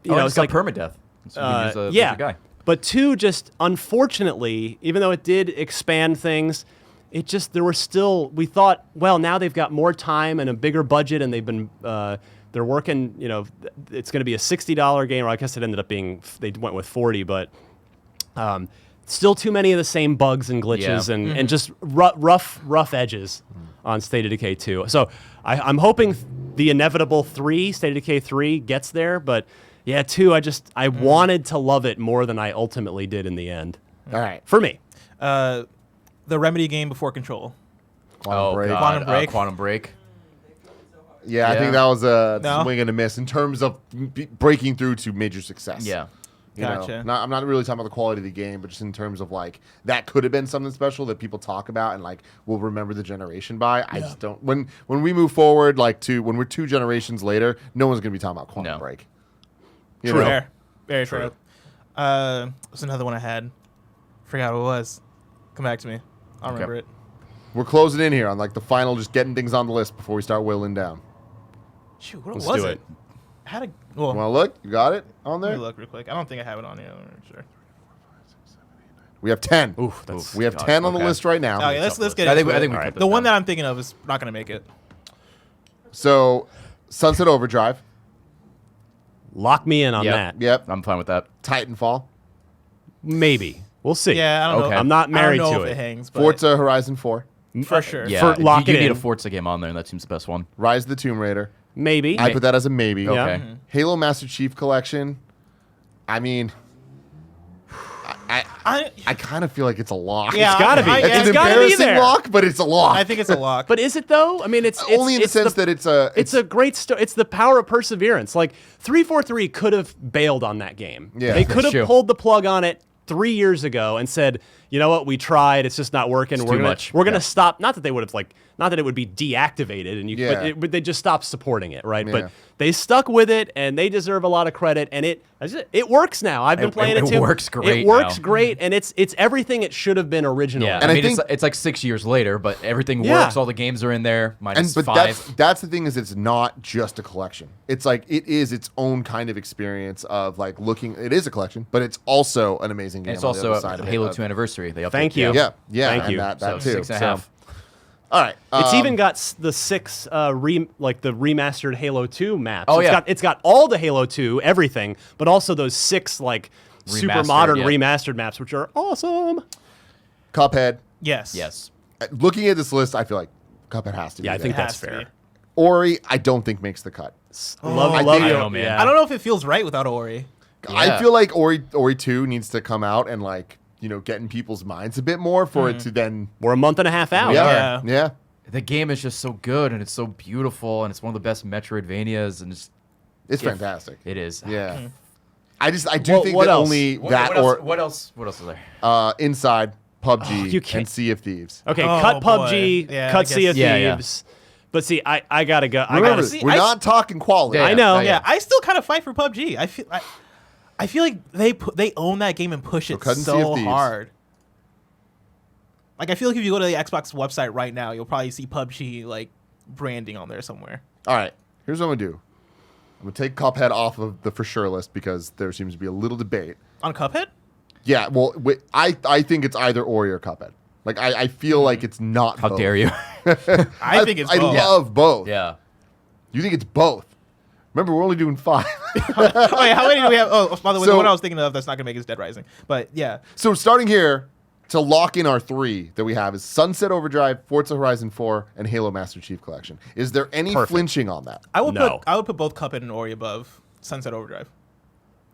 It's got permadeath. So you can use a guy. But 2 just unfortunately, even though it did expand things, there were still, we thought, well, now they've got more time and a bigger budget, and they've been, they're working, it's going to be a $60 game, or I guess it ended up being, they went with 40, but still too many of the same bugs and glitches and just rough edges on State of Decay 2. So I'm hoping the inevitable 3, State of Decay 3, gets there, but yeah, 2, I wanted to love it more than I ultimately did in the end. All right. For me. The Remedy game before Control. Quantum Break. God, Quantum Break. Quantum Break. Yeah, I think that was a No? swing and a miss in terms of breaking through to major success. Yeah. You know, Gotcha. I'm not really talking about the quality of the game, but just in terms of like that could have been something special that people talk about and like will remember the generation by. I just don't. When we move forward, when we're 2 generations later, no one's gonna be talking about Quantum Break. You True. know? Fair. Very true. There's another one I had. Forgot what it was. Come back to me. I'll remember it. We're closing in here on like the final, just getting things on the list before we start whittling down. Shoot, what Let's was do it? it. I had a. Well, You want to look? You got it on let there? me look real quick. I don't think I have it on here. I'm not sure. We have 10. That's We have 10 on the okay. list right now. Okay, let's get I into think it. we All right. put The one down. that I'm thinking of is not going to make it. So, Sunset Overdrive. Lock me in on Yep. that. Yep. I'm fine with that. Titanfall. Maybe. We'll see. Yeah, I don't Okay. know. I'm not married I don't know to if it. it hangs, but Forza Horizon 4. for sure. Yeah, lock you it need in. a Forza game on there, and that seems the best one. Rise of the Tomb Raider. Maybe. I put that as a maybe. Yeah. Okay. Halo Master Chief Collection. I mean, I kind of feel like it's a lock. Yeah, It's gotta be. It's It's an gotta be embarrassing there. lock, but it's a lock. I think it's a lock. But is it though? I mean, it's only in the sense that it's a it's a great story. It's the power of perseverance. Like 343 could have bailed on that game. Yeah. They could That's have true. pulled the plug on it 3 years ago and said, you know what, we tried. It's just not working. It's We're too gonna much. we're gonna Yeah. stop. Not that they would have not that it would be deactivated, and Yeah. but they just stopped supporting it, right? Yeah. But they stuck with it, and they deserve a lot of credit. And it works now. I've been playing it it too. works great It works now. great, and it's everything it should have been originally. Yeah, And I I mean, think- it's like 6 years later, but everything Yeah. works. All the games are in there. Minus but 5. that's the thing is it's not just a collection. It's like it is its own kind of experience of like looking. It is a collection, but it's also an amazing game. And it's on the also other a side of it. Halo 2 anniversary. They Thank updated- you. Yeah, yeah, Thank and you. that So too. 6.5. All right, It's even got the 6 like the remastered Halo 2 maps. Oh, It's yeah. got all the Halo 2 everything, but also those 6 like super Remastered, modern yeah. remastered maps, which are awesome. Cuphead. Yes. Yes. Looking at this list, I feel like Cuphead has to be Yeah, I there. think It that's has to fair. be. Ori, I don't think makes the cut. Love I love think- you. I don't know, man. Yeah. I don't know if it feels right without Ori. I Yeah. feel like Ori 2 needs to come out and like get in people's minds a bit more for it to then. We're a month and a half out. Yeah, Yeah. yeah. The game is just so good, and it's so beautiful, and it's one of the best Metroidvanias, and It's If- fantastic. it is. Yeah. I do Well, think what that else? only What, that what or else, what else is there? Inside PUBG you can't- and Sea of Thieves. Okay, Oh, cut boy. PUBG, Yeah, I cut Sea of guess- Yeah, yeah. Thieves. But see, I gotta go. I Remember, gotta see, we're I- not talking quality. Yeah, I know. yeah. Yeah, I still kind of fight for PUBG. I feel like they own that game and push it cut and Sea of so Thieves. hard. Like I feel like if you go to the Xbox website right now, you'll probably see PUBG like branding on there somewhere. All right. Here's what I'm gonna do. I'm gonna take Cuphead off of the for sure list because there seems to be a little debate. On Cuphead? Yeah. Well, I think it's either Ori or Cuphead. Like I feel like it's not. How both. dare you? I think it's I both. love both. Yeah. You think it's both? Remember, we're only doing 5. Oh, wait, how many do we have? Oh, by the way, So- the one I was thinking of that's not gonna make it is Dead Rising. But yeah, So starting here to lock in our 3 that we have is Sunset Overdrive, Forza Horizon 4, and Halo Master Chief Collection. Is there any Perfect. flinching on that? I would No. put both Cuphead and Ori above Sunset Overdrive.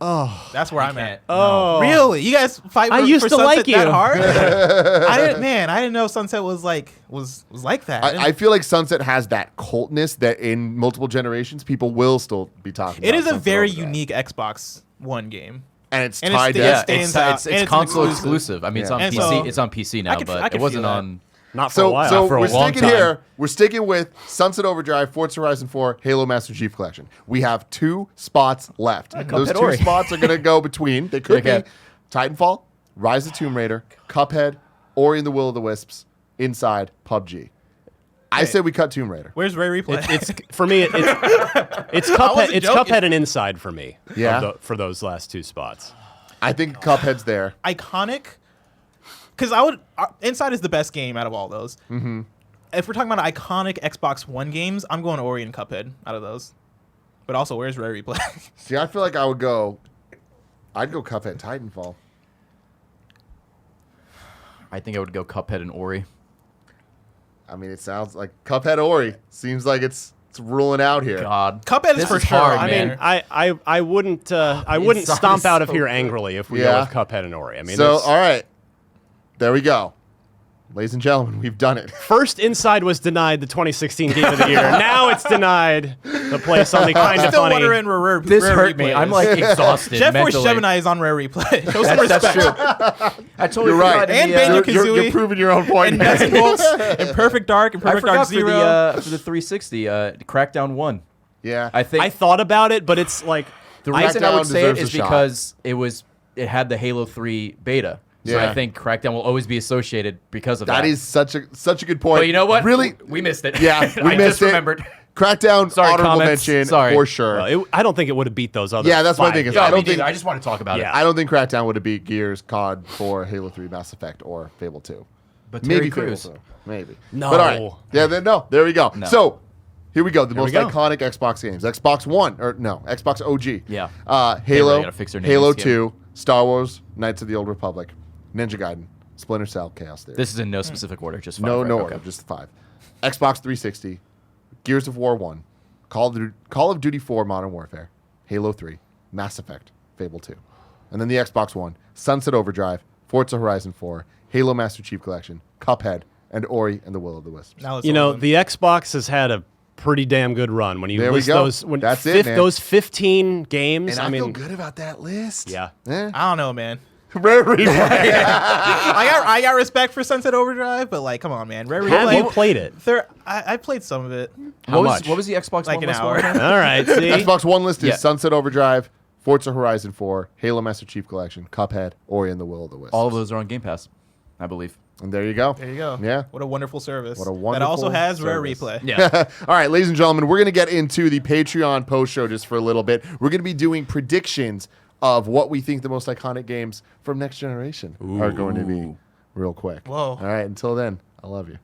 Oh, That's where I'm at. oh, Really? You guys fight I for, used for to Sunset like that you. hard? I didn't know Sunset was like that. I feel like Sunset has that cultness that in multiple generations people will still be talking it about. is a Sunset very Overdrive. unique Xbox One game. And it's and it's tied the- to it Yeah, stands out, it's and it's an console exclusive. exclusive. I mean, it's Yeah. on And PC. so- It's on PC now, could but it wasn't feel that. on. not for a while. So for a we're long sticking time. here. We're sticking with Sunset Overdrive, Forza Horizon 4, Halo Master Chief Collection. We have 2 spots left. Those Cuphead 2 Ori. spots are going to go between. They could Okay. be Titanfall, Rise of Tomb Raider, Cuphead, Ori and the Will of the Wisps, Inside, PUBG. I said we cut Tomb Raider. Where's Ray Replay? It's for me. It's Cuphead. wasn't It's joking. Cuphead and Inside for me. Yeah? For those last 2 spots. I think Cuphead's there. iconic. because Inside is the best game out of all those. Mm-hmm. If we're talking about iconic Xbox One games, I'm going Ori and Cuphead out of those. But also, where's Rare Replay? See, I feel like I'd go Cuphead, Titanfall. I think I would go Cuphead and Ori. I mean, it sounds like Cuphead Ori. Seems like it's ruling out here. God, Cuphead is this for is sure. hard, I man. mean, I wouldn't stomp out of here angrily if we go Yeah. with Cuphead and Ori. I mean, So, all right. There we go. Ladies and gentlemen, we've done it. first Inside was denied the 2016 Game of the Year. Now it's denied the place on the kind of Still funny. wondering where Rare this Rare hurt Replay me. is. I'm like exhausted. Jet Force mentally. Gemini is on Rare Replay. Show some That's respect. true. I totally You're right. forgot And the, Banjo-Kazooie. You're proving your own point. And Decimals, and Perfect Dark, and I Perfect Dark forgot Zero. for the 360, Crackdown 1. Yeah. I think I thought about it, but it's like the reason I Crackdown would say it deserves is a shot. because it had the Halo 3 beta. So Yeah. I think Crackdown will always be associated because of That that. is such a good point. But you know what? Really? We missed it. Yeah, we I missed just it. remembered. Crackdown, Sorry, honorable comments. mention Sorry. for sure. I don't think it would have beat those other. Yeah, that's my 5 thing is games. I I don't don't think- I just want to talk about Yeah. it. I don't think Crackdown would have beat Gears, COD 4, Halo 3, Mass Effect, or Fable 2. But Maybe Terry Fable Crews. 2. Maybe. No. But all right. Yeah, there we go. No. So, here we go. The most we go. iconic Xbox games. Xbox One, or no, Xbox OG. Yeah. Halo, really gotta fix their naming Halo scheme. 2, Star Wars, Knights of the Old Republic, Ninja Gaiden, Splinter Cell, Chaos Theory. This is in no specific order, just No, five, no right? order, Okay. just 5. Xbox 360, Gears of War 1, Call of Duty 4 Modern Warfare, Halo 3, Mass Effect, Fable 2. And then the Xbox One, Sunset Overdrive, Forza Horizon 4, Halo Master Chief Collection, Cuphead, and Ori and the Will of the Wisps. Now it's You all know, of them. the Xbox has had a pretty damn good run when you There we list go. those. When That's it, man. those 15 games. And I mean, feel good about that list. yeah. I don't know, man. Rare Replay. I got respect for Sunset Overdrive, but like, come on, man. Rare Have you Replay. played it? I played some of it. How What much? was the Xbox Like One an list hour. one? All right. See. Xbox One list is Yeah. Sunset Overdrive, Forza Horizon 4, Halo Master Chief Collection, Cuphead, Ori and the Will of the Wisps. All of those are on Game Pass, I believe. And there you go. There you go. Yeah. What a wonderful service. What a That also wonderful has Rare service. Replay. Yeah. All right, ladies and gentlemen, we're going to get into the Patreon post show just for a little bit. We're going to be doing predictions of what we think the most iconic games from next generation are going to be real quick. Whoa. All right, until then, I love you.